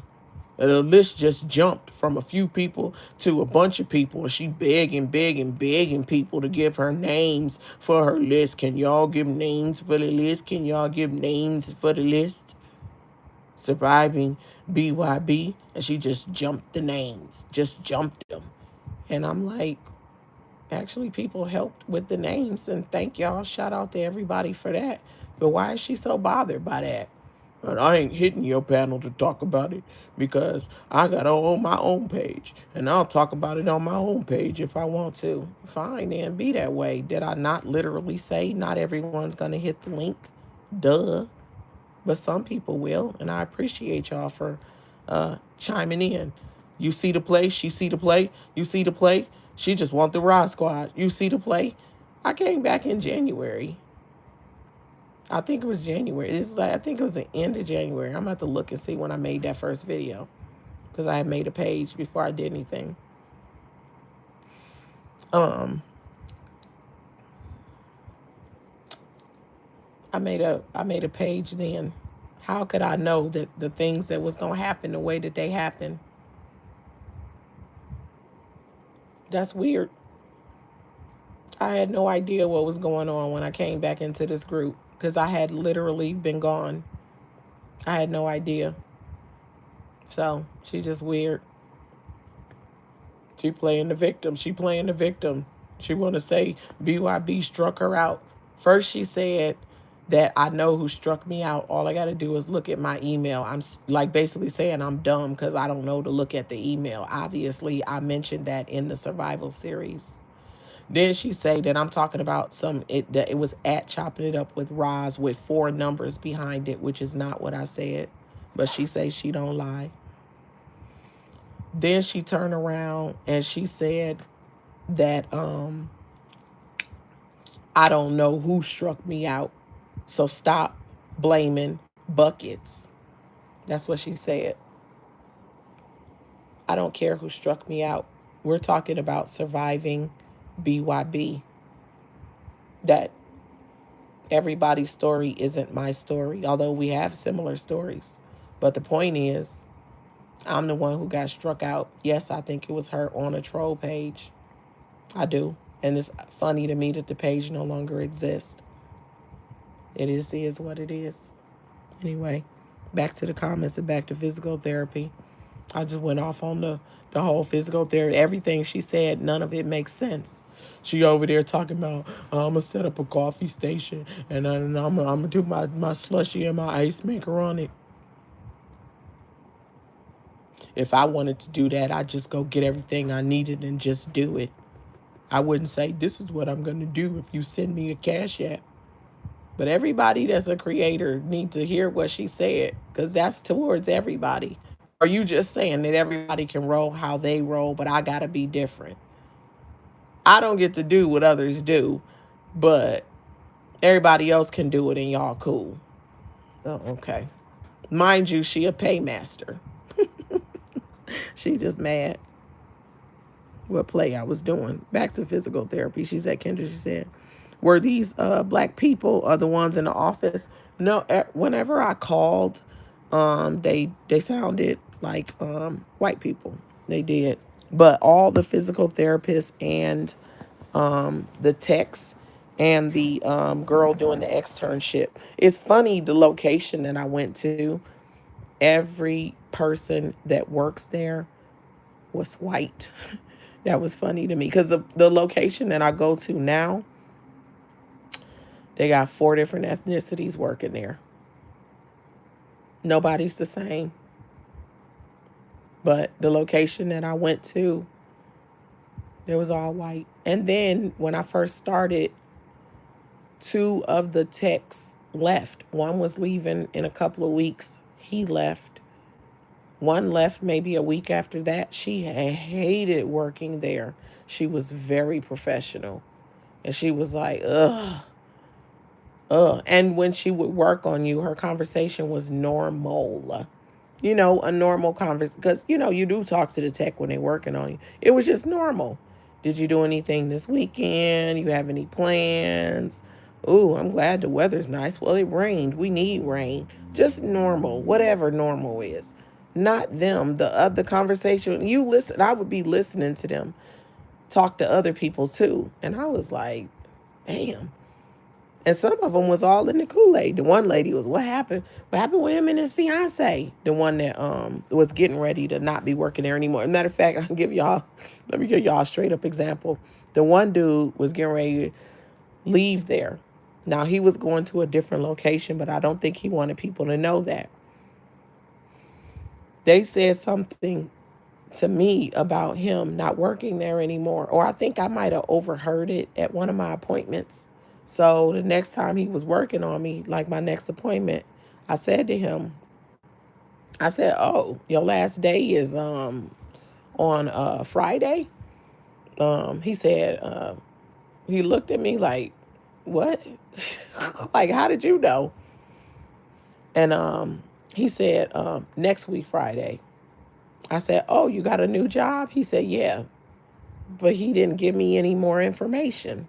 The list just jumped from a few people to a bunch of people. And she begging people to give her names for her list. Can y'all give names for the list? Can y'all give names for the list? Surviving BYB. And she just jumped the names. Just jumped them. And I'm like, actually, people helped with the names. And thank y'all. Shout out to everybody for that. But why is she so bothered by that? And I ain't hitting your panel to talk about it because I got to own my own page. And I'll talk about it on my own page if I want to. Fine, then be that way. Did I not literally say not everyone's going to hit the link? Duh. But some people will. And I appreciate y'all for chiming in. You see the play? She see the play? You see the play? She just want the Rod Squad. You see the play? I came back in January. I think it was January. I think it was the end of January. I'm going to have to look and see when I made that first video. Because I had made a page before I did anything. I made a page then. How could I know that the things that was going to happen the way that they happened? That's weird. I had no idea what was going on when I came back into this group because I had literally been gone. I had no idea. So she just weird. She playing the victim. She playing the victim. She want to say BYB struck her out. First she said that I know who struck me out. All I got to do is look at my email. I'm like basically saying I'm dumb because I don't know to look at the email. Obviously, I mentioned that in the survival series. Then she say that I'm talking about that it was at Chopping It Up with Roz with 4 numbers behind it, which is not what I said. But she say she don't lie. Then she turned around and she said that I don't know who struck me out. So stop blaming buckets. That's what she said. I don't care who struck me out. We're talking about surviving BYB. That everybody's story isn't my story, although we have similar stories. But the point is, I'm the one who got struck out. Yes, I think it was her on a troll page. I do. And it's funny to me that the page no longer exists. It is what it is. Anyway, back to the comments and back to physical therapy. I just went off on the whole physical therapy. Everything she said, none of it makes sense. She over there talking about, I'm going to set up a coffee station and I'm going to do my slushy and my ice maker on it. If I wanted to do that, I'd just go get everything I needed and just do it. I wouldn't say, this is what I'm going to do if you send me a Cash App. But everybody that's a creator needs to hear what she said because that's towards everybody. Are you just saying that everybody can roll how they roll, but I got to be different? I don't get to do what others do, but everybody else can do it and y'all cool. Oh, okay. Mind you, she a paymaster. She just mad what play I was doing. Back to physical therapy. She said, Kendra, she said, were these black people are the ones in the office? No, whenever I called, they sounded like white people. They did. But all the physical therapists and the techs and the girl doing the externship. It's funny, the location that I went to, every person that works there was white. That was funny to me because the location that I go to now, they got 4 different ethnicities working there. Nobody's the same. But the location that I went to, it was all white. And then when I first started, 2 of the techs left. One was leaving in a couple of weeks. He left. One left maybe a week after that. She hated working there. She was very professional. And she was like, ugh, ugh. And when she would work on you, her conversation was normal. You know, a normal conversation. Because, you know, you do talk to the tech when they're working on you. It was just normal. Did you do anything this weekend? You have any plans? Ooh, I'm glad the weather's nice. Well, it rained. We need rain. Just normal, whatever normal is. Not them. The other conversation. You listen. I would be listening to them talk to other people too. And I was like, damn. And some of them was all in the Kool-Aid. The one lady was, what happened? What happened with him and his fiance? The one that was getting ready to not be working there anymore. As a matter of fact, let me give y'all a straight up example. The one dude was getting ready to leave there. Now he was going to a different location, but I don't think he wanted people to know that. They said something to me about him not working there anymore. Or I think I might have overheard it at one of my appointments. So the next time he was working on me, like my next appointment, I said to him, I said, "Oh, your last day is on Friday?" He said, he looked at me like, "What?" Like, how did you know? And he said, next week Friday. I said, "Oh, you got a new job?" He said, "Yeah." But he didn't give me any more information.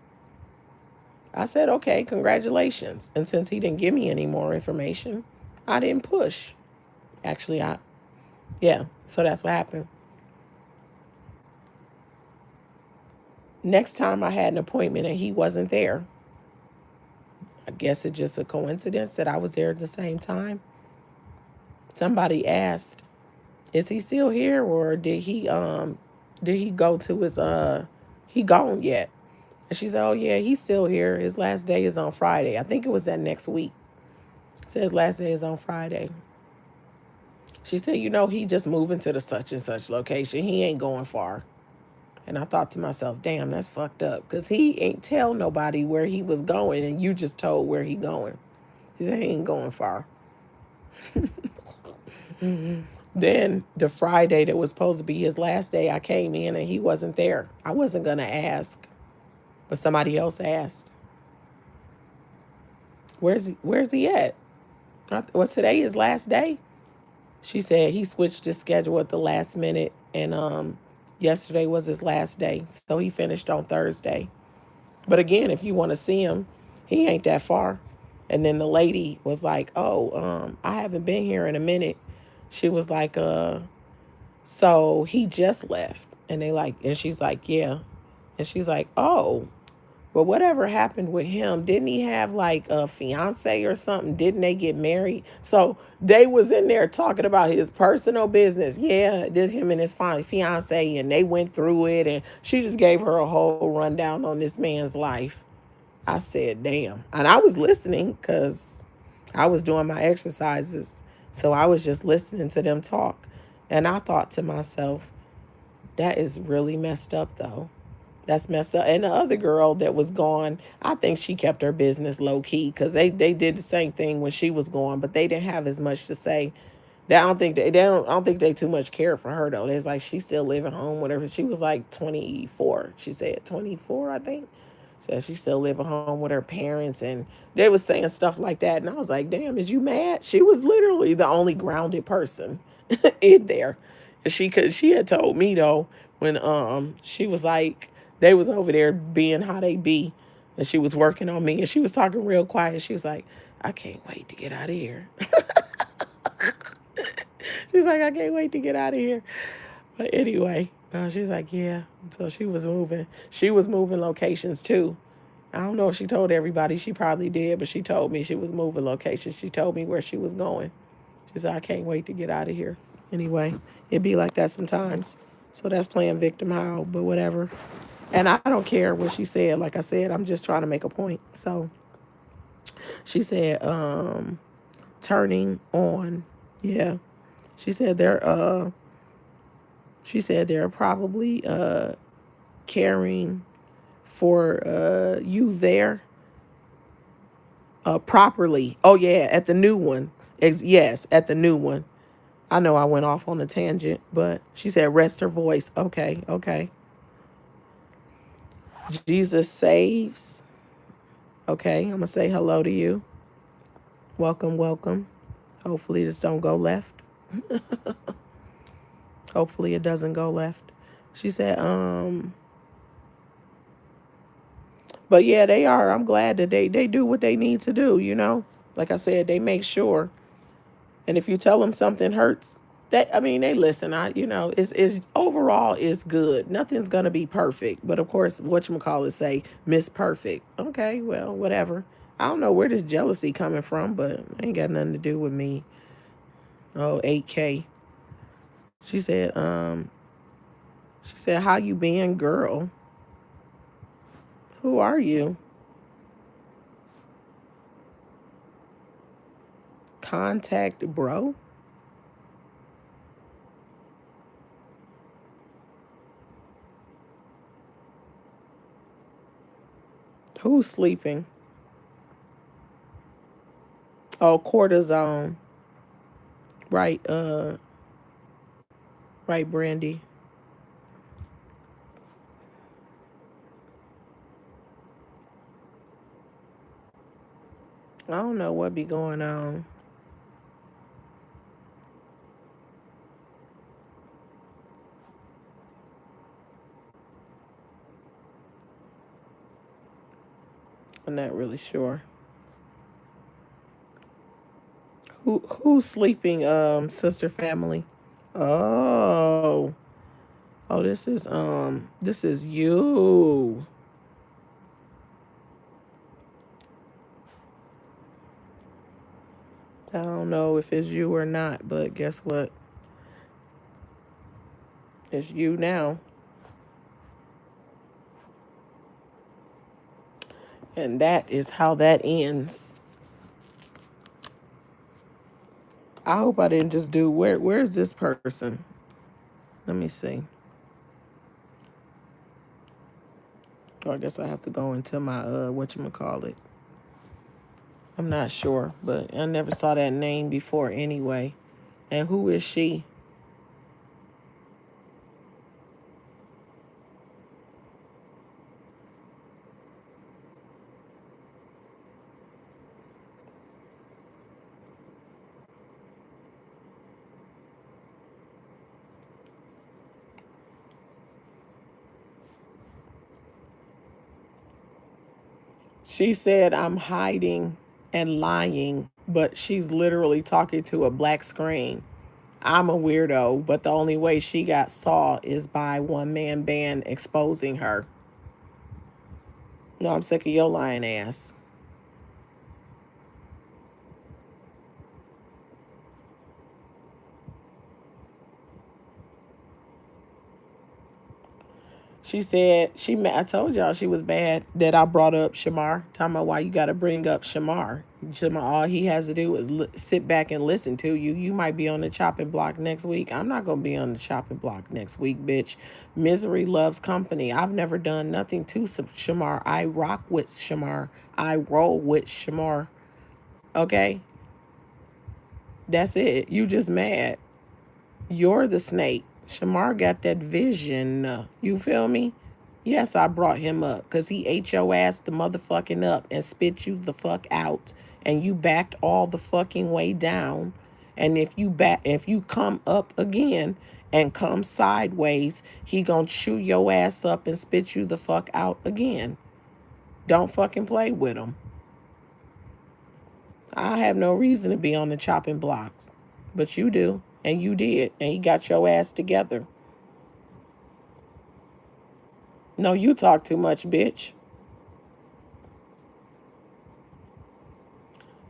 I said, "Okay, congratulations." And since he didn't give me any more information, I didn't push. Actually, yeah, so that's what happened. Next time I had an appointment and he wasn't there, I guess it's just a coincidence that I was there at the same time. Somebody asked, "Is he still here, or did he go to his he gone yet?" And she said, "Oh yeah, he's still here. His last day is on Friday." I think it was that next week. Said his last day is on Friday. She said, "You know, he just moving to the such and such location. He ain't going far." And I thought to myself, damn, that's fucked up. Because he ain't tell nobody where he was going, and you just told where he going. She said, he ain't going far. Then the Friday that was supposed to be his last day, I came in and he wasn't there. I wasn't going to ask, but somebody else asked. Where's he at? Was today his last day? She said he switched his schedule at the last minute, and yesterday was his last day. So he finished on Thursday. But again, if you want to see him, he ain't that far. And then the lady was like, "Oh, I haven't been here in a minute." She was like, so he just left. And she's like, "Yeah." And she's like, "Oh, but whatever happened with him? Didn't he have like a fiance or something? Didn't they get married?" So they was in there talking about his personal business. Yeah, did him and his fiance, and they went through it, and she just gave her a whole rundown on this man's life. I said, "Damn." And I was listening because I was doing my exercises. So I was just listening to them talk. And I thought to myself, that is really messed up, though. That's messed up. And the other girl that was gone, I think she kept her business low key because they did the same thing when she was gone, but they didn't have as much to say. I don't think they too much care for her though. There's like she's still living home, whatever. She was like 24. She said 24, I think. Said she still living home with her parents, and they was saying stuff like that. And I was like, damn, is you mad? She was literally the only grounded person in there. And she had told me though, when she was like, they was over there being how they be, and she was working on me, and she was talking real quiet. She was like, "I can't wait to get out of here." She's like, "I can't wait to get out of here." But anyway, she's like, "Yeah." So she was moving. She was moving locations too. I don't know if she told everybody. She probably did, but she told me she was moving locations. She told me where she was going. She said, "I can't wait to get out of here." Anyway, it be like that sometimes. So that's playing victim how, but whatever. And I don't care what she said. Like I said, I'm just trying to make a point. So she said, turning on. Yeah. She said they're probably caring for you there properly. Oh yeah, at the new one. Yes, at the new one. I know I went off on a tangent, but she said rest her voice. Okay, okay. Jesus saves. Okay, I'm gonna say hello to you. Welcome, welcome. Hopefully this don't go left. Hopefully it doesn't go left. She said, but yeah, they are. I'm glad that they do what they need to do, you know? Like I said, they make sure. And if you tell them something hurts, they listen. It's overall it's good. Nothing's gonna be perfect. But of course, whatchamacallit say, Miss Perfect. Okay, well, whatever. I don't know where this jealousy coming from, but it ain't got nothing to do with me. Oh, 8K. She said, how you being, girl? Who are you? Contact bro? Who's sleeping? Oh, cortisone. Right, right, Brandy. I don't know what be going on. I'm not really sure. Who's sleeping, sister family? Oh. Oh, this is you. I don't know if it's you or not, but guess what? It's you now. And that is how that ends. I hope I didn't just do where's this person? Let me see. Oh, I guess I have to go into my whatchamacallit. I'm not sure, but I never saw that name before anyway. And who is she? She said I'm hiding and lying, but she's literally talking to a black screen. I'm a weirdo, but the only way she got saw is by one man band exposing her. No, I'm sick of your lying ass. She said I told y'all she was bad that I brought up Shamar. Talking about why you got to bring up Shamar. Shamar, all he has to do is sit back and listen to you. You might be on the chopping block next week. I'm not gonna be on the chopping block next week, bitch. Misery loves company. I've never done nothing to Shamar. I rock with Shamar. I roll with Shamar. Okay, that's it. You just mad. You're the snake. Shamar got that vision. You feel me? Yes, I brought him up because he ate your ass the motherfucking up and spit you the fuck out. And you backed all the fucking way down. And if you come up again and come sideways, he gonna chew your ass up and spit you the fuck out again. Don't fucking play with him. I have no reason to be on the chopping blocks. But you do. And you did. And he got your ass together. No, you talk too much, bitch.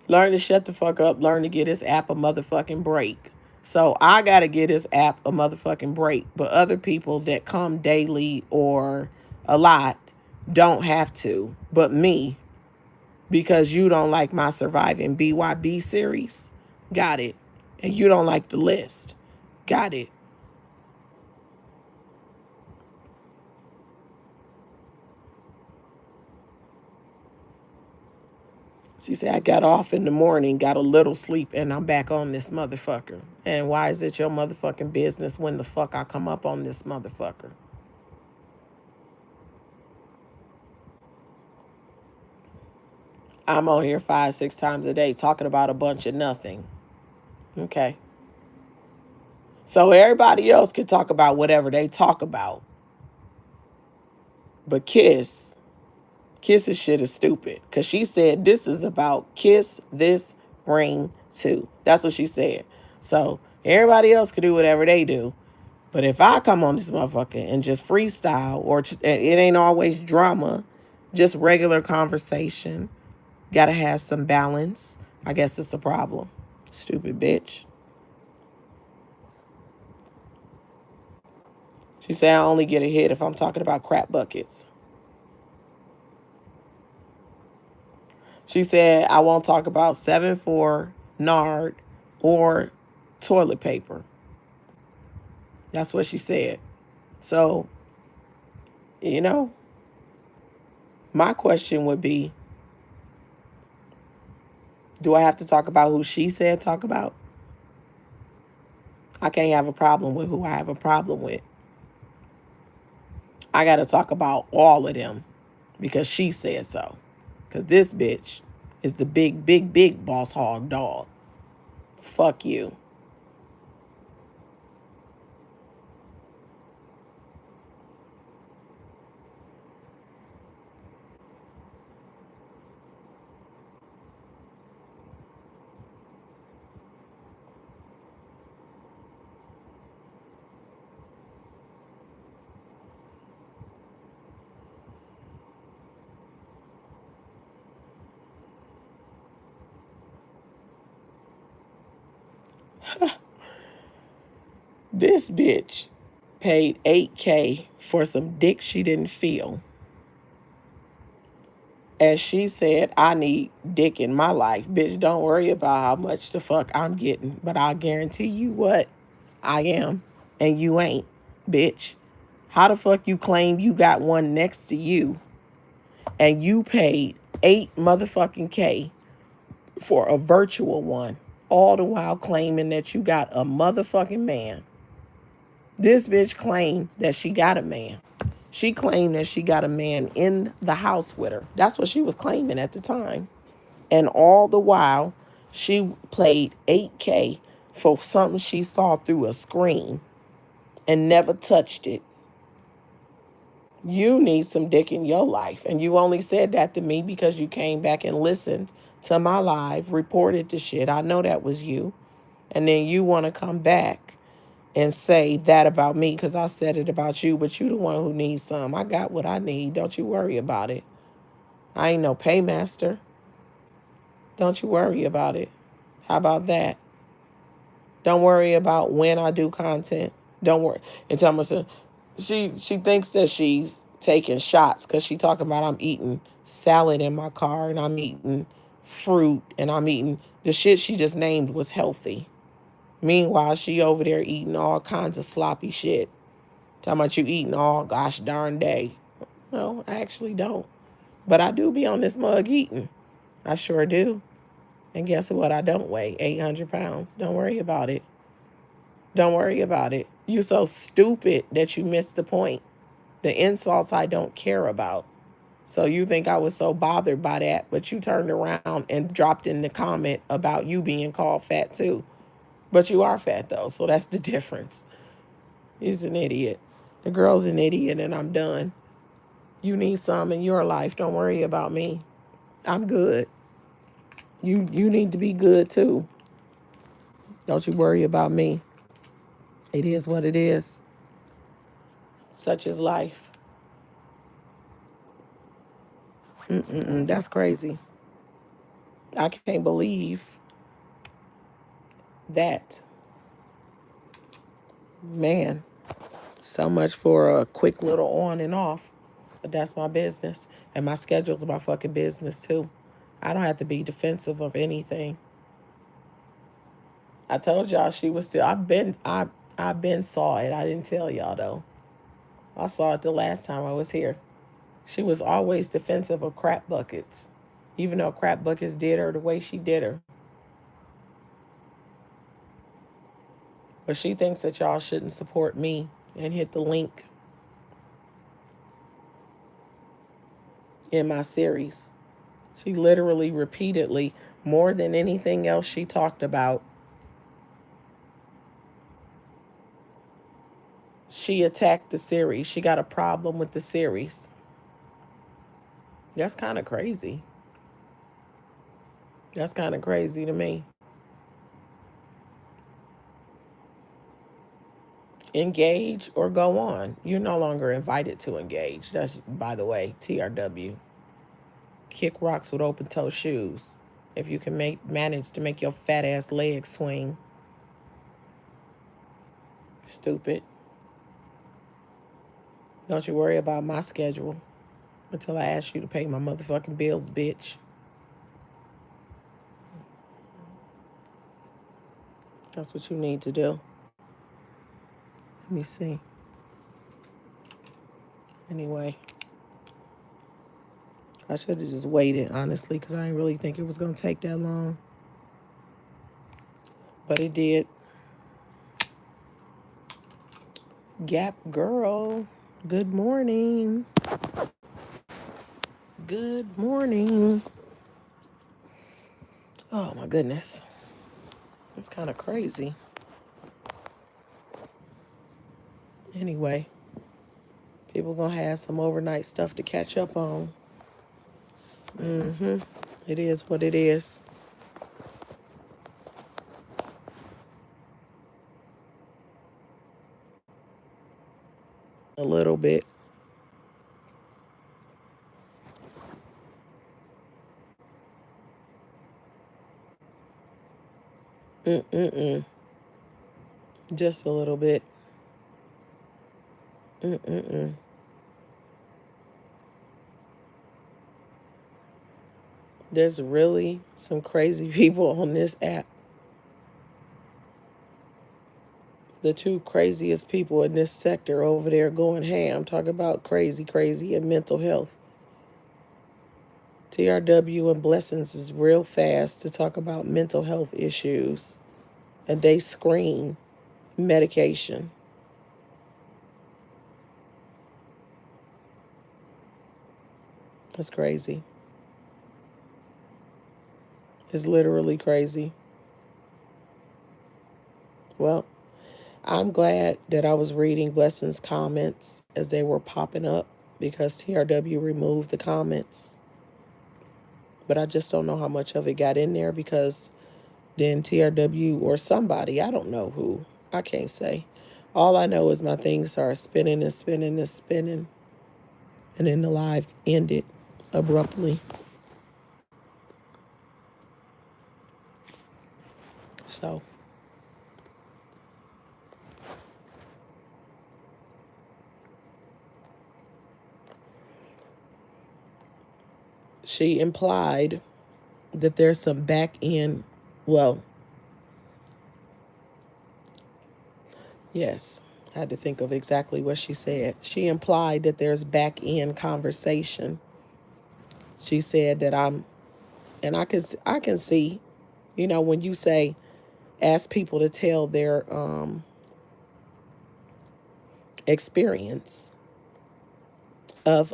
Learn to shut the fuck up. Learn to get his app a motherfucking break. So I got to get his app a motherfucking break. But other people that come daily or a lot don't have to. But me, because you don't like my Surviving BYB series. Got it. And you don't like the list. Got it. She said, I got off in the morning, got a little sleep, and I'm back on this motherfucker. And why is it your motherfucking business when the fuck I come up on this motherfucker? I'm on here 5, 6 times a day talking about a bunch of nothing. Okay. So everybody else can talk about whatever they talk about. But Kiss's shit is stupid. Because she said this is about Kiss This Ring Too. That's what she said. So everybody else can do whatever they do. But if I come on this motherfucker and just freestyle, or it ain't always drama, just regular conversation, gotta have some balance, I guess it's a problem. Stupid bitch. She said I only get a hit if I'm talking about crap buckets. She said I won't talk about 7-4, nard, or toilet paper. That's what she said. So, you know, my question would be, do I have to talk about who she said talk about? I can't have a problem with who I have a problem with. I got to talk about all of them because she said so. Because this bitch is the big, big, big boss hog dog. Fuck you. This bitch paid $8K for some dick she didn't feel. As she said, I need dick in my life. Bitch, don't worry about how much the fuck I'm getting. But I'll guarantee you what, I am. And you ain't, bitch. How the fuck you claim you got one next to you and you paid 8 motherfucking K for a virtual one, all the while claiming that you got a motherfucking man? This bitch claimed that she got a man. She claimed that she got a man in the house with her. That's what she was claiming at the time. And all the while, she paid 8K for something she saw through a screen and never touched it. You need some dick in your life. And you only said that to me because you came back and listened to my live, reported the shit. I know that was you. And then you want to come back and say that about me because I said it about you, but you the one who needs some. I got what I need. Don't you worry about it. I ain't no paymaster. Don't you worry about it. How about that? Don't worry about when I do content. Don't worry. And tell myself, she thinks that she's taking shots because she talking about I'm eating salad in my car and I'm eating fruit and I'm eating the shit she just named was healthy. Meanwhile, she over there eating all kinds of sloppy shit. Talking about you eating all gosh darn day. No, I actually don't. But I do be on this mug eating. I sure do. And guess what? I don't weigh 800 pounds. Don't worry about it. Don't worry about it. You so stupid that you missed the point. The insults I don't care about. So you think I was so bothered by that, but you turned around and dropped in the comment about you being called fat too. But you are fat though, so that's the difference. He's an idiot. The girl's an idiot and I'm done. You need some in your life. Don't worry about me. I'm good. You need to be good too. Don't you worry about me. It is what it is. Such is life. That's crazy. I can't believe that. Man, so much for a quick little on and off. But that's my business. And my schedule's my fucking business too. I don't have to be defensive of anything. I told y'all she was still I've been saw it. I didn't tell y'all though. I saw it the last time I was here. She was always defensive of crap buckets. even though Crap Buckets did her the way she did her. But she thinks that y'all shouldn't support me and hit the link in my series. She literally repeatedly, more than anything else she talked about, she attacked the series. She got a problem with the series. That's kind of crazy. That's kind of crazy to me. Engage or go on. You're no longer invited to engage. That's, by the way, TRW. Kick rocks with open toe shoes. If you can manage to make your fat ass legs swing. Stupid. Don't you worry about my schedule until I ask you to pay my motherfucking bills, bitch. That's what you need to do. Let me see. Anyway, I should have just waited, honestly, because I didn't really think it was going to take that long. But it did. Gap Girl, good morning. Good morning. Oh, my goodness. It's kind of crazy. Anyway, people going to have some overnight stuff to catch up on. It is what it is. A little bit. Just a little bit. There's really some crazy people on this app. The two craziest people in this sector over there going ham. Talk about crazy, and mental health. TRW and Blessings is real fast to talk about mental health issues. And they screen medication. That's crazy. It's literally crazy. Well, I'm glad that I was reading Blessings' comments as they were popping up because TRW removed the comments. But I just don't know how much of it got in there because then TRW or somebody, I don't know who, I can't say. All I know is my things started spinning and spinning and spinning. And then the live ended abruptly. So she implied that there's some back end, well, yes, I had to think of exactly what she said. She implied that there's back end conversation. She said that and I can see, when you say ask people to tell their experience of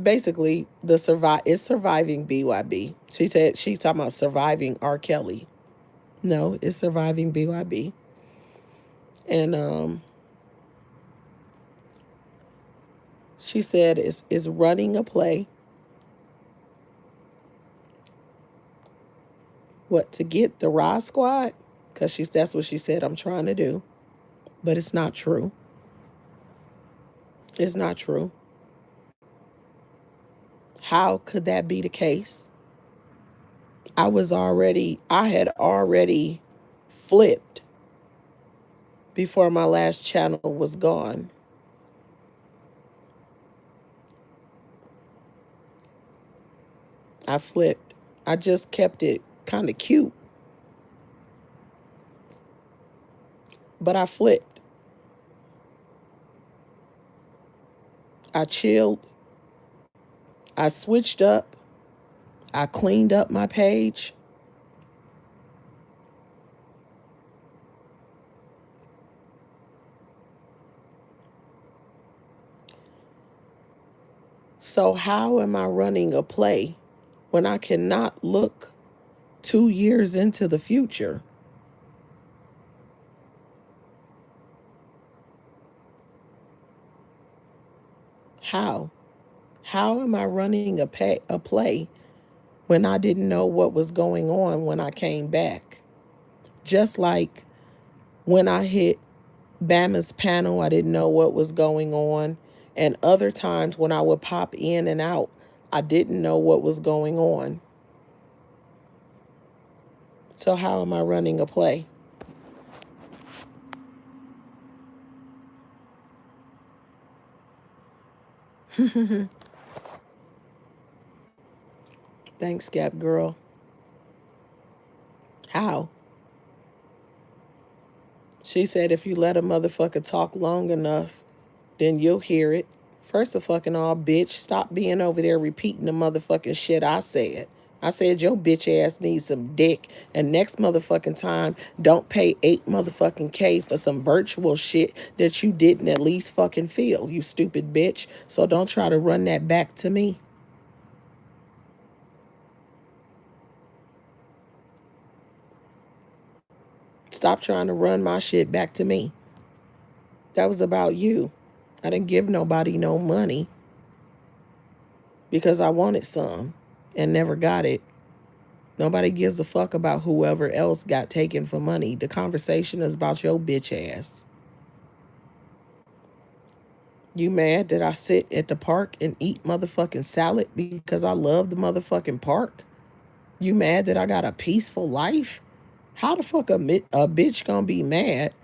basically it's surviving BYB. She said she's talking about surviving R. Kelly. No, it's surviving BYB. And she said is running a play. What, to get the Raw Squad? Because that's what she said I'm trying to do. But it's not true. It's not true. How could that be the case? I had already flipped before my last channel was gone. I flipped. I just kept it kind of cute. But I flipped. I chilled. I switched up. I cleaned up my page. So how am I running a play when I cannot look 2 years into the future? How? How am I running a play when I didn't know what was going on when I came back? Just like when I hit Bama's panel, I didn't know what was going on. And other times when I would pop in and out, I didn't know what was going on. So how am I running a play? Thanks, Gap Girl. How? She said if you let a motherfucker talk long enough, then you'll hear it. First of fucking all, bitch, stop being over there repeating the motherfucking shit I said. I said your bitch ass needs some dick. And next motherfucking time, don't pay 8 motherfucking K for some virtual shit that you didn't at least fucking feel, you stupid bitch. So don't try to run that back to me. Stop trying to run my shit back to me. That was about you. I didn't give nobody no money because I wanted some and never got it. Nobody gives a fuck about whoever else got taken for money. The conversation is about your bitch ass. You mad that I sit at the park and eat motherfucking salad because I love the motherfucking park? You mad that I got a peaceful life? How the fuck a bitch gonna be mad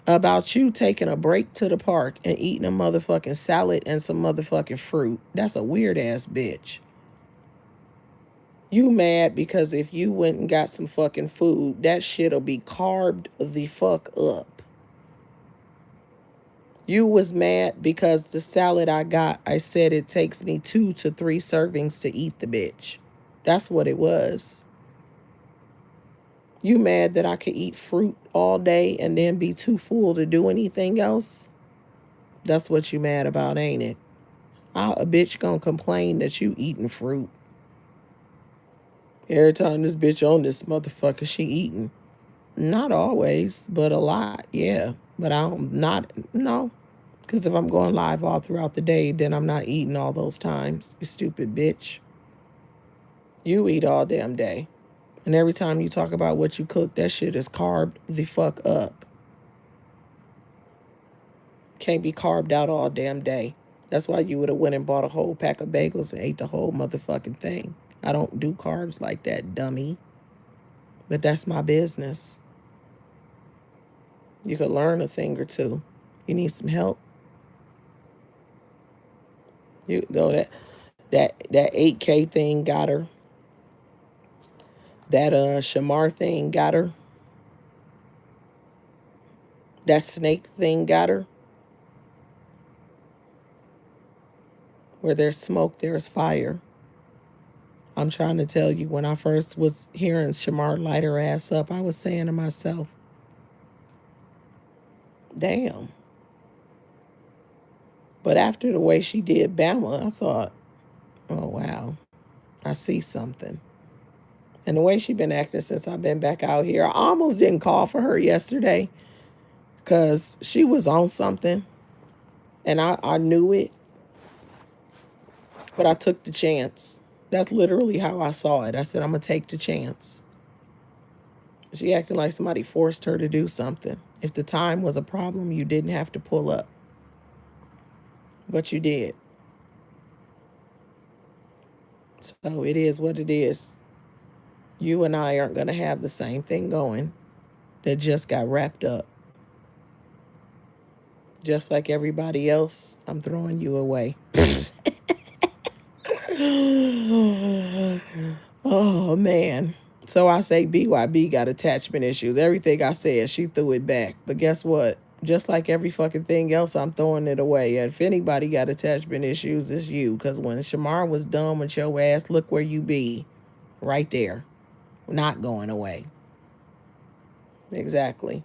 about you taking a break to the park and eating a motherfucking salad and some motherfucking fruit? That's a weird ass bitch. You mad because if you went and got some fucking food, that shit'll be carved the fuck up. You was mad because the salad I got, I said it takes me 2 to 3 servings to eat the bitch. That's what it was. You mad that I could eat fruit all day and then be too full to do anything else? That's what you mad about, ain't it? How a bitch gonna complain that you eating fruit? Every time this bitch on this motherfucker, she eating. Not always, but a lot, yeah. But no. Because if I'm going live all throughout the day, then I'm not eating all those times. You stupid bitch. You eat all damn day. And every time you talk about what you cook, that shit is carved the fuck up. Can't be carved out all damn day. That's why you would have went and bought a whole pack of bagels and ate the whole motherfucking thing. I don't do carbs like that, dummy. But that's my business. You could learn a thing or two. You need some help. You know that 8K thing got her. That Shamar thing got her. That snake thing got her. Where there's smoke, there's fire. I'm trying to tell you, when I first was hearing Shamar light her ass up, I was saying to myself, damn. But after the way she did Bama, I thought, oh, wow, I see something. And the way she been acting since I've been back out here, I almost didn't call for her yesterday because she was on something. And I knew it, but I took the chance. That's literally how I saw it. I said, I'm going to take the chance. She acting like somebody forced her to do something. If the time was a problem, you didn't have to pull up. But you did. So it is what it is. You and I aren't going to have the same thing going that just got wrapped up. Just like everybody else, I'm throwing you away. Oh, man. So I say BYB got attachment issues. Everything I said, she threw it back. But guess what? Just like every fucking thing else, I'm throwing it away. If anybody got attachment issues, it's you. Because when Shamar was done with your ass, look where you be. right there. Not going away. Exactly.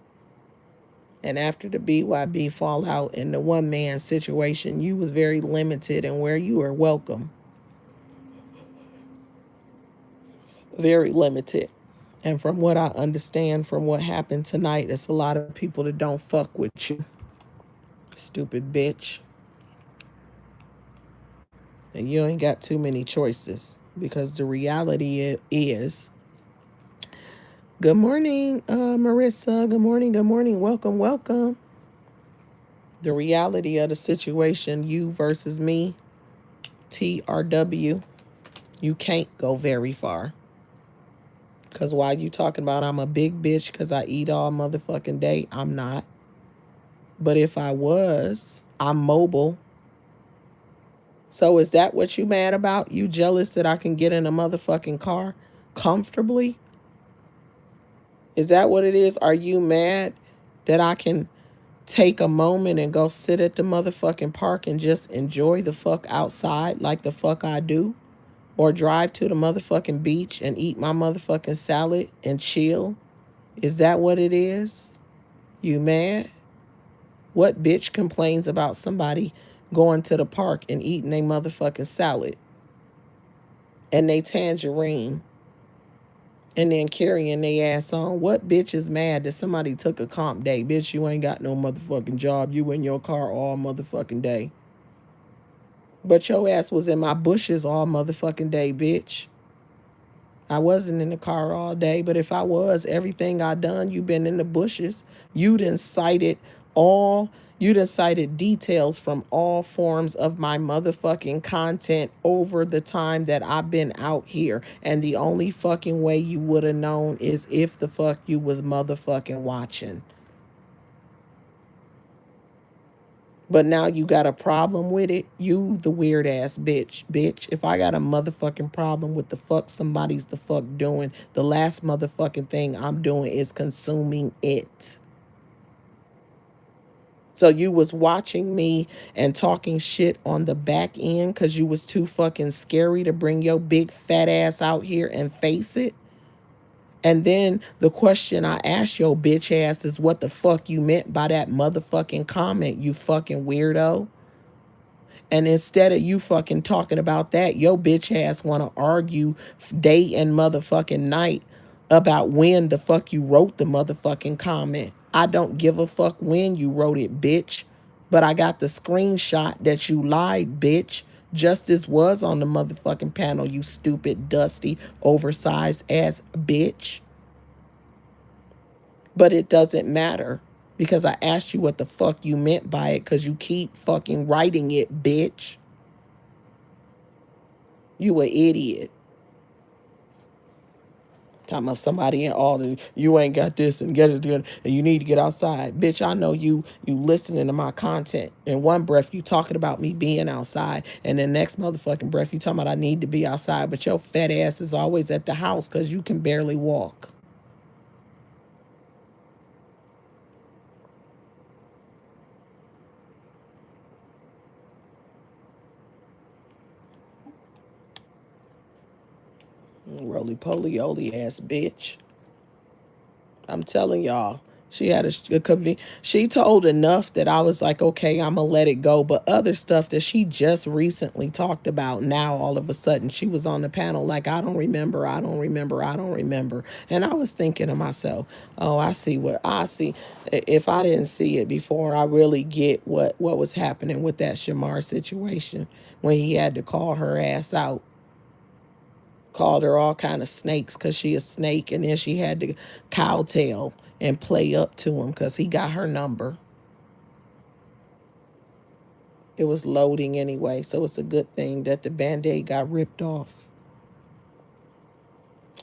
And after the BYB fallout and the one man situation, you was very limited in where you were welcome. Very limited. And from what I understand from what happened tonight, it's a lot of people that don't fuck with you. Stupid bitch. And you ain't got too many choices because the reality is, good morning, Marissa. Good morning. Good morning. Welcome. Welcome. The reality of the situation, you versus me, TRW, you can't go very far. Because while you talking about I'm a big bitch because I eat all motherfucking day, I'm not. But if I was, I'm mobile. So is that what you mad about? You jealous that I can get in a motherfucking car comfortably? Is that what it is? Are you mad that I can take a moment and go sit at the motherfucking park and just enjoy the fuck outside like the fuck I do? Or drive to the motherfucking beach and eat my motherfucking salad and chill? Is that what it is? You mad? What bitch complains about somebody going to the park and eating a motherfucking salad and they tangerine and then carrying their ass on? What bitch is mad that somebody took a comp day? Bitch, you ain't got no motherfucking job. You in your car all motherfucking day. But your ass was in my bushes all motherfucking day, bitch. I wasn't in the car all day, but if I was, everything I done, you been in the bushes. You done cited all, you done cited details from all forms of my motherfucking content over the time that I've been out here. And the only fucking way you would have known is if the fuck you was motherfucking watching. But now you got a problem with it. You the weird ass bitch. Bitch, if I got a motherfucking problem with the fuck somebody's the fuck doing, the last motherfucking thing I'm doing is consuming it. So you was watching me and talking shit on the back end because you was too fucking scary to bring your big fat ass out here and face it. And then the question I asked your bitch ass is what the fuck you meant by that motherfucking comment, you fucking weirdo. And instead of you fucking talking about that, your bitch ass want to argue day and motherfucking night about when the fuck you wrote the motherfucking comment. I don't give a fuck when you wrote it, bitch. But I got the screenshot that you lied, bitch. Justice was on the motherfucking panel, you stupid, dusty, oversized ass bitch. But it doesn't matter because I asked you what the fuck you meant by it because you keep fucking writing it, bitch. You an idiot. Talking about somebody in all the, you ain't got this and get it and you need to get outside. Bitch, I know you listening to my content. In one breath, you talking about me being outside. And the next motherfucking breath, you talking about I need to be outside. But your fat ass is always at the house because you can barely walk. Roly-poly-oly ass bitch. I'm telling y'all, she had she told enough that I was like, okay, I'm gonna let it go. But other stuff that she just recently talked about, now all of a sudden she was on the panel like, I don't remember, I don't remember, I don't remember. And I was thinking to myself, oh, I see what I see. If I didn't see it before, I really get what was happening with that Shamar situation when he had to call her ass out. Called her all kind of snakes because she a snake, and then she had to cowtail and play up to him because he got her number. It was loading anyway, so it's a good thing that the Band-Aid got ripped off.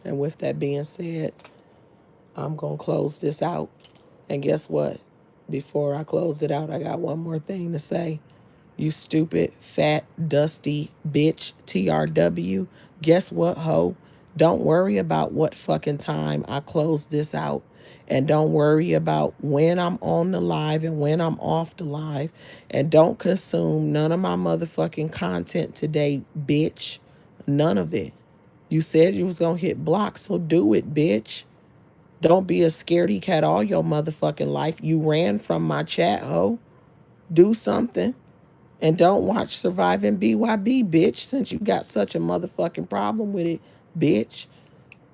And with that being said, I'm going to close this out. And guess what? Before I close it out, I got one more thing to say. You stupid, fat, dusty bitch, TRW. Guess what, ho? Don't worry about what fucking time I close this out. And don't worry about when I'm on the live and when I'm off the live. And don't consume none of my motherfucking content today, bitch. None of it. You said you was gonna hit block, so do it, bitch. Don't be a scaredy cat all your motherfucking life. You ran from my chat, ho. Do something. And don't watch Surviving BYB, bitch, since you got such a motherfucking problem with it, bitch.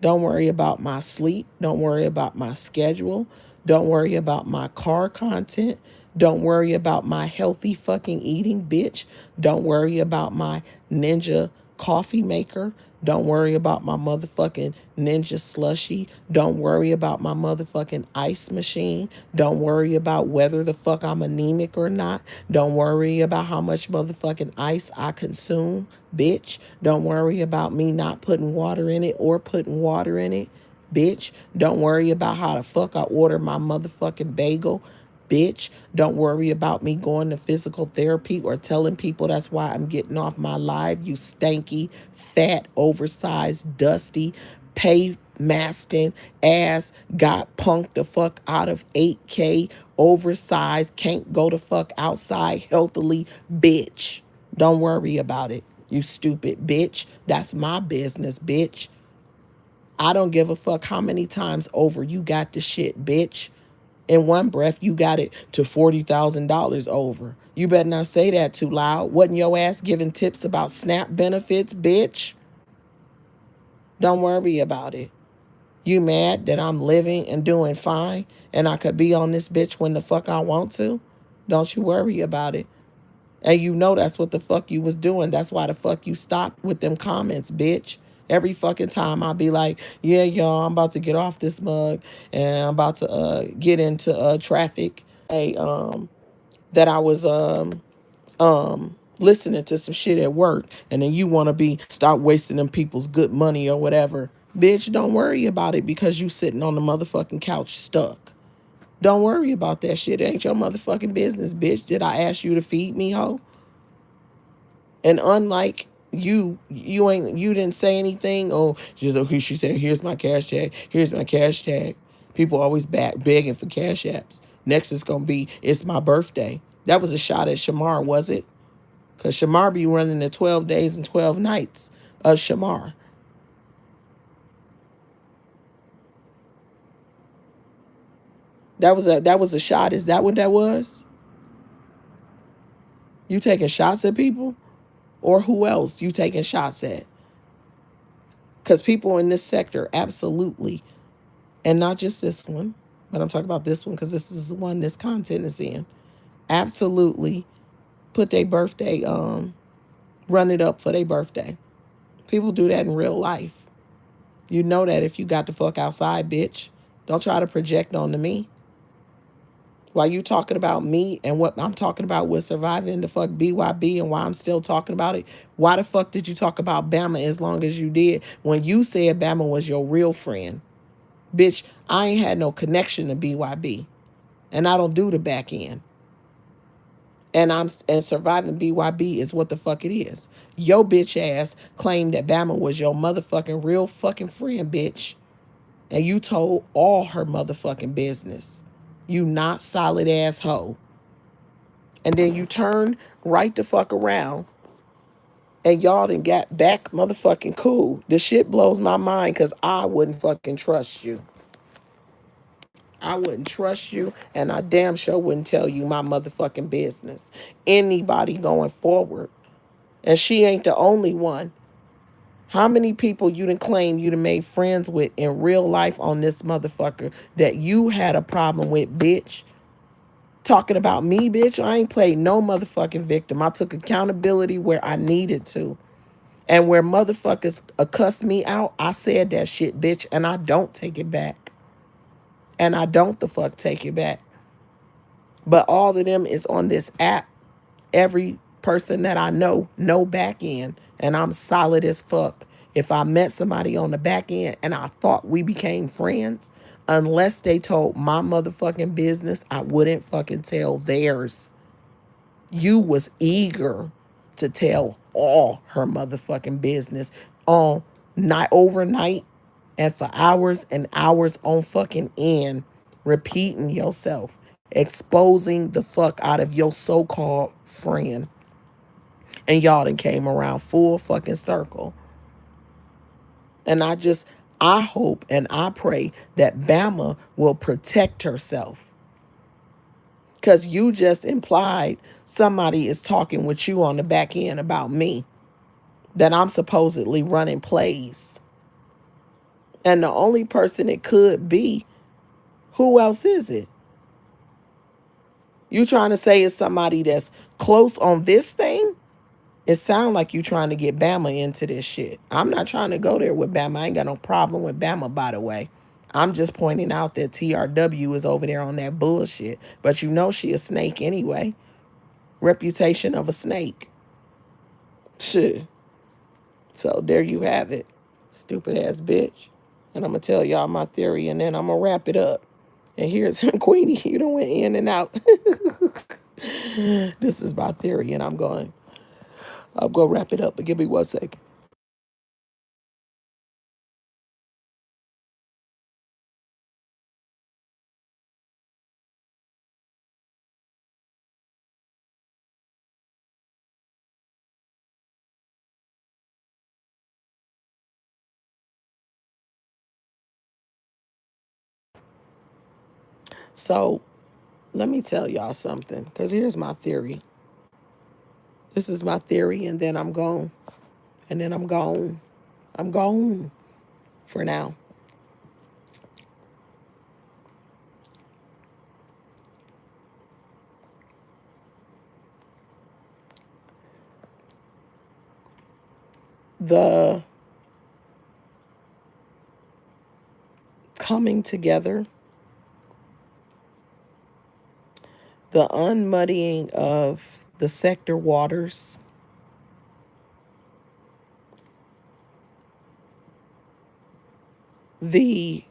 Don't worry about my sleep. Don't worry about my schedule. Don't worry about my car content. Don't worry about my healthy fucking eating, bitch. Don't worry about my Ninja coffee maker. Don't worry about my motherfucking Ninja slushy. Don't worry about my motherfucking ice machine. Don't worry about whether the fuck I'm anemic or not. Don't worry about how much motherfucking ice I consume, bitch. Don't worry about me not putting water in it or putting water in it, bitch. Don't worry about how the fuck I order my motherfucking bagel, bitch. Don't worry about me going to physical therapy or telling people that's why I'm getting off my live, you stanky, fat, oversized, dusty, pay-masting ass, got punked the fuck out of 8K, oversized, can't go the fuck outside healthily, bitch. Don't worry about it, you stupid bitch. That's my business, bitch. I don't give a fuck how many times over you got the shit, bitch. In one breath, you got it to $40,000 over. You better not say that too loud. Wasn't your ass giving tips about SNAP benefits, bitch? Don't worry about it. You mad that I'm living and doing fine and I could be on this bitch when the fuck I want to? Don't you worry about it. And you know that's what the fuck you was doing. That's why the fuck you stopped with them comments, bitch. Every fucking time I'll be like, yeah, y'all, I'm about to get off this mug and I'm about to get into traffic. That I was listening to some shit at work, and then you want to be stop wasting them people's good money or whatever. Bitch, don't worry about it because you sitting on the motherfucking couch stuck. Don't worry about that shit. It ain't your motherfucking business, bitch. Did I ask you to feed me, ho? And unlike you didn't say anything. Oh, she said, here's my cash tag. Here's my cash tag. People always back begging for cash apps. Next is gonna be, it's my birthday. That was a shot at Shamar, was it? Because Shamar be running the 12 days and 12 nights of Shamar. That was a shot. Is that what that was? You taking shots at people? Or who else you taking shots at? Because people in this sector, absolutely, and not just this one, but I'm talking about this one because this is the one this content is in, absolutely put their birthday, run it up for their birthday. People do that in real life. You know that if you got the fuck outside, bitch. Don't try to project onto me. While you talking about me and what I'm talking about with surviving the fuck BYB and why I'm still talking about it, why the fuck did you talk about Bama as long as you did when you said Bama was your real friend? Bitch, I ain't had no connection to BYB. And I don't do the back end. And surviving BYB is what the fuck it is. Your bitch ass claimed that Bama was your motherfucking real fucking friend, bitch. And you told all her motherfucking business. You not solid ass hoe. And then you turn right the fuck around and y'all done got back motherfucking cool. The shit blows my mind because I wouldn't fucking trust you. I wouldn't trust you, and I damn sure wouldn't tell you my motherfucking business. Anybody going forward. And she ain't the only one. How many people you done claim you done made friends with in real life on this motherfucker that you had a problem with, bitch? Talking about me, bitch? I ain't played no motherfucking victim. I took accountability where I needed to. And where motherfuckers cuss me out, I said that shit, bitch, and I don't take it back. And I don't the fuck take it back. But all of them is on this app. Every person that I know back end. And I'm solid as fuck. If I met somebody on the back end and I thought we became friends, unless they told my motherfucking business, I wouldn't fucking tell theirs. You was eager to tell all her motherfucking business on night overnight and for hours and hours on fucking end, repeating yourself, exposing the fuck out of your so-called friend. And y'all done came around full fucking circle. And I hope and I pray that Bama will protect herself. Because you just implied somebody is talking with you on the back end about me, that I'm supposedly running plays. And the only person it could be, who else is it? You trying to say it's somebody that's close on this thing? It sounds like you trying to get Bama into this shit. I'm not trying to go there with Bama. I ain't got no problem with Bama, by the way. I'm just pointing out that TRW is over there on that bullshit. But you know she a snake anyway. Reputation of a snake. Shit. So there you have it. Stupid ass bitch. And I'm going to tell y'all my theory and then I'm going to wrap it up. And here's Queenie. You done went in and out. This is my theory and I'll go wrap it up, but give me 1 second. So let me tell y'all something, because here's my theory. This is my theory, and then I'm gone. And then I'm gone. I'm gone for now. The coming together, the unmuddying of the sector waters, the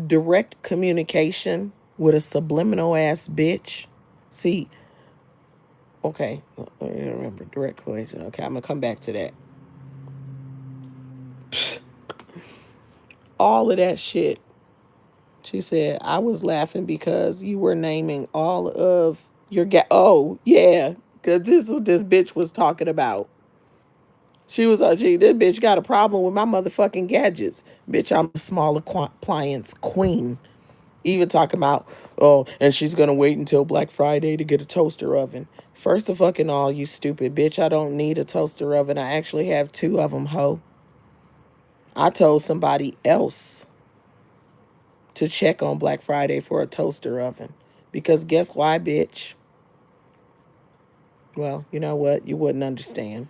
direct communication with a subliminal ass bitch. See, okay, remember direct communication. Okay, I'm gonna come back to that. All of that shit. She said, I was laughing because you were naming all of your oh, yeah, because this is what this bitch was talking about. She was like, this bitch got a problem with my motherfucking gadgets. Bitch, I'm a small appliance queen. Even talking about, oh, and she's going to wait until Black Friday to get a toaster oven. First of fucking all, you stupid bitch, I don't need a toaster oven. I actually have 2 of them, ho. I told somebody else to check on Black Friday for a toaster oven. Because guess why, bitch? Well, you know what? You wouldn't understand.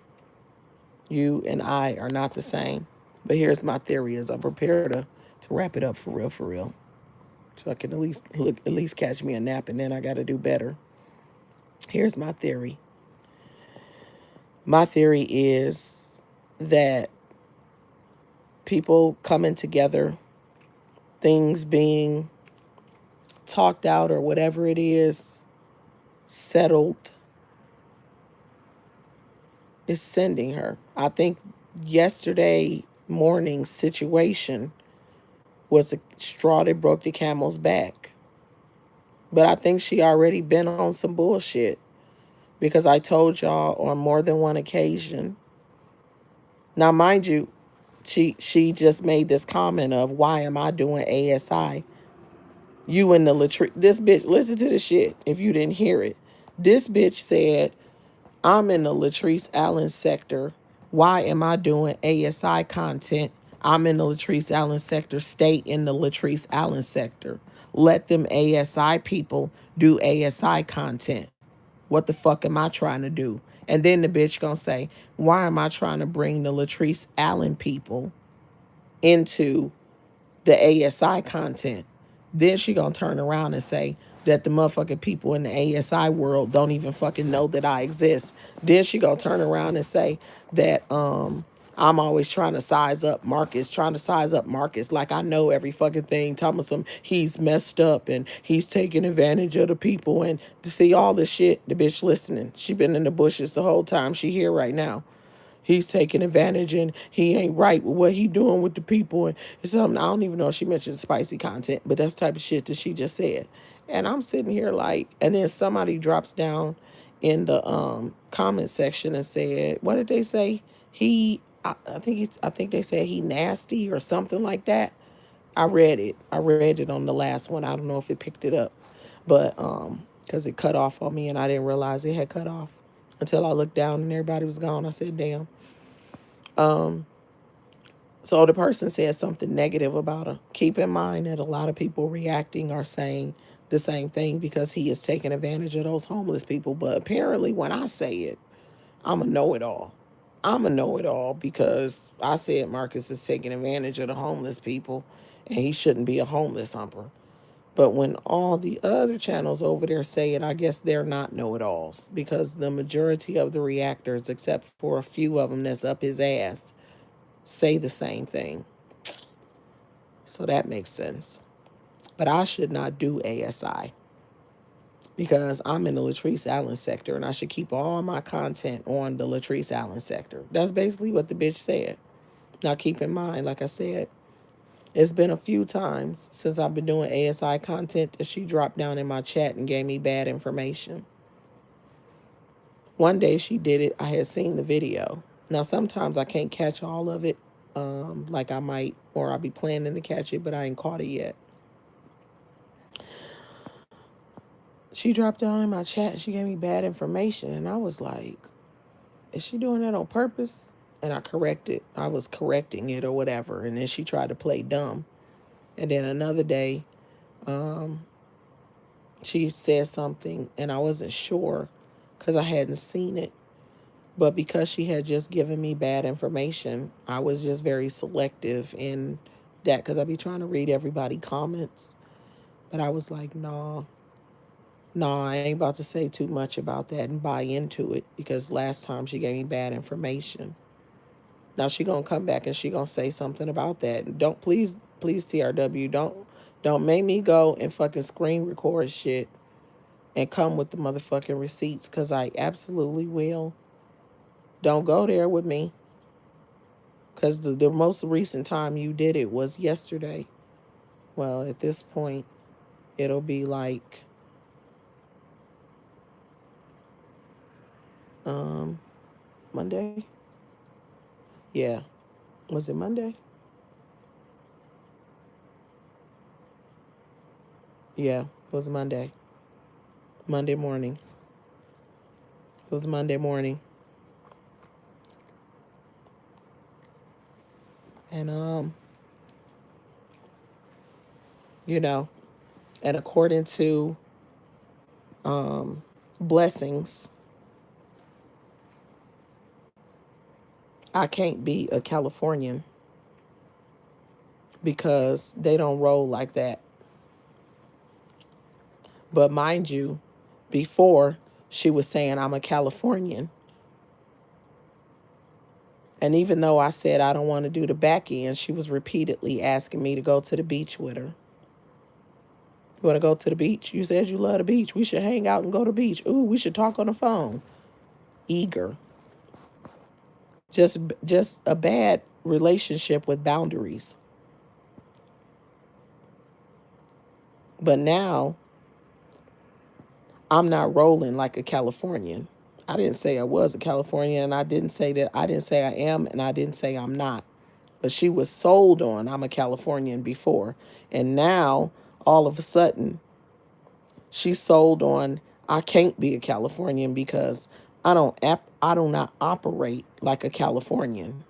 You and I are not the same. But here's my theory as I'm prepared to wrap it up for real, for real. So I can at least catch me a nap, and then I got to do better. Here's my theory. My theory is that people coming together, things being talked out or whatever it is, settled, is sending her. I think yesterday morning's situation was the straw that broke the camel's back. But I think she already been on some bullshit, because I told y'all on more than one occasion. Now, mind you, she just made this comment of, why am I doing ASI? You in the latrine. This bitch, listen to the shit if you didn't hear it. This bitch said, I'm in the Latrice Allen sector. Why am I doing ASI content? I'm in the Latrice Allen sector. Stay in the Latrice Allen sector. Let them ASI people do ASI content. What the fuck am I trying to do? And then the bitch gonna say, why am I trying to bring the Latrice Allen people into the ASI content? Then she gonna turn around and say that the motherfucking people in the ASI world don't even fucking know that I exist. Then she gonna turn around and say that I'm always trying to size up Marcus, like I know every fucking thing. Thomas, he's messed up and he's taking advantage of the people, and to see all this shit. The bitch listening. She been in the bushes the whole time. She here right now. He's taking advantage and he ain't right with what he doing with the people. And it's something, I don't even know if she mentioned spicy content, but that's the type of shit that she just said. And I'm sitting here like, and then somebody drops down in the comment section and said, what did they say? He I think they said he nasty or something like that. I read it. I read it on the last one. I don't know if it picked it up, but because it cut off on me and I didn't realize it had cut off until I looked down and everybody was gone. I said, "Damn." Um, so the person said something negative about him. Keep in mind that a lot of people reacting are saying the same thing because he is taking advantage of those homeless people. But apparently, when I say it, I'm a know-it-all. I'm a know-it-all because I said Marcus is taking advantage of the homeless people, and he shouldn't be a homeless humper. But when all the other channels over there say it, I guess they're not know-it-alls because the majority of the reactors, except for a few of them that's up his ass, say the same thing. So that makes sense. But I should not do ASI because I'm in the Latrice Allen sector and I should keep all my content on the Latrice Allen sector. That's basically what the bitch said. Now keep in mind, like I said, it's been a few times since I've been doing ASI content that she dropped down in my chat and gave me bad information. One day she did it. I had seen the video. Now sometimes I can't catch all of it, like I might, or I'll be planning to catch it, but I ain't caught it yet. She dropped down in my chat and she gave me bad information, and I was like, is she doing that on purpose? And I was correcting it or whatever, and then she tried to play dumb. And then another day, she said something and I wasn't sure because I hadn't seen it. But because she had just given me bad information, I was just very selective in that because I be trying to read everybody comments. But I was like, nah, I ain't about to say too much about that and buy into it because last time she gave me bad information. Now she gonna come back and she gonna say something about that. Don't please TRW, don't make me go and fucking screen record shit and come with the motherfucking receipts because I absolutely will. Don't go there with me because the most recent time you did it was yesterday. Well, at this point, it'll be like Monday. Yeah. Was it Monday? Yeah, it was Monday. Monday morning. It was Monday morning. And you know, and according to blessings, I can't be a Californian because they don't roll like that. But mind you, before she was saying I'm a Californian. And even though I said I don't want to do the back end, she was repeatedly asking me to go to the beach with her. You want to go to the beach? You said you love the beach. We should hang out and go to the beach. Ooh, we should talk on the phone. Eager. Just a bad relationship with boundaries. But now I'm not rolling like a Californian. I didn't say I was a Californian, and I didn't say I am, and I didn't say I'm not. But she was sold on I'm a Californian before. And now, all of a sudden, she's sold on I can't be a Californian because I do not operate like a Californian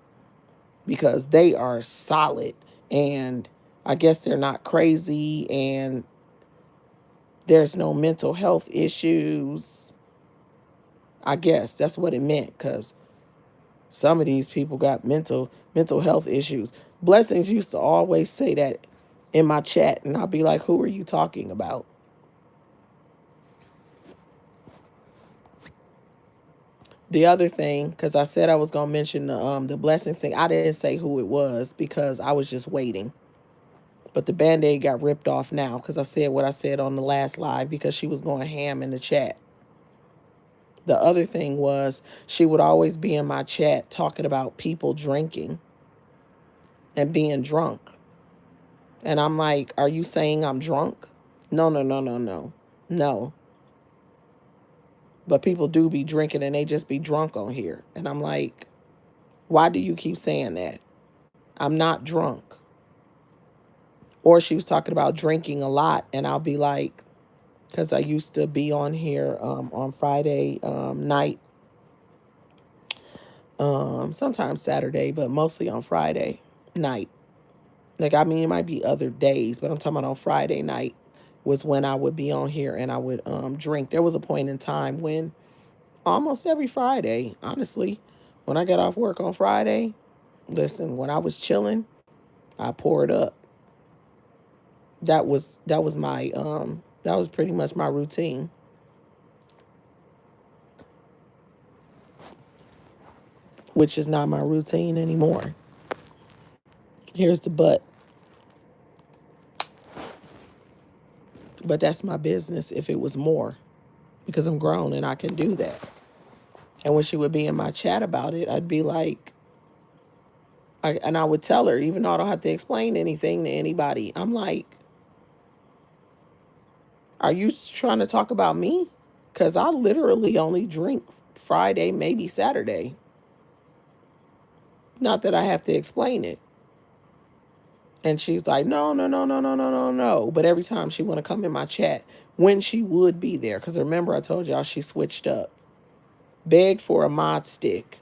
because they are solid and I guess they're not crazy and there's no mental health issues. I guess that's what it meant because some of these people got mental health issues. Blessings used to always say that in my chat, and I'll be like, who are you talking about? The other thing, because I said I was going to mention the blessings thing, I didn't say who it was because I was just waiting. But the Band-Aid got ripped off now because I said what I said on the last live because she was going ham in the chat. The other thing was she would always be in my chat talking about people drinking and being drunk. And I'm like, are you saying I'm drunk? No. No. But people do be drinking and they just be drunk on here. And I'm like, Why do you keep saying that? I'm not drunk. Or she was talking about drinking a lot, and I'll be like, because I used to be on here on Friday night, sometimes Saturday, but mostly on Friday night. Like, I mean, it might be other days, but I'm talking about on Friday night was when I would be on here and I would drink. There was a point in time when almost every Friday, honestly, when I got off work on Friday, listen, when I was chilling, I poured up. That was my that was pretty much my routine. Which is not my routine anymore. Here's the but that's my business if it was more, because I'm grown and I can do that. And when she would be in my chat about it, I'd be like, and I would tell her, even though I don't have to explain anything to anybody, I'm like, are you trying to talk about me? Because I literally only drink Friday, maybe Saturday. Not that I have to explain it. And she's like, no, no, no, no, no, no, no, no. But every time she want to come in my chat, when she would be there, because remember I told y'all she switched up, begged for a mod stick,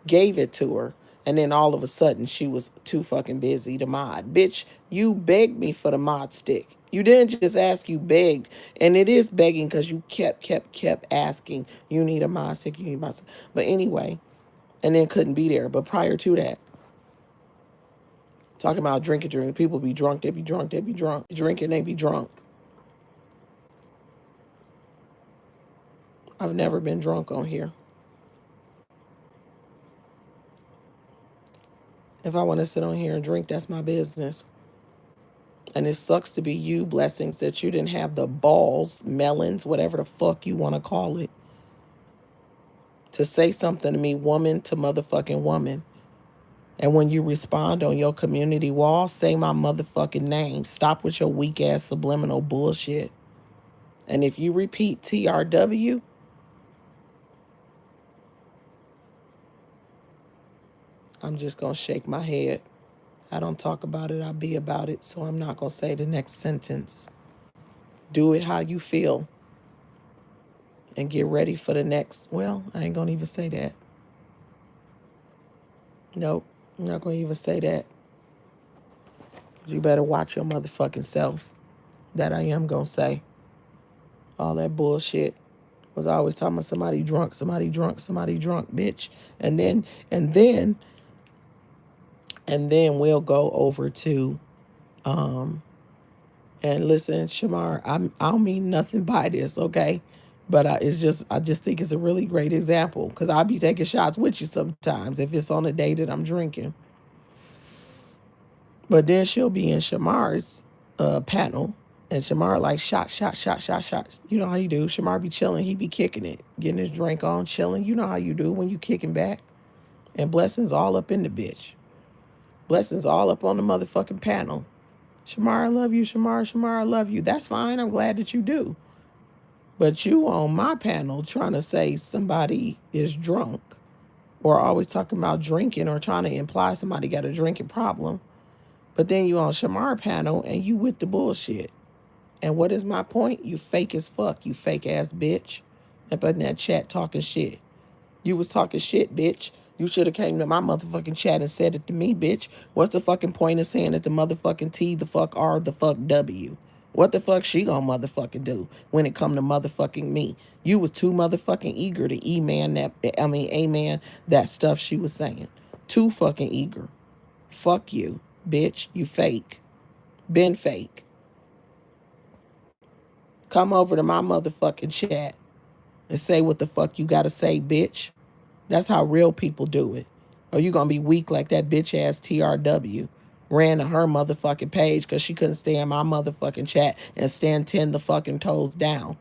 gave it to her, and then all of a sudden she was too fucking busy to mod. Bitch, you begged me for the mod stick. You didn't just ask, you begged. And it is begging because you kept asking, you need a mod stick, you need a mod stick. But anyway, and then couldn't be there. But prior to that, talking about drinking. People be drunk, they be drunk, they be drunk. Drinking, they be drunk. I've never been drunk on here. If I want to sit on here and drink, that's my business. And it sucks to be you, blessings, that you didn't have the balls, melons, whatever the fuck you want to call it, to say something to me, woman to motherfucking woman. And when you respond on your community wall, say my motherfucking name. Stop with your weak ass subliminal bullshit. And if you repeat TRW, I'm just going to shake my head. I don't talk about it, I be about it. So I'm not going to say the next sentence. Do it how you feel. And get ready for the next. Well, I ain't going to even say that. Nope, I'm not going to even say that. You better watch your motherfucking self. That I am going to say. All that bullshit was always talking about somebody drunk, somebody drunk, somebody drunk, bitch. And then we'll go over to, and listen, Shamar, I don't mean nothing by this, okay? But I just think it's a really great example, because I'll be taking shots with you sometimes if it's on a day that I'm drinking. But then she'll be in Shamar's panel, and Shamar like shot. You know how you do. Shamar be chilling. He be kicking it, getting his drink on, chilling. You know how you do when you kicking back. And blessings all up in the bitch. Blessings all up on the motherfucking panel. Shamar, I love you. Shamar, I love you. That's fine. I'm glad that you do. But you on my panel trying to say somebody is drunk, or always talking about drinking, or trying to imply somebody got a drinking problem. But then you on Shamar panel and you with the bullshit. And what is my point? You fake as fuck, you fake ass bitch. And but in that chat talking shit. You was talking shit, bitch. You should have came to my motherfucking chat and said it to me, bitch. What's the fucking point of saying it to motherfucking T, the fuck R, the fuck W? What the fuck she gonna motherfucking do when it come to motherfucking me? You was too motherfucking eager to amen that stuff she was saying. Too fucking eager. Fuck you, bitch. You fake. Been fake. Come over to my motherfucking chat and say what the fuck you gotta say, bitch. That's how real people do it. Or you gonna be weak like that bitch ass TRW. Ran to her motherfucking page because she couldn't stay in my motherfucking chat and stand 10 the fucking toes down.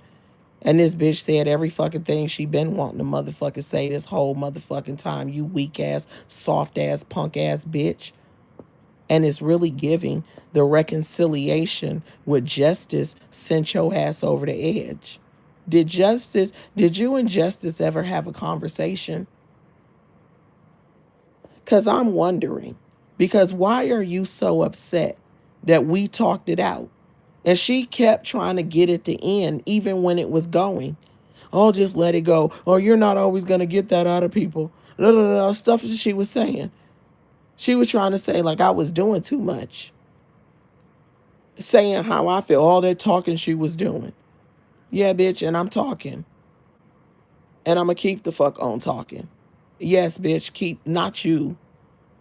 And this bitch said every fucking thing she been wanting to motherfucking say this whole motherfucking time. You weak ass, soft ass, punk ass bitch. And it's really giving the reconciliation with Justice sent your ass over the edge. Did you and Justice ever have a conversation? Because I'm wondering, because why are you so upset that we talked it out? And she kept trying to get it to end, even when it was going. Oh, just let it go. Oh, you're not always going to get that out of people. No, no, no, stuff that she was saying. She was trying to say, like, I was doing too much. Saying how I feel, all that talking she was doing. Yeah, bitch, and I'm talking. And I'm going to keep the fuck on talking. Yes, bitch, keep, not you.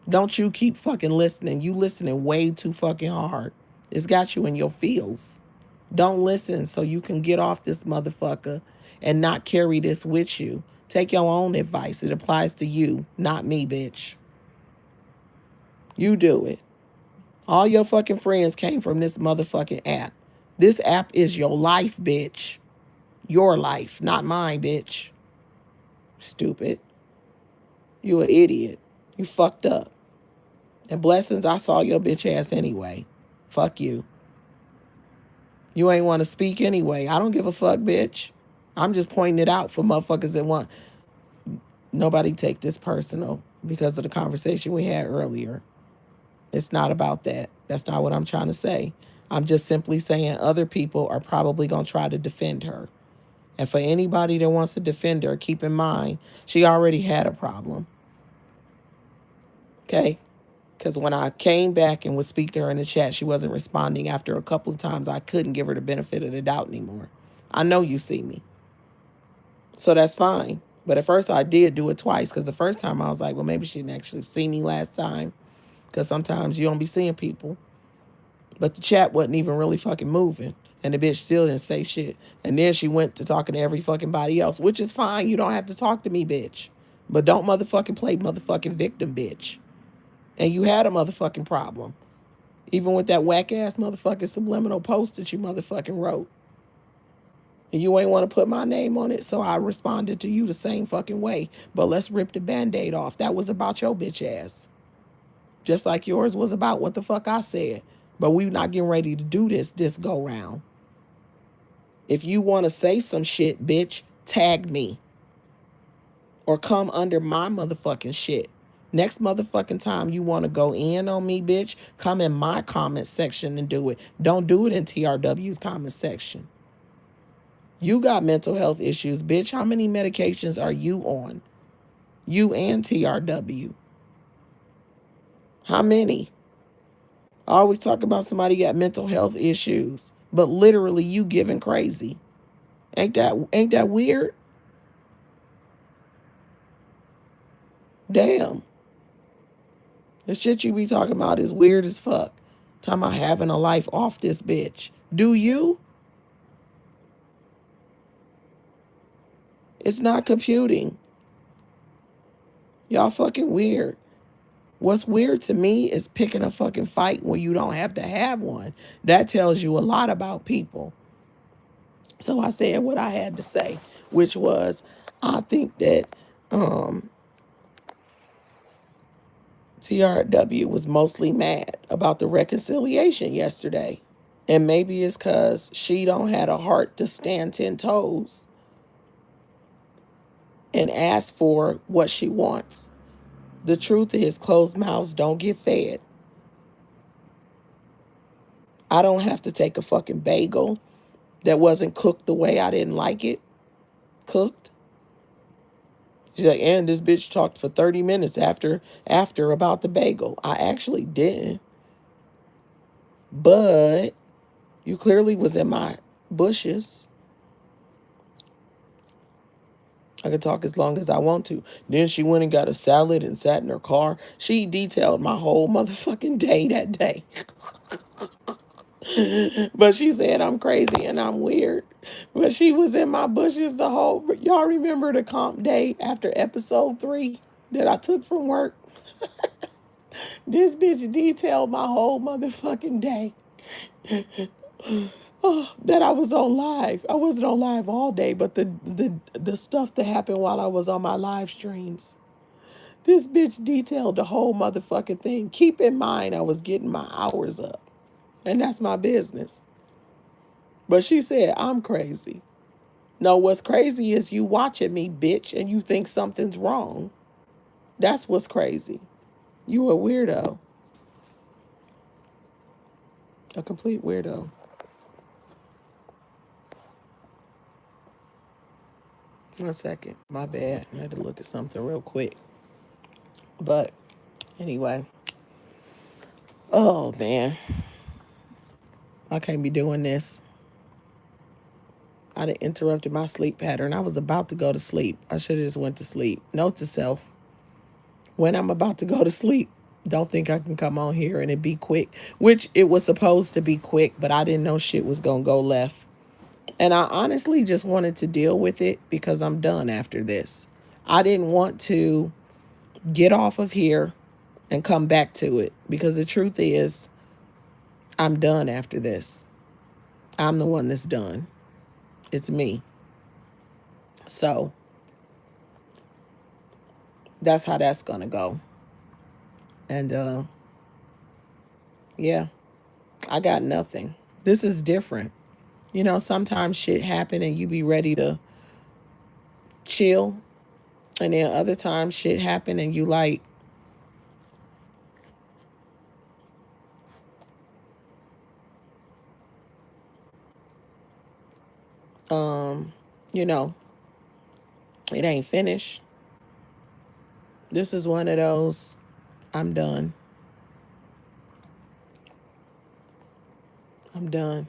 Don't you keep fucking listening. You listening way too fucking hard. It's got you in your feels. Don't listen so you can get off this motherfucker and not carry this with you. Take your own advice. It applies to you, not me, bitch. You do it. All your fucking friends came from this motherfucking app. This app is your life, bitch. Your life, not mine, bitch. Stupid. You an idiot. You fucked up. And blessings, I saw your bitch ass anyway. Fuck you. You ain't want to speak anyway. I don't give a fuck, bitch. I'm just pointing it out for motherfuckers that want. Nobody take this personal because of the conversation we had earlier. It's not about that. That's not what I'm trying to say. I'm just simply saying other people are probably going to try to defend her. And for anybody that wants to defend her, keep in mind, she already had a problem. Okay? Because when I came back and would speak to her in the chat, she wasn't responding. After a couple of times, I couldn't give her the benefit of the doubt anymore. I know you see me. So that's fine. But at first, I did do it twice. Because the first time, I was like, well, maybe she didn't actually see me last time. Because sometimes you don't be seeing people. But the chat wasn't even really fucking moving. And the bitch still didn't say shit. And then she went to talking to every fucking body else. Which is fine. You don't have to talk to me, bitch. But don't motherfucking play motherfucking victim, bitch. And you had a motherfucking problem. Even with that whack-ass motherfucking subliminal post that you motherfucking wrote. And you ain't want to put my name on it, so I responded to you the same fucking way. But let's rip the Band-Aid off. That was about your bitch ass. Just like yours was about what the fuck I said. But we not getting ready to do this go round. If you want to say some shit, bitch, tag me. Or come under my motherfucking shit. Next motherfucking time you want to go in on me, bitch, come in my comment section and do it. Don't do it in TRW's comment section. You got mental health issues, bitch. How many medications are you on? You and TRW. How many? I always talk about somebody got mental health issues, but literally you giving crazy. Ain't that weird? Damn. The shit you be talking about is weird as fuck. Talking about having a life off this bitch. Do you? It's not computing. Y'all fucking weird. What's weird to me is picking a fucking fight when you don't have to have one. That tells you a lot about people. So I said what I had to say, which was, I think that TRW was mostly mad about the reconciliation yesterday. And maybe it's because she don't had a heart to stand 10 toes and ask for what she wants. The truth is, closed mouths don't get fed. I don't have to take a fucking bagel that wasn't cooked the way I didn't like it cooked. She's like, and this bitch talked for 30 minutes after about the bagel. I actually didn't. But you clearly was in my bushes. I could talk as long as I want to. Then she went and got a salad and sat in her car. She detailed my whole motherfucking day that day. But she said I'm crazy and I'm weird. But she was in my bushes the whole... Y'all remember the comp day after episode 3 that I took from work? This bitch detailed my whole motherfucking day. Oh, that I was on live. I wasn't on live all day, but the stuff that happened while I was on my live streams. This bitch detailed the whole motherfucking thing. Keep in mind I was getting my hours up. And that's my business. But she said, I'm crazy. No, what's crazy is you watching me, bitch, and you think something's wrong. That's what's crazy. You a weirdo. A complete weirdo. One second. My bad. I had to look at something real quick. But anyway. Oh, man. I can't be doing this. I'd have interrupted my sleep pattern. I was about to go to sleep. I should have just went to sleep. Note to self. When I'm about to go to sleep, don't think I can come on here and it be quick. Which it was supposed to be quick, but I didn't know shit was going to go left. And I honestly just wanted to deal with it because I'm done after this. I didn't want to get off of here and come back to it because the truth is I'm done after this. I'm the one that's done. It's me. So that's how that's going to go. And yeah, I got nothing. This is different. You know, sometimes shit happen and you be ready to chill. And then other times shit happen and you like, you know, it ain't finished. This is one of those, I'm done. I'm done.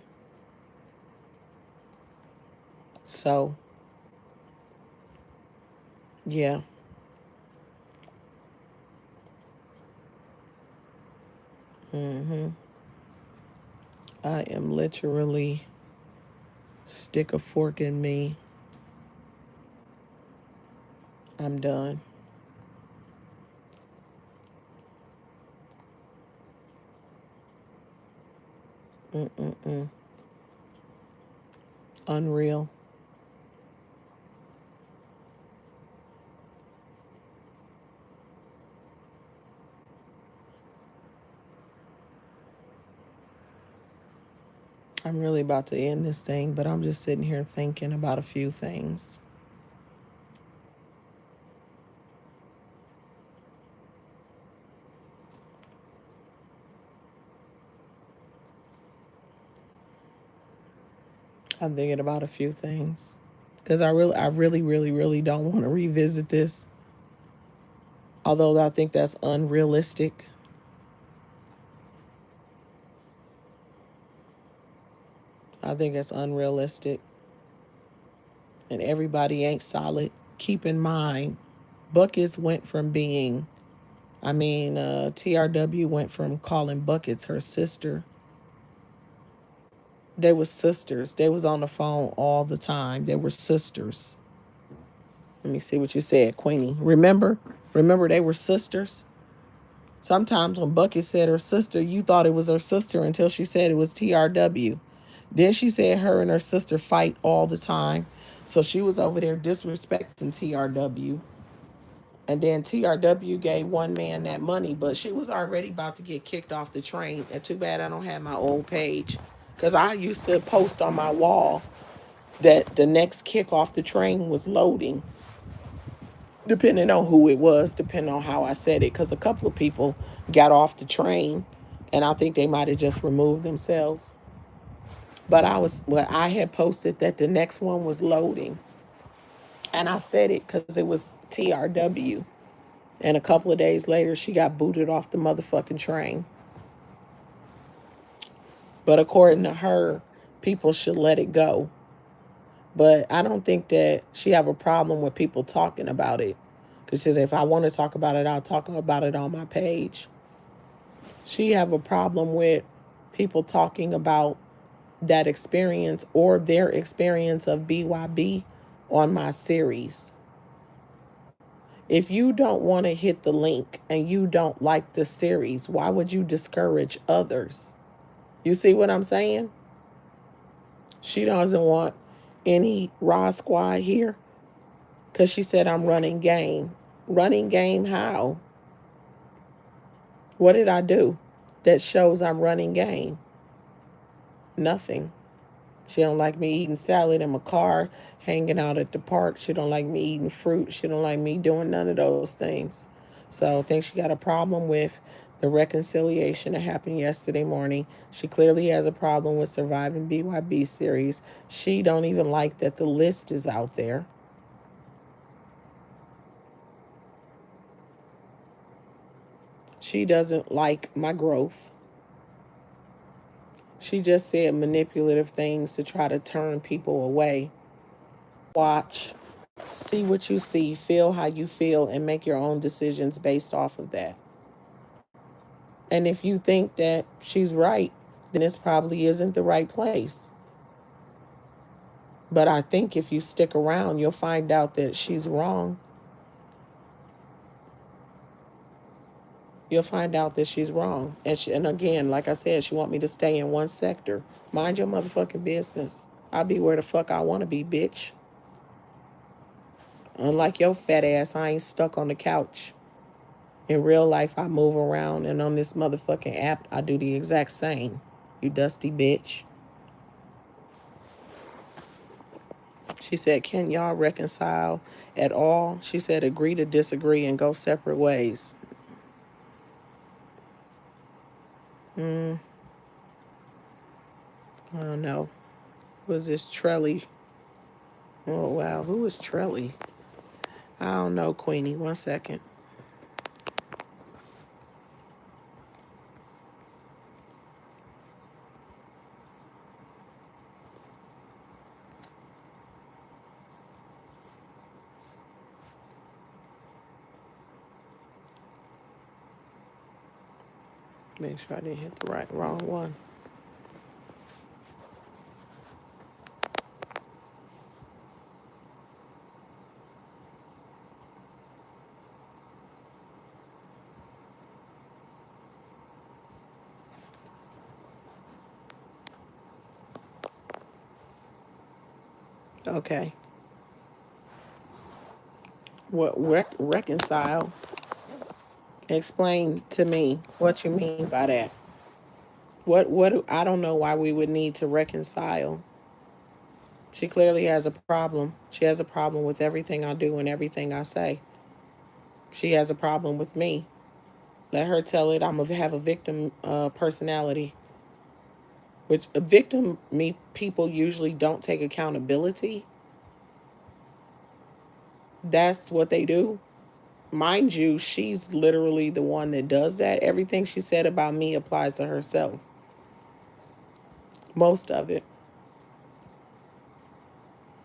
So, yeah. Mm-hmm. I am literally stick a fork in me. I'm done. Mm-mm-mm. Unreal. I'm really about to end this thing, but I'm just sitting here thinking about a few things. I'm thinking about a few things because I really don't want to revisit this. Although I think that's unrealistic. I think it's unrealistic. And everybody ain't solid. Keep in mind, Buckets went from being, TRW went from calling Buckets her sister. They were sisters. They was on the phone all the time. They were sisters. Let me see what you said, Queenie. Remember? Remember they were sisters? Sometimes when Bucket said her sister, you thought it was her sister until she said it was TRW. Then she said her and her sister fight all the time. So she was over there disrespecting TRW. And then TRW gave one man that money, but she was already about to get kicked off the train. And too bad I don't have my old page. Because I used to post on my wall that the next kick off the train was loading, depending on who it was, depending on how I said it. Because a couple of people got off the train, and I think they might have just removed themselves. But I had posted that the next one was loading. And I said it because it was TRW. And a couple of days later, she got booted off the motherfucking train. But according to her, people should let it go. But I don't think that she have a problem with people talking about it. Because she said, if I want to talk about it, I'll talk about it on my page. She have a problem with people talking about that experience or their experience of BYB on my series. If you don't want to hit the link and you don't like the series, why would you discourage others? You see what I'm saying? She doesn't want any Raw Squad here because she said I'm running game. Running game how? What did I do that shows I'm running game? Nothing. She don't like me eating salad in my car, hanging out at the park. She don't like me eating fruit. She don't like me doing none of those things. So I think she got a problem with the reconciliation that happened yesterday morning. She clearly has a problem with surviving BYB series. She don't even like that the list is out there. She doesn't like my growth. She just said manipulative things to try to turn people away. Watch, see what you see, feel how you feel, and make your own decisions based off of that. And if you think that she's right, then this probably isn't the right place. But I think if you stick around, you'll find out that she's wrong. You'll find out that she's wrong. And again, like I said, she want me to stay in one sector. Mind your motherfucking business. I'll be where the fuck I want to be, bitch. Unlike your fat ass, I ain't stuck on the couch. In real life, I move around, and on this motherfucking app, I do the exact same. You dusty bitch. She said, can y'all reconcile at all? She said, agree to disagree and go separate ways. I don't know. Was this Trelly? Oh, wow. Who was Trelly? I don't know, Queenie. 1 second. Make sure I didn't hit the wrong one. Okay. What reconcile? Explain to me what you mean by that. What I don't know why we would need to reconcile. She clearly has a problem. She has a problem with everything I do and everything I say. She has a problem with me. Let her tell it. I'm gonna have a victim personality, which a victim me people usually don't take accountability. That's what they do. Mind you, she's literally the one that does that. Everything she said about me applies to herself. Most of it.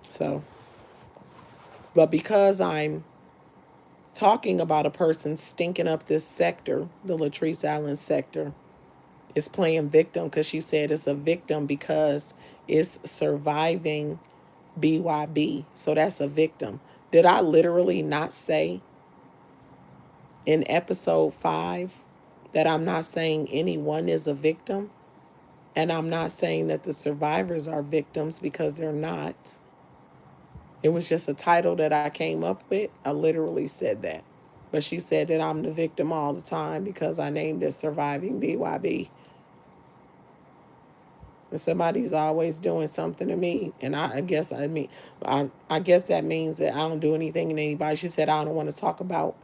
So, but because I'm talking about a person stinking up this sector, the Latrice Allen sector, is playing victim because she said it's a victim because it's surviving BYB. So that's a victim. Did I literally not say in episode 5 that I'm not saying anyone is a victim? And I'm not saying that the survivors are victims because they're not. It was just a title that I came up with. I literally said that. But she said that I'm the victim all the time because I named it Surviving BYB. And somebody's always doing something to me. And I guess I guess that means that I don't do anything to anybody. She said I don't want to talk about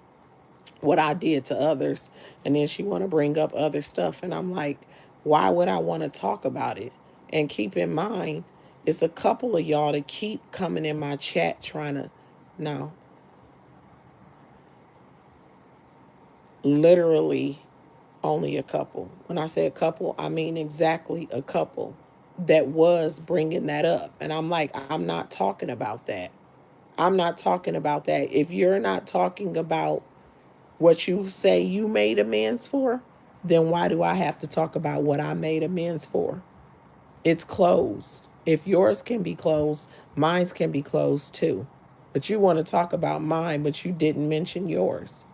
what I did to others. And then she want to bring up other stuff. And I'm like, why would I want to talk about it? And keep in mind, it's a couple of y'all that keep coming in my chat trying to, no, literally only a couple. When I say a couple, I mean exactly a couple that was bringing that up. And I'm like, I'm not talking about that. I'm not talking about that. If you're not talking about what you say you made amends for, then why do I have to talk about what I made amends for? It's closed. If yours can be closed, mine's can be closed too. But you want to talk about mine, but you didn't mention yours.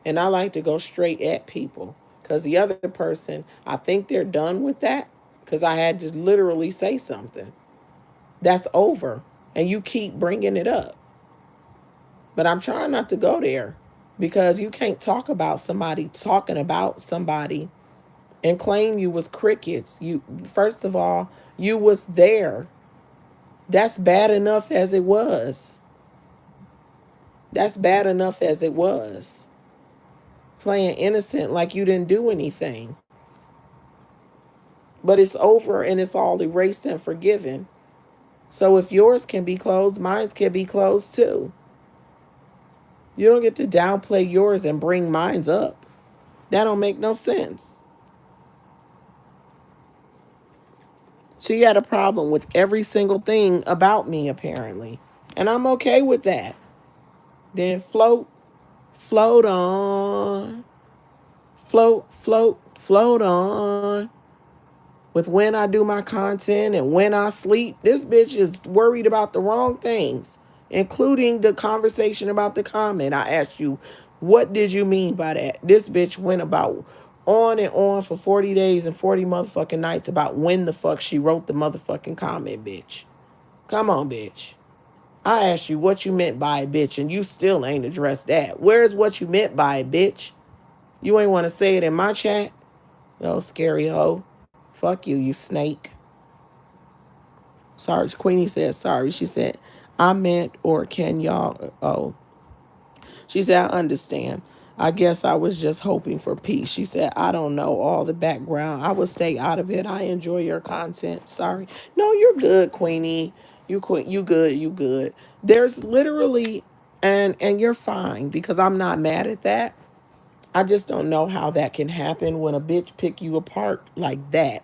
And I like to go straight at people because the other person, I think they're done with that because I had to literally say something. That's over. And you keep bringing it up. But I'm trying not to go there because you can't talk about somebody talking about somebody and claim you was crickets. You, first of all, you was there. That's bad enough as it was. That's bad enough as it was. Playing innocent like you didn't do anything. But it's over and it's all erased and forgiven. So if yours can be closed, mine can be closed too. You don't get to downplay yours and bring mine's up. That don't make no sense. She had a problem with every single thing about me, apparently. And I'm okay with that. Then float on. Float on. With when I do my content and when I sleep. This bitch is worried about the wrong things, including the conversation about the comment. I asked you, what did you mean by that? This bitch went about on and on for 40 days and 40 motherfucking nights about when the fuck she wrote the motherfucking comment, bitch. Come on, bitch. I asked you what you meant by it, bitch, and you still ain't addressed that. Where's what you meant by it, bitch? You ain't want to say it in my chat? Yo, scary hoe. Fuck you, you snake. Sorry, Queenie said sorry. She said, I meant, or can y'all, oh. She said, I understand. I guess I was just hoping for peace. She said, I don't know all the background. I will stay out of it. I enjoy your content. Sorry. No, you're good, Queenie. You good. There's literally, and you're fine because I'm not mad at that. I just don't know how that can happen when a bitch pick you apart like that.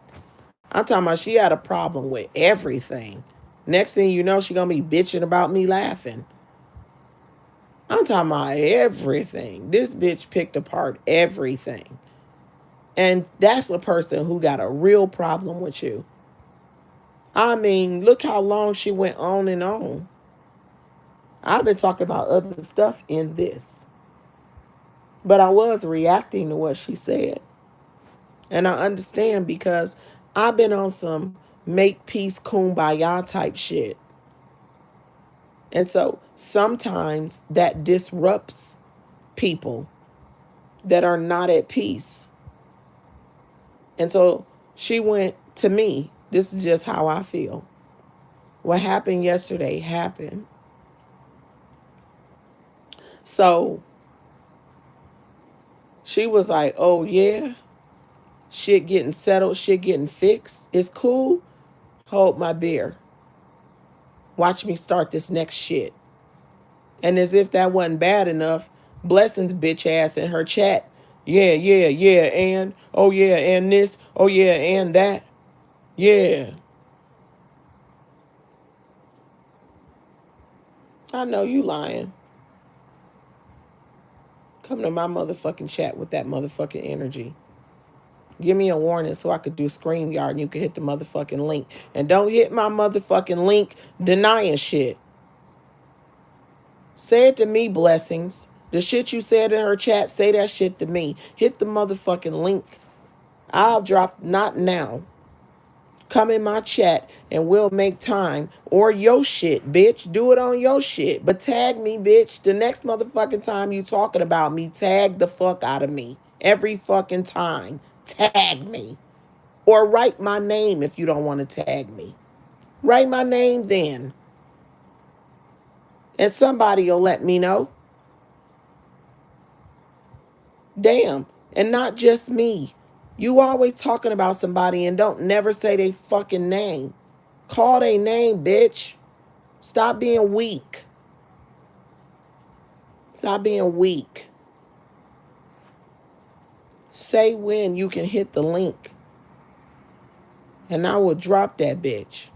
I'm talking about she had a problem with everything. Next thing you know, she gonna be bitching about me laughing. I'm talking about everything. This bitch picked apart everything. And that's a person who got a real problem with you. I mean, look how long she went on and on. I've been talking about other stuff in this. But I was reacting to what she said. And I understand because I've been on some make peace kumbaya type shit. And so sometimes that disrupts people that are not at peace. And so she went to me. This is just how I feel. What happened yesterday happened. So she was like, oh, yeah, shit getting settled, shit getting fixed. It's cool. Hold my beer. Watch me start this next shit. And as if that wasn't bad enough, Blessings bitch ass in her chat. Yeah, and oh yeah, and this, oh yeah, and that. Yeah. I know you lying. Come to my motherfucking chat with that motherfucking energy. Give me a warning so I could do StreamYard and you can hit the motherfucking link. And don't hit my motherfucking link denying shit. Say it to me, Blessings. The shit you said in her chat, say that shit to me. Hit the motherfucking link. I'll drop, not now. Come in my chat and we'll make time. Or your shit, bitch. Do it on your shit. But tag me, bitch. The next motherfucking time you talking about me, tag the fuck out of me. Every fucking time. Tag me. Or write my name if you don't want to tag me. Write my name then. And somebody will let me know. Damn. And not just me. You always talking about somebody and don't never say they fucking name. Call their name, bitch. Stop being weak. Stop being weak. Say when you can hit the link. And I will drop that bitch.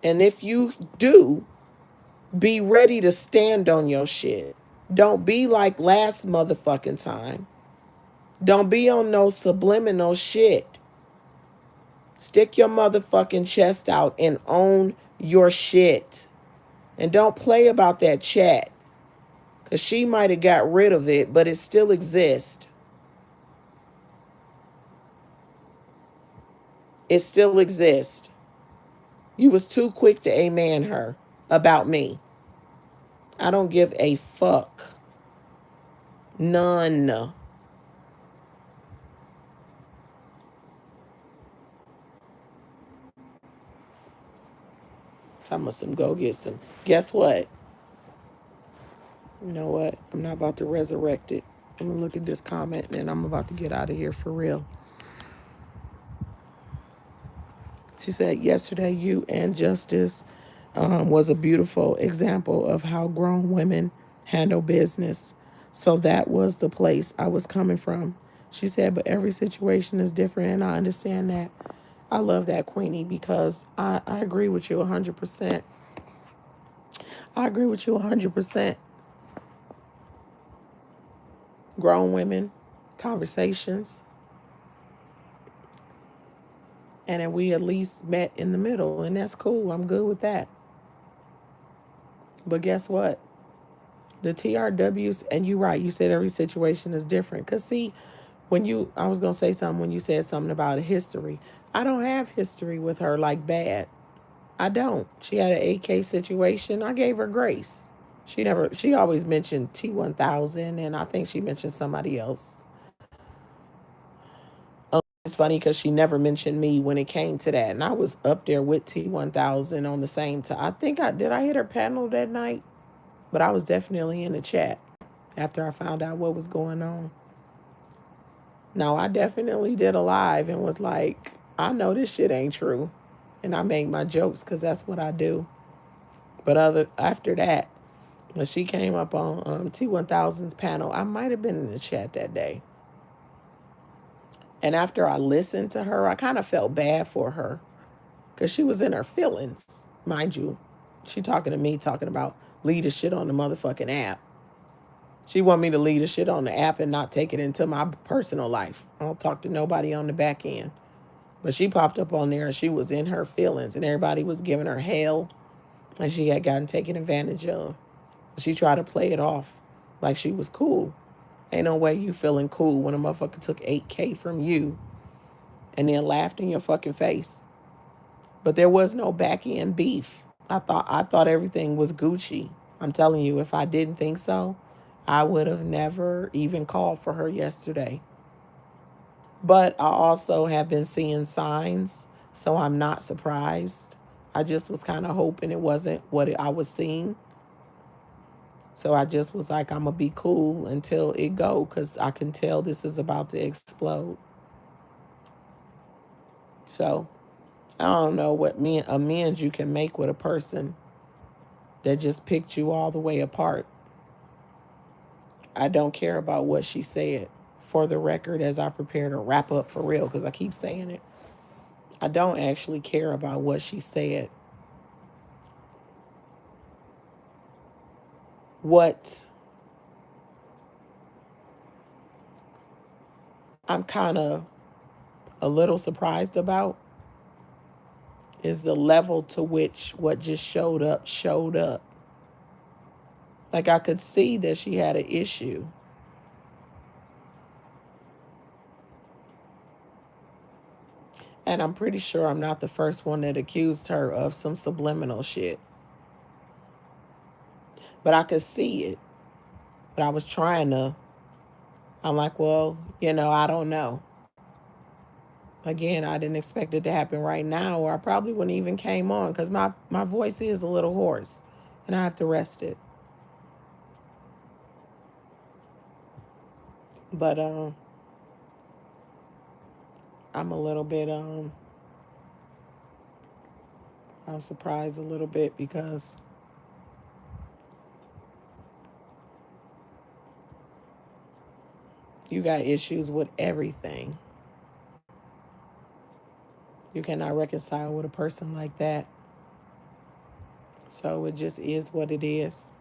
And if you do, be ready to stand on your shit. Don't be like last motherfucking time. Don't be on no subliminal shit. Stick your motherfucking chest out and own your shit. And don't play about that chat. Because she might have got rid of it, but it still exists. It still exists. You was too quick to amen her about me. I don't give a fuck. None. Talking about some go get some. Guess what? You know what? I'm not about to resurrect it. I'm going to look at this comment and I'm about to get out of here for real. She said, yesterday, you and Justice was a beautiful example of how grown women handle business. So that was the place I was coming from. She said, but every situation is different, and I understand that. I love that, Queenie, because I agree with you 100%. I agree with you 100%. Grown women, conversations, and then we at least met in the middle, and that's cool. I'm good with that. But guess what? The TRWs, and you're right, you said every situation is different. Because see, I was going to say something when you said something about a history. I don't have history with her like bad. I don't. She had an AK situation. I gave her grace. She always mentioned T1000, and I think she mentioned somebody else. It's funny because she never mentioned me when it came to that. And I was up there with T1000 on the same time. Did I hit her panel that night? But I was definitely in the chat after I found out what was going on. No, I definitely did a live and was like, I know this shit ain't true. And I make my jokes because that's what I do. But after that, when she came up on T1000's panel, I might have been in the chat that day. And after I listened to her, I kind of felt bad for her because she was in her feelings. Mind you, she talking to me, talking about lead the shit on the motherfucking app. She want me to lead the shit on the app and not take it into my personal life. I don't talk to nobody on the back end. But she popped up on there and she was in her feelings and everybody was giving her hell like she had gotten taken advantage of. She tried to play it off like she was cool. Ain't no way you feeling cool when a motherfucker took $8K from you and then laughed in your fucking face. But there was no back end beef. I thought everything was Gucci. I'm telling you, if I didn't think so, I would have never even called for her yesterday. But I also have been seeing signs, so I'm not surprised. I just was kind of hoping it wasn't what I was seeing. So I just was like, I'm going to be cool until it go, because I can tell this is about to explode. So I don't know what amends you can make with a person that just picked you all the way apart. I don't care about what she said. For the record, as I prepare to wrap up for real, because I keep saying it, I don't actually care about what she said. What I'm kind of a little surprised about is the level to which what just showed up. Like, I could see that she had an issue. And I'm pretty sure I'm not the first one that accused her of some subliminal shit. But I could see it. But I was I'm like, well, I don't know. Again, I didn't expect it to happen right now, or I probably wouldn't even came on because my voice is a little hoarse and I have to rest it. But I'm a little bit I'm surprised a little bit because you got issues with everything. You cannot reconcile with a person like that. So it just is what it is.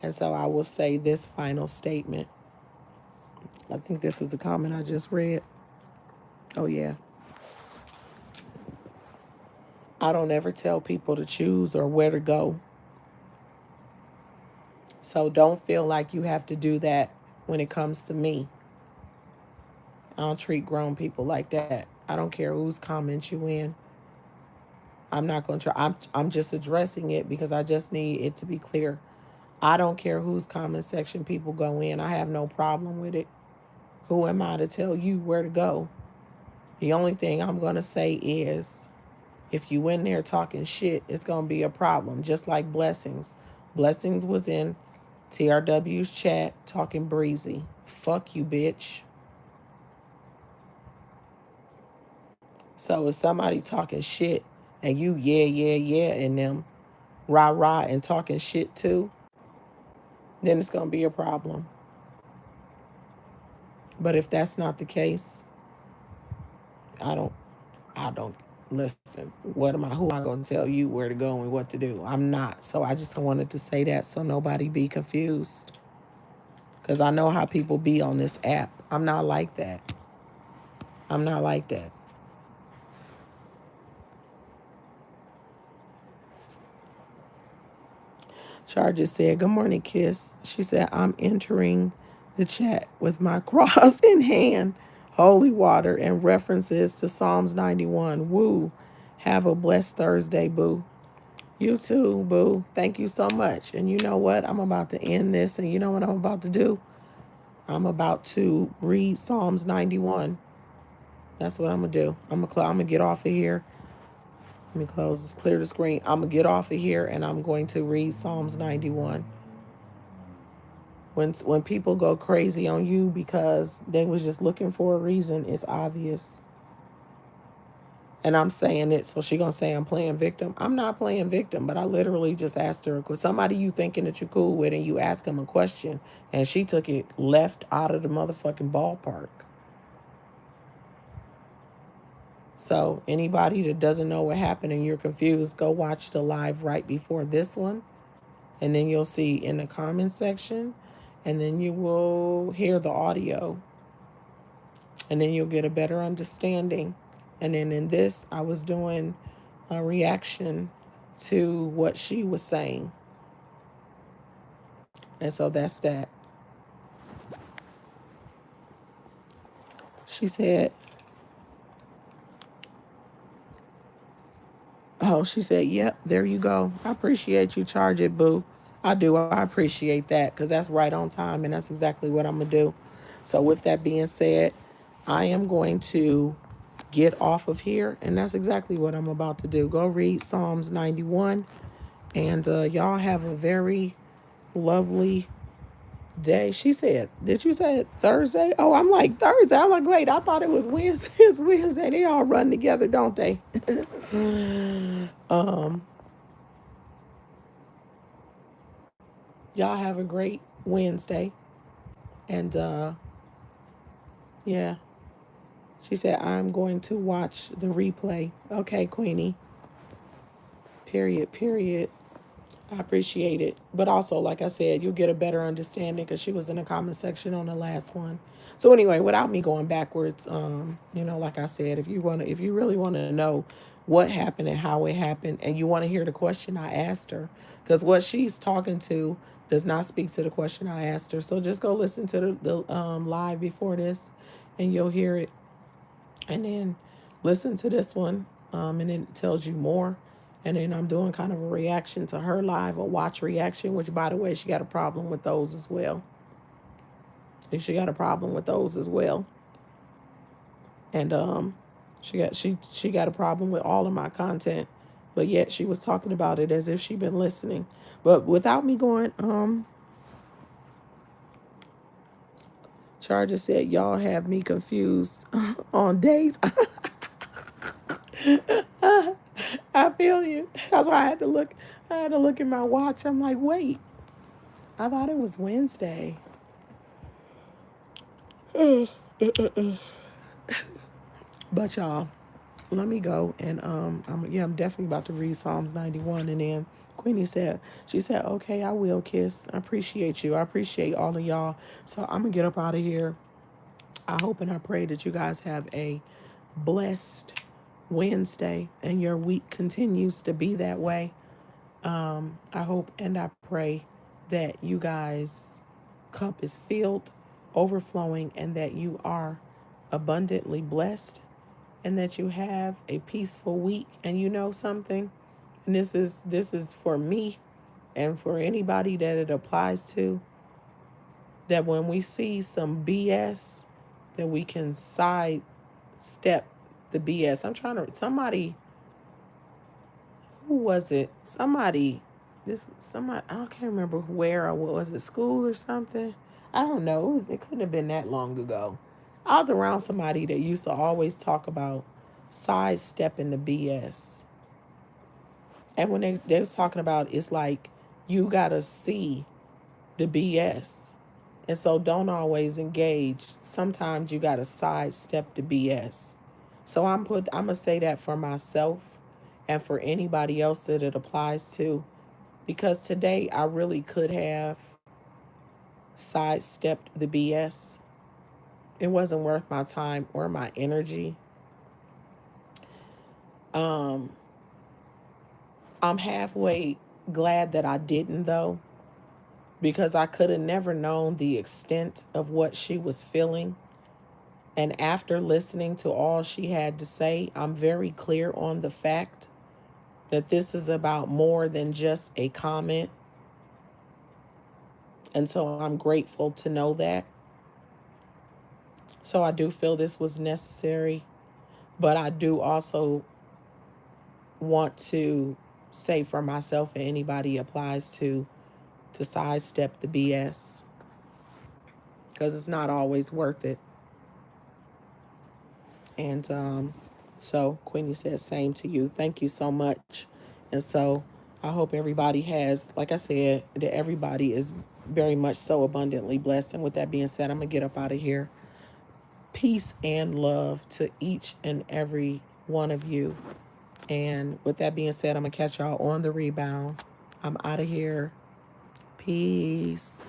And so I will say this final statement. I think this is a comment I just read. Oh, yeah. I don't ever tell people to choose or where to go. So don't feel like you have to do that when it comes to me. I don't treat grown people like that. I don't care whose comment you in. I'm not going to try. I'm just addressing it because I just need it to be clear. I don't care whose comment section people go in. I have no problem with it. Who am I to tell you where to go? The only thing I'm going to say is If you in there talking shit, it's going to be a problem. Just like Blessings. Blessings was in TRW's chat talking breezy. Fuck you, bitch. So if somebody talking shit and you yeah and them rah and talking shit too, then it's going to be a problem. But if that's not the case, I don't listen. Who am I going to tell you where to go and what to do? I'm not. So I just wanted to say that so nobody be confused. Because I know how people be on this app. I'm not like that. I'm not like that. Charges said, good morning, Kiss. She said, I'm entering the chat with my cross in hand, holy water, and references to Psalms 91. Woo. Have a blessed Thursday, boo. You too, boo. Thank you so much. And you know what? I'm about to end this. And you know what I'm about to do? I'm about to read Psalms 91. That's what I'm going to do. I'm going to get off of here. Let me close this, clear the screen. I'm going to get off of here and I'm going to read Psalms 91. When people go crazy on you because they was just looking for a reason, it's obvious. And I'm saying it, so she gonna say I'm playing victim. I'm not playing victim, but I literally just asked her, because somebody you thinking that you cool with and you ask them a question and she took it left out of the motherfucking ballpark. So anybody that doesn't know what happened and you're confused, go watch the live right before this one. And then you'll see in the comment section, and then you will hear the audio. And then you'll get a better understanding. And then in this, I was doing a reaction to what she was saying. And so that's that. She said, she said, yep, there you go. I appreciate you, charge it, boo. I do. I appreciate that because that's right on time. And that's exactly what I'm going to do. So with that being said, I am going to get off of here. And that's exactly what I'm about to do. Go read Psalms 91. And y'all have a very lovely day. She said, did you say Thursday? Oh, I'm like, Thursday. I'm like, wait, I thought it was Wednesday. It's Wednesday. They all run together, don't they? Y'all have a great Wednesday. And yeah. She said, I'm going to watch the replay. Okay, Queenie. Period. I appreciate it. But also, like I said, you'll get a better understanding because she was in the comment section on the last one. So anyway, without me going backwards, like I said, if you really want to know what happened and how it happened, and you want to hear the question I asked her, because what she's talking to does not speak to the question I asked her. So just go listen to the live before this, and you'll hear it. And then listen to this one, and then it tells you more. And then I'm doing kind of a reaction to her live, a watch reaction, which, by the way, she got a problem with those as well. She got a problem with those as well. And she got a problem with all of my content, but yet she was talking about it as if she'd been listening. But without me going, Charger said, y'all have me confused on days. I feel you. That's why I had to look at my watch. I'm like, wait, I thought it was Wednesday. But y'all, let me go. And I'm definitely about to read Psalms 91. And then Queenie said, okay, I will, Kiss. I appreciate you. I appreciate all of y'all. So I'm gonna get up out of here. I hope and I pray that you guys have a blessed Wednesday and your week continues to be that way. I hope and I pray that you guys' cup is filled, overflowing, and that you are abundantly blessed and that you have a peaceful week. And you know something, and this is for me and for anybody that it applies to, that when we see some BS, that we can sidestep the BS. Somebody who was it? Somebody, I can't remember where or what was it, school or something? I don't know. It couldn't have been that long ago. I was around somebody that used to always talk about sidestepping the BS. And when they was talking about, it's like you gotta see the BS. And so don't always engage. Sometimes you gotta sidestep the BS. So I'm gonna say that for myself and for anybody else that it applies to. Because today I really could have sidestepped the BS. It wasn't worth my time or my energy. Um, I'm halfway glad that I didn't though, because I could have never known the extent of what she was feeling. And after listening to all she had to say, I'm very clear on the fact that this is about more than just a comment. And so I'm grateful to know that. So I do feel this was necessary, but I do also want to say for myself and anybody applies to sidestep the BS, because it's not always worth it. And so Queenie says, same to you. Thank you so much. And so I hope everybody has, like I said, that everybody is very much so abundantly blessed. And with that being said, I'm going to get up out of here. Peace and love to each and every one of you. And with that being said, I'm going to catch y'all on the rebound. I'm out of here. Peace.